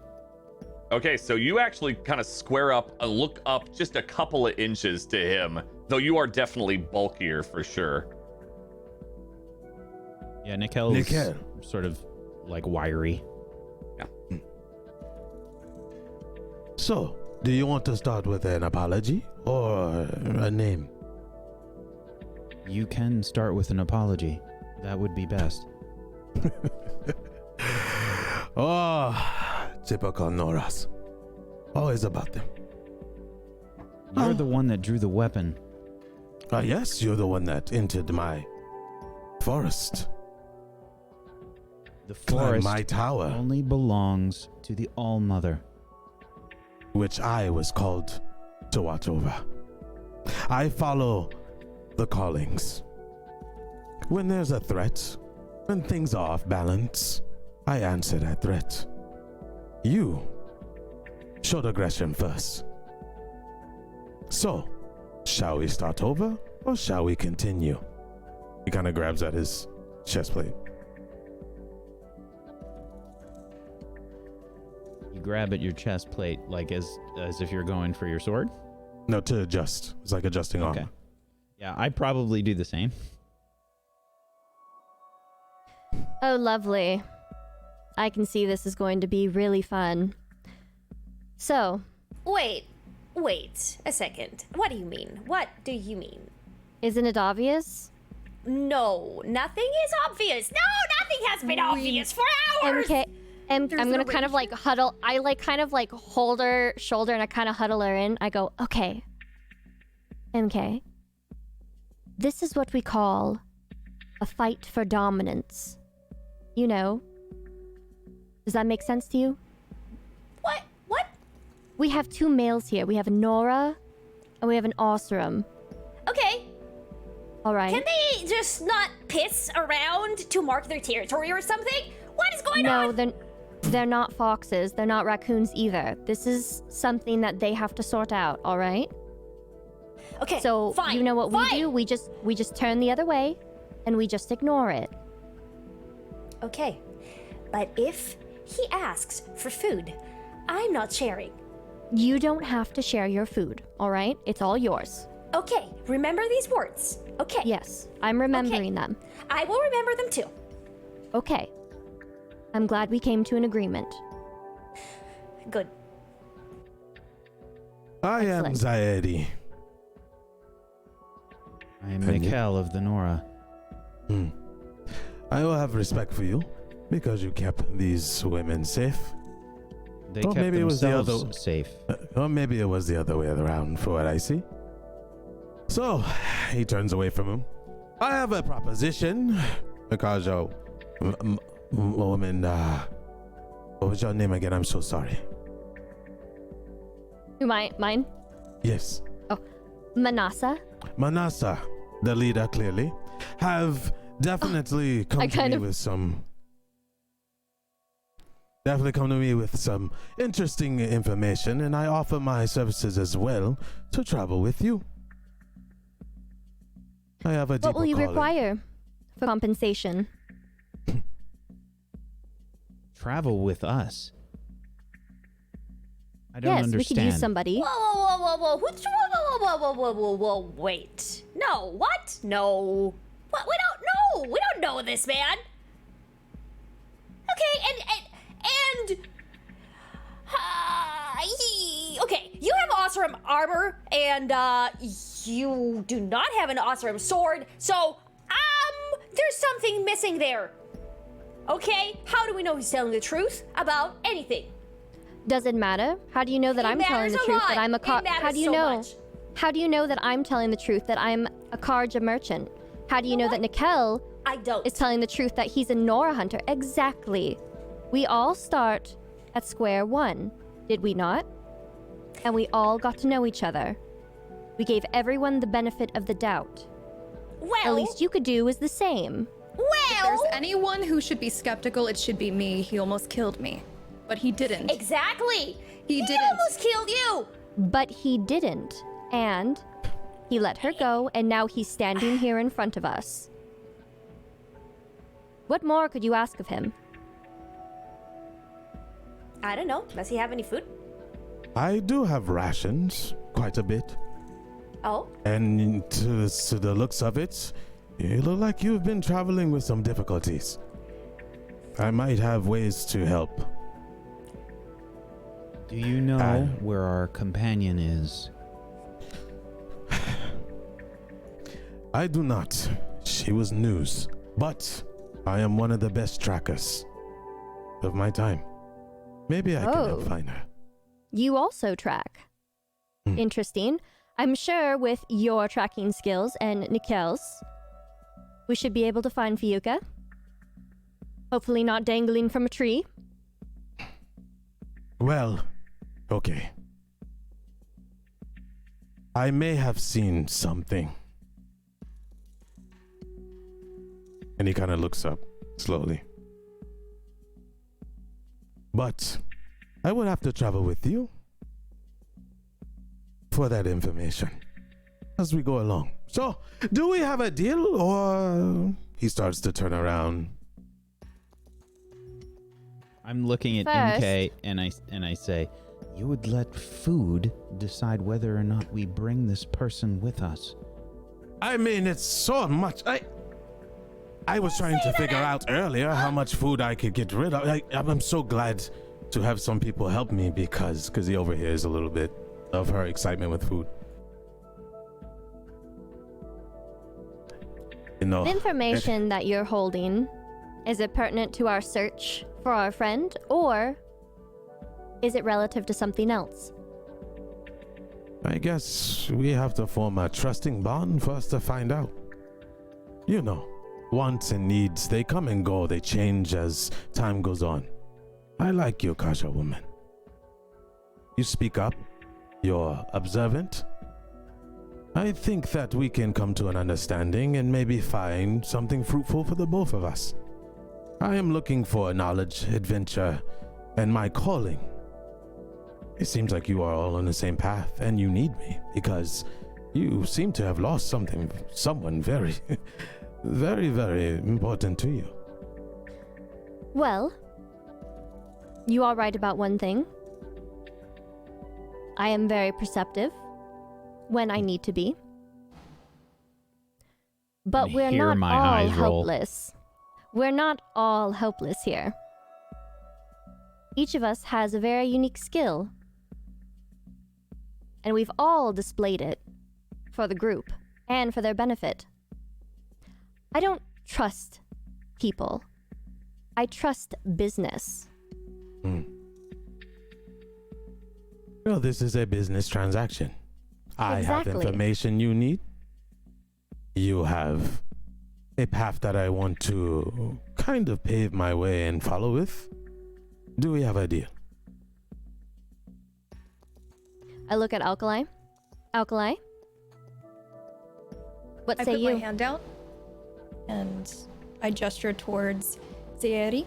Okay, so you actually kind of square up and look up just a couple of inches to him, though you are definitely bulkier for sure. Yeah, Nikhil's Nikhil. sort of like wiry. Yeah. So, do you want to start with an apology or a name? You can start with an apology. That would be best. Oh, typical Noras. Always about them. You're the one that drew the weapon. Yes, you're the one that entered my forest. The Climbed forest my tower, only belongs to the All-Mother. which I was called to watch over. I follow the callings. When there's a threat, when things are off balance, I answer that threat. You showed aggression first. So, shall we start over or shall we continue? He kind of grabs at his chest plate. You grab at your chest plate like as if you're going for your sword? No, to adjust. It's like adjusting Okay. armor. Yeah, I probably do the same. Oh, lovely. I can see this is going to be really fun. So, Wait a second. What do you mean? What do you mean? isn't it obvious? No, nothing is obvious. No, nothing has been obvious for hours. MK, I'm There's gonna no kind of like huddle. I like kind of like hold her shoulder and I kind of huddle her in. I go, okay, MK. This is what we call a fight for dominance. You know. Does that make sense to you? What? What? We have two males here. We have a Nora and we have an Osram. Okay. All right. Can they just not piss around to mark their territory or something? What is going No, on? they're not foxes. They're not raccoons either. This is something that they have to sort out, all right? Okay. So, fine. you know what we fine. do? We just turn the other way and we just ignore it. Okay. But if he asks for food, I'm not sharing. You don't have to share your food, all right? It's all yours. Okay. Remember these words. Okay. Yes, I'm remembering them. I will remember them too. Okay. I'm glad we came to an agreement. Good. I am Excellent. Zaidi. I am And you? Mikhail of the Nora. I will have respect for you because you kept these women safe. They Well, kept maybe it was the themselves other- safe. Or maybe it was the other way around for what I see. So, he turns away from him. I have a proposition, Mikajo. woman, what was your name again? I'm so sorry. Mine? Yes. Manasa. Manasa, the leader, clearly, have definitely come to me with some. Definitely come to me with some interesting information, and I offer my services as well to travel with you. I have a deeper What will you calling. require for compensation? Travel with us. I don't Yes, understand. we could use somebody. Whoa, whoa, wait. No, what? No. What? We don't know. We don't know this man. Okay, okay, you have awesome armor, and, you do not have an awesome sword, so, there's something missing there. Okay? How do we know he's telling the truth about anything? Does it matter? How do you know that It I'm telling the matters a truth lot. that I'm a car? It matters How do you so know? much. How do you know that I'm telling the truth that I'm a Karja merchant? How do you know that Nikel I don't. is telling the truth that he's a Nora hunter? Exactly. We all start at square one, did we not? And we all got to know each other. We gave everyone the benefit of the doubt. Well, The least you could do is the same. If there's anyone who should be skeptical, it should be me. He almost killed me. But he didn't. exactly. He didn't. Almost killed you. But he didn't. And he let her go, and now he's standing here in front of us. What more could you ask of him? I don't know. Does he have any food? I do have rations, quite a bit. Oh. And to the looks of it, you look like you've been traveling with some difficulties. I might have ways to help. Do you know where our companion is? I do not. She was news. But I am one of the best trackers of my time. Maybe I can help Oh. find her. You also track. Interesting. I'm sure with your tracking skills and Nikel's, we should be able to find Fiuka. Hopefully not dangling from a tree. Well, okay. I may have seen something. And he kind of looks up slowly. But I would have to travel with you for that information as we go along. So, do we have a deal, or he starts to turn around? I'm looking at First- MK and I say, you would let food decide whether or not we bring this person with us. I mean, it's so much. I was trying to figure out earlier how much food I could get rid of. I'm so glad to have some people help me because he overhears a little bit of her excitement with food. You know, The information that you're holding, is it pertinent to our search for our friend, or is it relative to something else? I guess we have to form a trusting bond for us to find out. You know, wants and needs, they come and go, they change as time goes on. I like you, Kasha woman. You speak up, you're observant. I think that we can come to an understanding and maybe find something fruitful for the both of us. I am looking for knowledge, adventure, and my calling. It seems like you are all on the same path, and you need me because you seem to have lost someone very, very, very important to you. Well, you are right about one thing. I am very perceptive when I need to be. But And we're hear not my all eyes roll. helpless. We're not all helpless here. Each of us has a very unique skill. And we've all displayed it for the group and for their benefit. I don't trust people. I trust business. Well, this is a business transaction. I have Exactly. information you need. You have a path that I want to kind of pave my way and follow with. Do we have idea? I look at Alkali. Alkali? What I say put you? my hand out and I gesture towards Zaidi.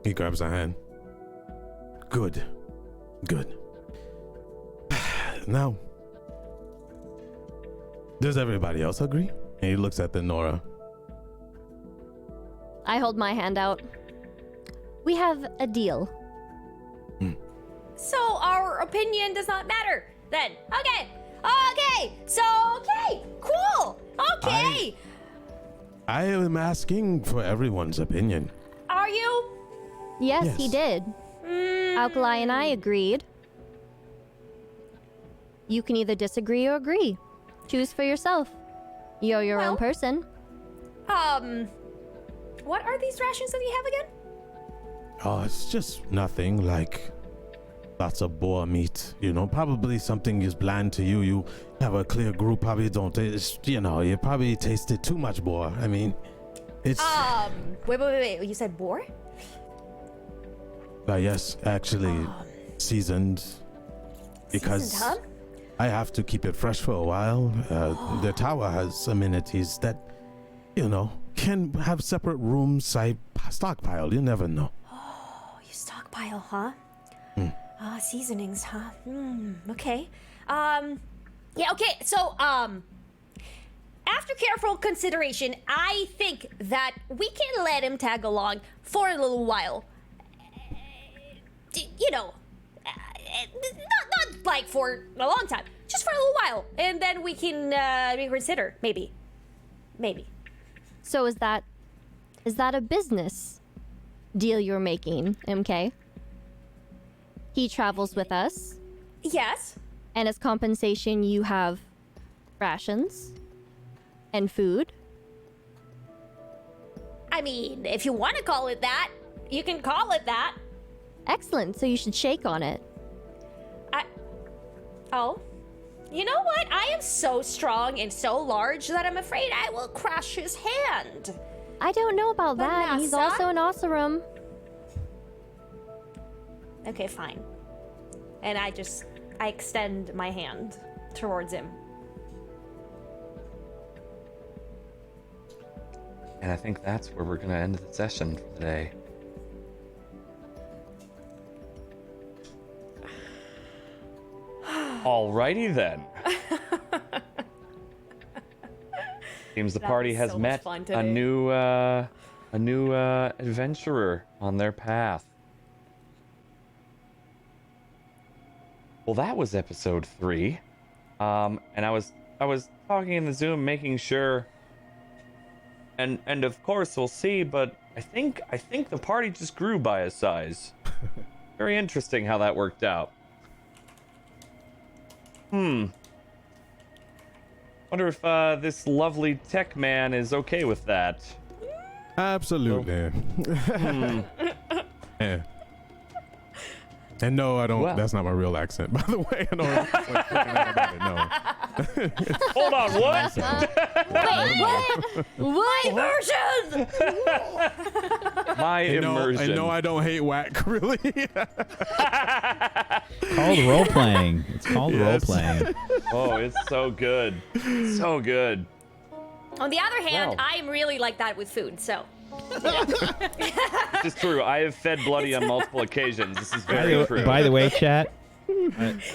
He grabs a hand. Good. Good. Now, does everybody else agree? And he looks at the Nora. I hold my hand out. We have a deal. So our opinion does not matter then. Okay. Okay. So okay. Cool. Okay. I am asking for everyone's opinion. Are you? Yes, he Yes. did. Alkali and I agreed. You can either disagree or agree. Choose for yourself. You're your Well- own person. What are these rations that you have again? Oh, it's just nothing like lots of boar meat. You know, probably something is bland to you. You have a clear group, probably don't taste, you know, you probably tasted too much boar. I mean, it's. Wait. You said boar? Yes, actually, seasoned. Because Seasoned, huh? I have to keep it fresh for a while. The tower has amenities that, you know, can have separate rooms. I stockpile. You never know. Oh, you stockpile, huh? Seasonings, huh? Okay. Yeah, okay. So, after careful consideration, I think that we can let him tag along for a little while. You know, not like for a long time, just for a little while, and then we can reconsider, maybe. So is that a business deal you're making, MK? He travels with us, Yes. and as compensation you have rations and food. I mean, if you want to call it that, you can call it that. Excellent, so you should shake on it. Oh. You know what? I am so strong and so large that I'm afraid I will crush his hand. I don't know about that. He's Vanessa? also an Oseram. Okay, fine. And I extend my hand towards him. And I think that's where we're gonna end the session for today. Alrighty then. Seems the That party was has so much met fun a today. new adventurer on their path. Well, that was episode 3. And I was talking in the Zoom, making sure. And of course we'll see, but I think the party just grew by a size. Very interesting how that worked out. Wonder if this lovely tech man is okay with that. Absolutely. Yeah. And no, I don't. Well. That's not my real accent, by the way. I know. I'm like freaking out about it. No. Hold on, what? What? Immersion! My immersion. I know I don't hate whack, really. Called role playing. It's called role Yes. playing. Oh, it's so good. So good. On the other hand, Well. I am really like that with food, so. This is true. I have fed bloody on multiple occasions. This is very true. By the way, chat,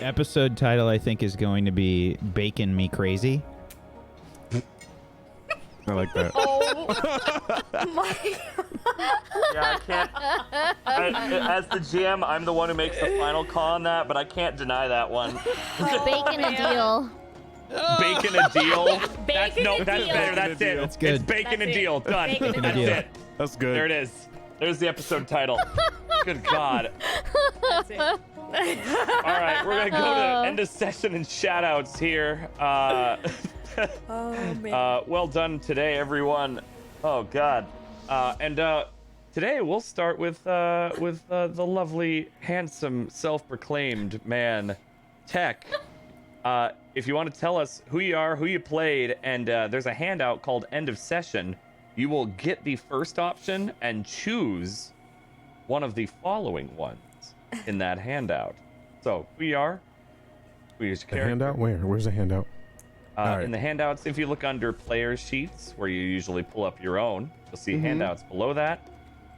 episode title I think is going to be "Bacon Me Crazy." I like that. Oh my. Yeah, I can't. As the GM, I'm the one who makes the final call on that, but I can't deny that one. Bacon a deal. Bacon a deal. Bacon a that's deal. better. That's it. That's good. It's bacon That's a it. deal. Done. Bacon a That's deal. it. That's good. There it is. There's the episode title. Good God. That's it. All right, we're gonna go to end of session and shout outs here. Oh man. Well done today, everyone. Oh God. And today we'll start with the lovely, handsome, self-proclaimed man, Tech. if you want to tell us who you are, who you played, and there's a handout called End of Session, you will get the first option and choose one of the following ones in that handout. So, who you are, who's your character. Handout? Where's the handout? All right. In the handouts, if you look under player sheets, where you usually pull up your own, you'll see handouts below that.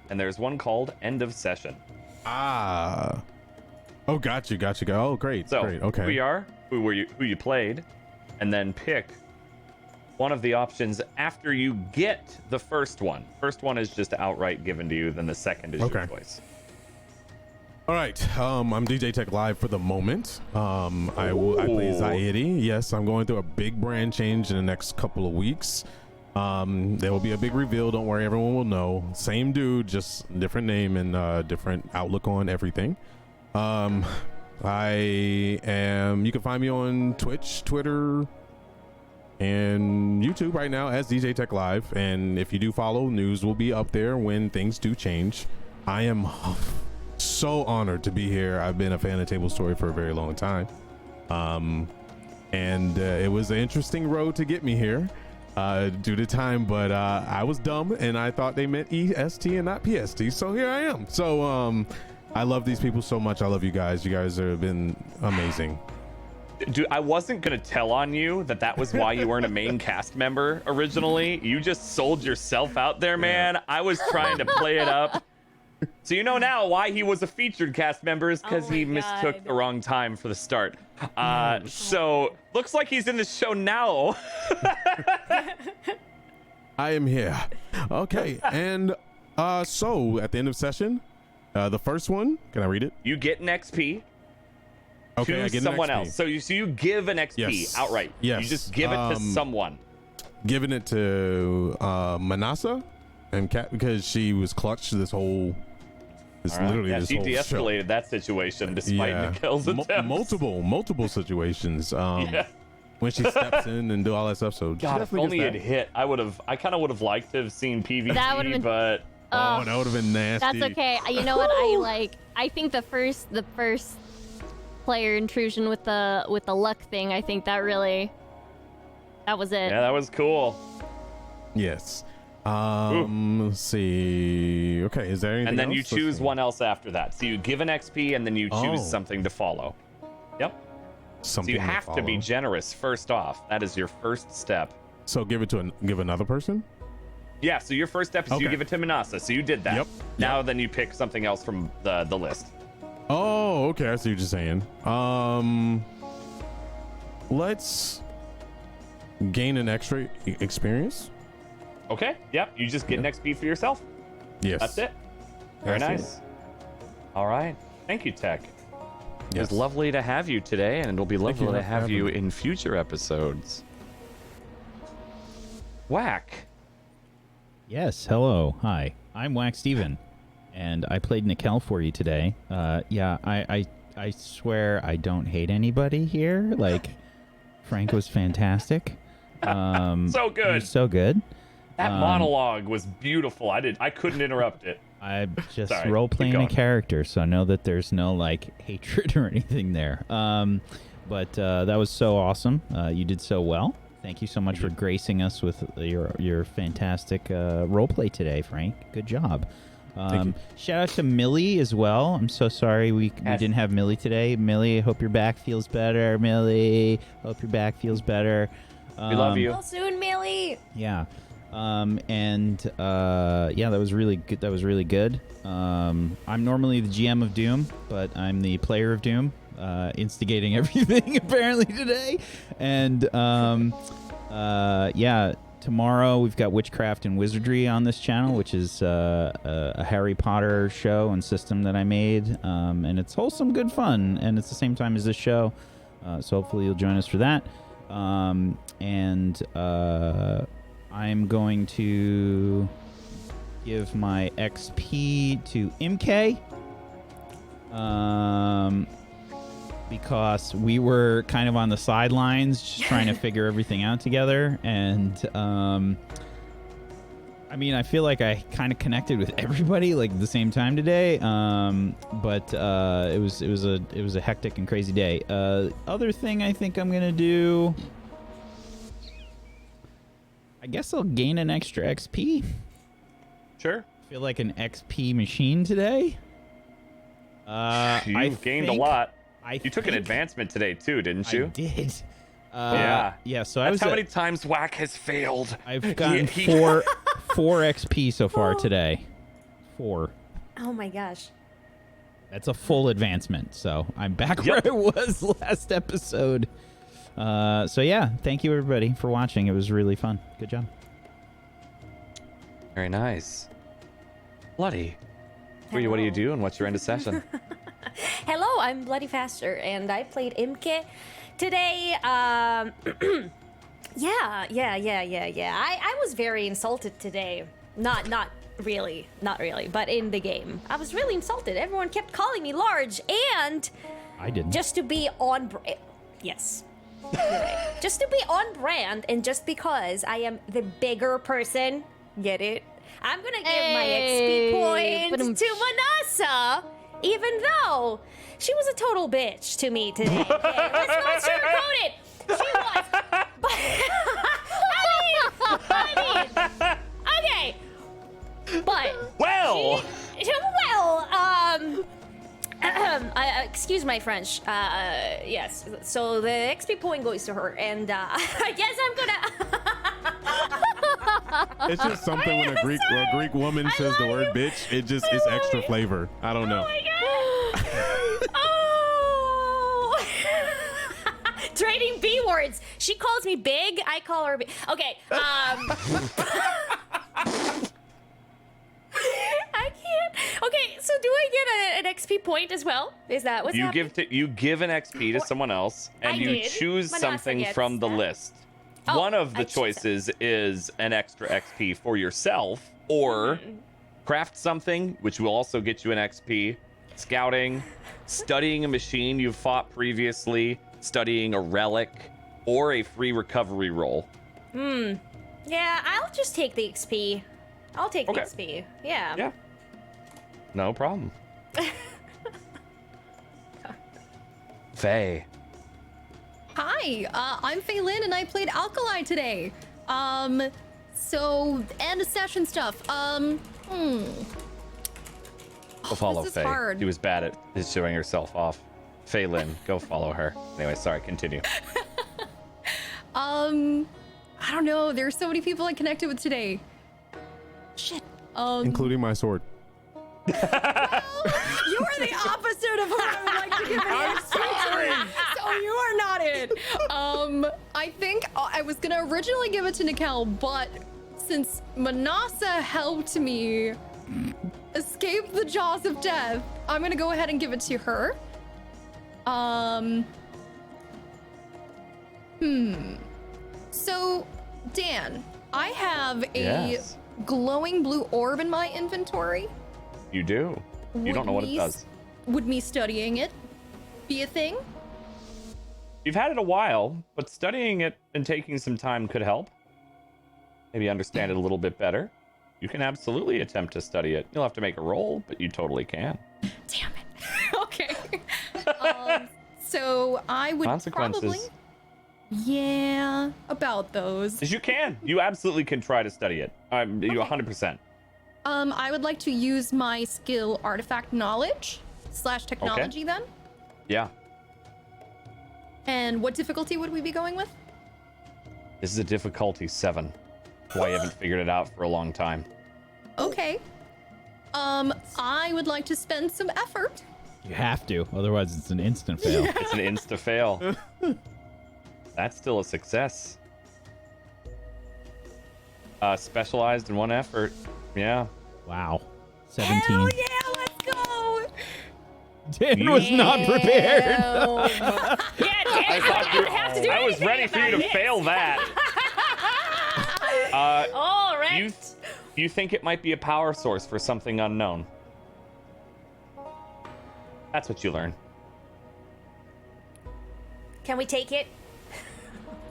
And there's one called End of Session. Ah. Oh, got you. Oh, great. So, great. Okay. who you are, who you played, and then pick one of the options after you get the first one. First one is just outright given to you, then the second is your choice. All right. I'm DJ Tech Live for the moment. I play Zaidi. Yes, I'm going through a big brand change in the next couple of weeks. There will be a big reveal. Don't worry, everyone will know. Same dude, just different name and different outlook on everything. You can find me on Twitch, Twitter, and YouTube right now as DJ Tech Live. And if you do follow, news will be up there when things do change. I am so honored to be here. I've been a fan of Tablestory for a very long time. And it was an interesting road to get me here due to time, but I was dumb and I thought they meant EST and not PST. So here I am. So I love these people so much. I love you guys. You guys have been amazing. Dude, I wasn't going to tell on you that was why you weren't a main cast member originally. You just sold yourself out there, man. Yeah. I was trying to play it up. So you know now why he was a featured cast member is because he mistook the wrong time for the start. So looks like he's in the show now. I am here. Okay, and so at the end of session, the first one, can I read it? You get an XP. Okay, I get someone an XP. else. So you give an XP outright. Yes. You just give it to someone. Giving it to Manasa and Kat because she was clutched this whole. Literally this she whole de-escalated show. that situation despite Mikhail's attempts. multiple situations. When she steps in and do all that stuff. So God, if only it hit, I kind of would have liked to have seen PvP, That would've been- but that would have been nasty. That's okay. You know what I think the first player intrusion with the luck thing, I think that was it. yeah, that was cool. Yes. Let's see. Okay, is there anything And then else? you choose one else after that. So you give an XP and then you choose something to follow. Yep. Something So you have to be generous first off. That is your first step. So give another person? Yeah, so your first step is you give it to Manasa. So you did that. Yep. Now then you pick something else from the list. Oh, okay. I see what you're saying. Let's gain an extra experience. Okay. Yep. You just get an XP for yourself. Yes. That's it. Very nice. All right. Thank you, Tech. It was lovely to have you today, and it'll be lovely to have you in future episodes. Whack. Yes, hello. Hi. I'm Whack Steven, and I played Nikel for you today. I swear I don't hate anybody here. Like, Frank was fantastic. So good. He was so good. That monologue was beautiful. I couldn't interrupt it. I'm just Sorry, role-playing keep a going. character, so I know that there's no, like, hatred or anything there. But that was so awesome. You did so well. Thank you so much for gracing us with your fantastic roleplay today, Frank. Good job. Shout out to Millie as well. I'm so sorry we didn't have Millie today. Millie, hope your back feels better. Millie, hope your back feels better. We love you. Till soon, Millie. Yeah. That was really good. That was really good. I'm normally the GM of Doom, but I'm the player of Doom, instigating everything apparently today. And tomorrow we've got Witchcraft and Wizardry on this channel, which is a Harry Potter show and system that I made, and it's wholesome, good fun, and it's the same time as this show. So hopefully you'll join us for that. I'm going to give my XP to MK because we were kind of on the sidelines just trying to figure everything out together, and I mean, I feel like I kind of connected with everybody like at the same time today. But it was a hectic and crazy day. Other thing I think I'm gonna do, I guess I'll gain an extra XP. Sure. Feel like an XP machine today. You've gained a lot. You took an advancement today too, didn't you? I did. Yeah. So That's how many times Whack has failed. I've gotten four XP so far today. 4. Oh my gosh. That's a full advancement. So I'm back where I was last episode. So yeah, thank you everybody for watching. It was really fun. Good job. Very nice. Bloody. What do you do and what's your end of session? Hello, I'm Bloody Faster, and I played Imke today. Yeah. I was very insulted today. Not really, but in the game, I was really insulted. Everyone kept calling me large, and I didn't. just to be on brand. Yes. Right. Just to be on brand, and just because I am the bigger person, get it? I'm gonna give my XP points to Manasa, even though she was a total bitch to me today. Okay, let's not sugarcoat it. She was. But, I mean, okay. But Well, excuse my French. Yes. So the XP point goes to her, and I guess I'm gonna. It's just something when a Greek woman says the word bitch, it just is extra flavor. I don't know. Oh my god! Oh! Trading B words. She calls me big. I call her big. Okay. I can't. Okay. So do I get an XP point as well? Is that what's happening? you give an XP to someone else, and I you did. choose Manasa something gets from the that. list. Oh, One of the I choose choices is an extra XP for yourself, or craft something, which will also get you an XP. Scouting, studying a machine you've fought previously, studying a relic, or a free recovery roll. Yeah, I'll just take the XP. I'll take the Okay. XP. Yeah. Yeah. No problem. Faye. Hi, I'm Faye Lynn, and I played Alkali today. So end of session stuff. Go follow this is Faye. hard. She was bad at showing herself off. Faye Lynn, go follow her. Anyway, sorry, continue. I don't know. There's so many people I connected with today. Shit. Including my sword. You are the opposite of who I would like to give an XP to. So you are not it. I think I was gonna originally give it to Nikel, but since Manasa helped me escape the jaws of death, I'm gonna go ahead and give it to her. So, Dan, I have a Yes. glowing blue orb in my inventory. You do. You don't know what it does. Would me studying it be a thing? You've had it a while, but studying it and taking some time could help. Maybe understand it a little bit better. You can absolutely attempt to study it. You'll have to make a roll, but you totally can. Damn it. Okay. So I would Consequences. probably... Yeah, about those. Yes, you can. You absolutely can try to study it. You 100%. I would like to use my skill artifact knowledge / technology then. Yeah. And what difficulty would we be going with? This is a difficulty 7. Why you haven't figured it out for a long time. Okay. I would like to spend some effort. You have to, otherwise it's an instant fail. It's an insta-fail. That's still a success. Specialized in one effort. Yeah. Wow. 17. Hell yeah, let's go! Dan was not prepared. Yeah, I thought you have to do I was anything ready for you to about it. fail that. All right. You think it might be a power source for something unknown. That's what you learn. Can we take it?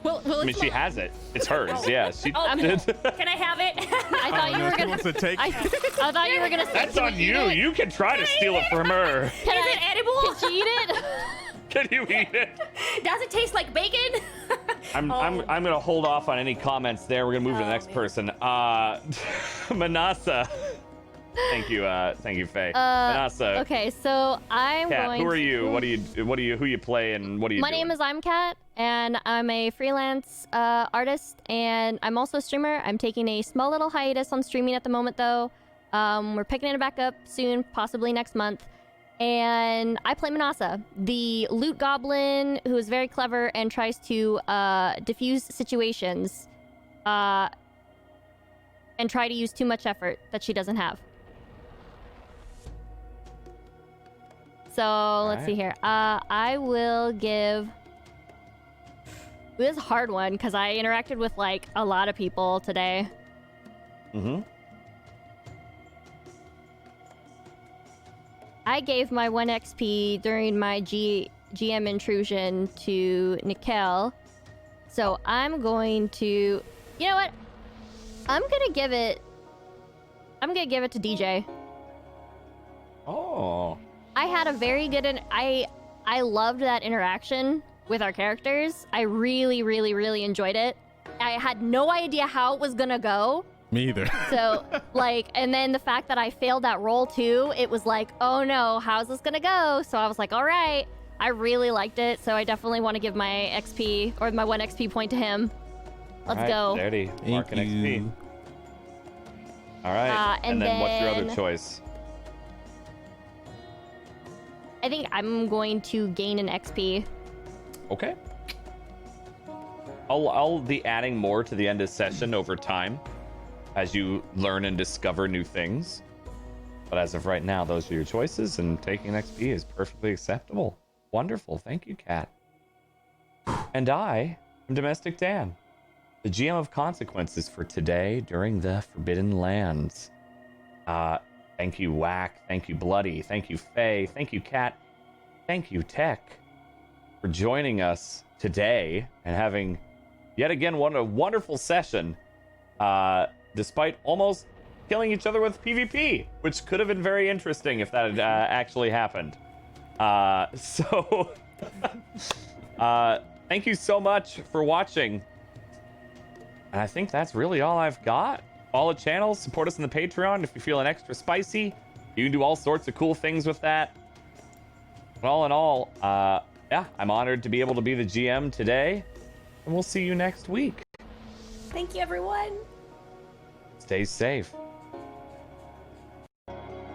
Well, I mean, it's she mine. has it. It's hers. Yeah. She. Oh, can I have it? I thought you were She gonna. wants to take. I thought you were gonna. Say, That's "Can on we eat you. it? You can try to steal it from her. Can Is I- it edible? Can she eat it? Can you eat it? Does it taste like bacon? I'm gonna hold off on any comments there. We're gonna move to the next man. person. Manasa. Thank you, Faye. Manasa. Okay, so I'm Kat, going. who are you? to- Who you play and what do you My do? name is I'm Kat, and I'm a freelance artist, and I'm also a streamer. I'm taking a small little hiatus on streaming at the moment, though. We're picking it back up soon, possibly next month. And I play Manasa, the loot goblin who is very clever and tries to diffuse situations and try to use too much effort that she doesn't have. So let's see here. I will give. This is a hard one because I interacted with like a lot of people today. Mm-hmm. I gave my 1 XP during my GM intrusion to Nikel. So I'm going to. You know what? I'm gonna give it to DJ. Oh. I had a very good I loved that interaction with our characters. I really, really, really enjoyed it. I had no idea how it was gonna go. Me either. So, like, and then the fact that I failed that roll too, it was like, oh no, how's this gonna go? So I was like, all right. I really liked it, so I definitely want to give my XP, or my 1 XP point to him. Let's go. Dirty. Mark an Thank XP. you. All right. And then what's your other then- choice? I think I'm going to gain an XP. Okay. I'll be adding more to the end of session over time as you learn and discover new things. But as of right now, those are your choices, and taking an XP is perfectly acceptable. Wonderful. Thank you, Kat. And I am Domestic Dan, the GM of consequences for today during the Forbidden Lands. Thank you, Whack. Thank you, Bloody. Thank you, Faye. Thank you, Kat. Thank you, Tech, for joining us today and having yet again a wonderful session, despite almost killing each other with PvP, which could have been very interesting if that had actually happened. Thank you so much for watching. And I think that's really all I've got. Follow the channel, support us on the Patreon if you're feeling extra spicy. You can do all sorts of cool things with that. But all in all, yeah, I'm honored to be able to be the GM today. And we'll see you next week. Thank you, everyone. Stay safe.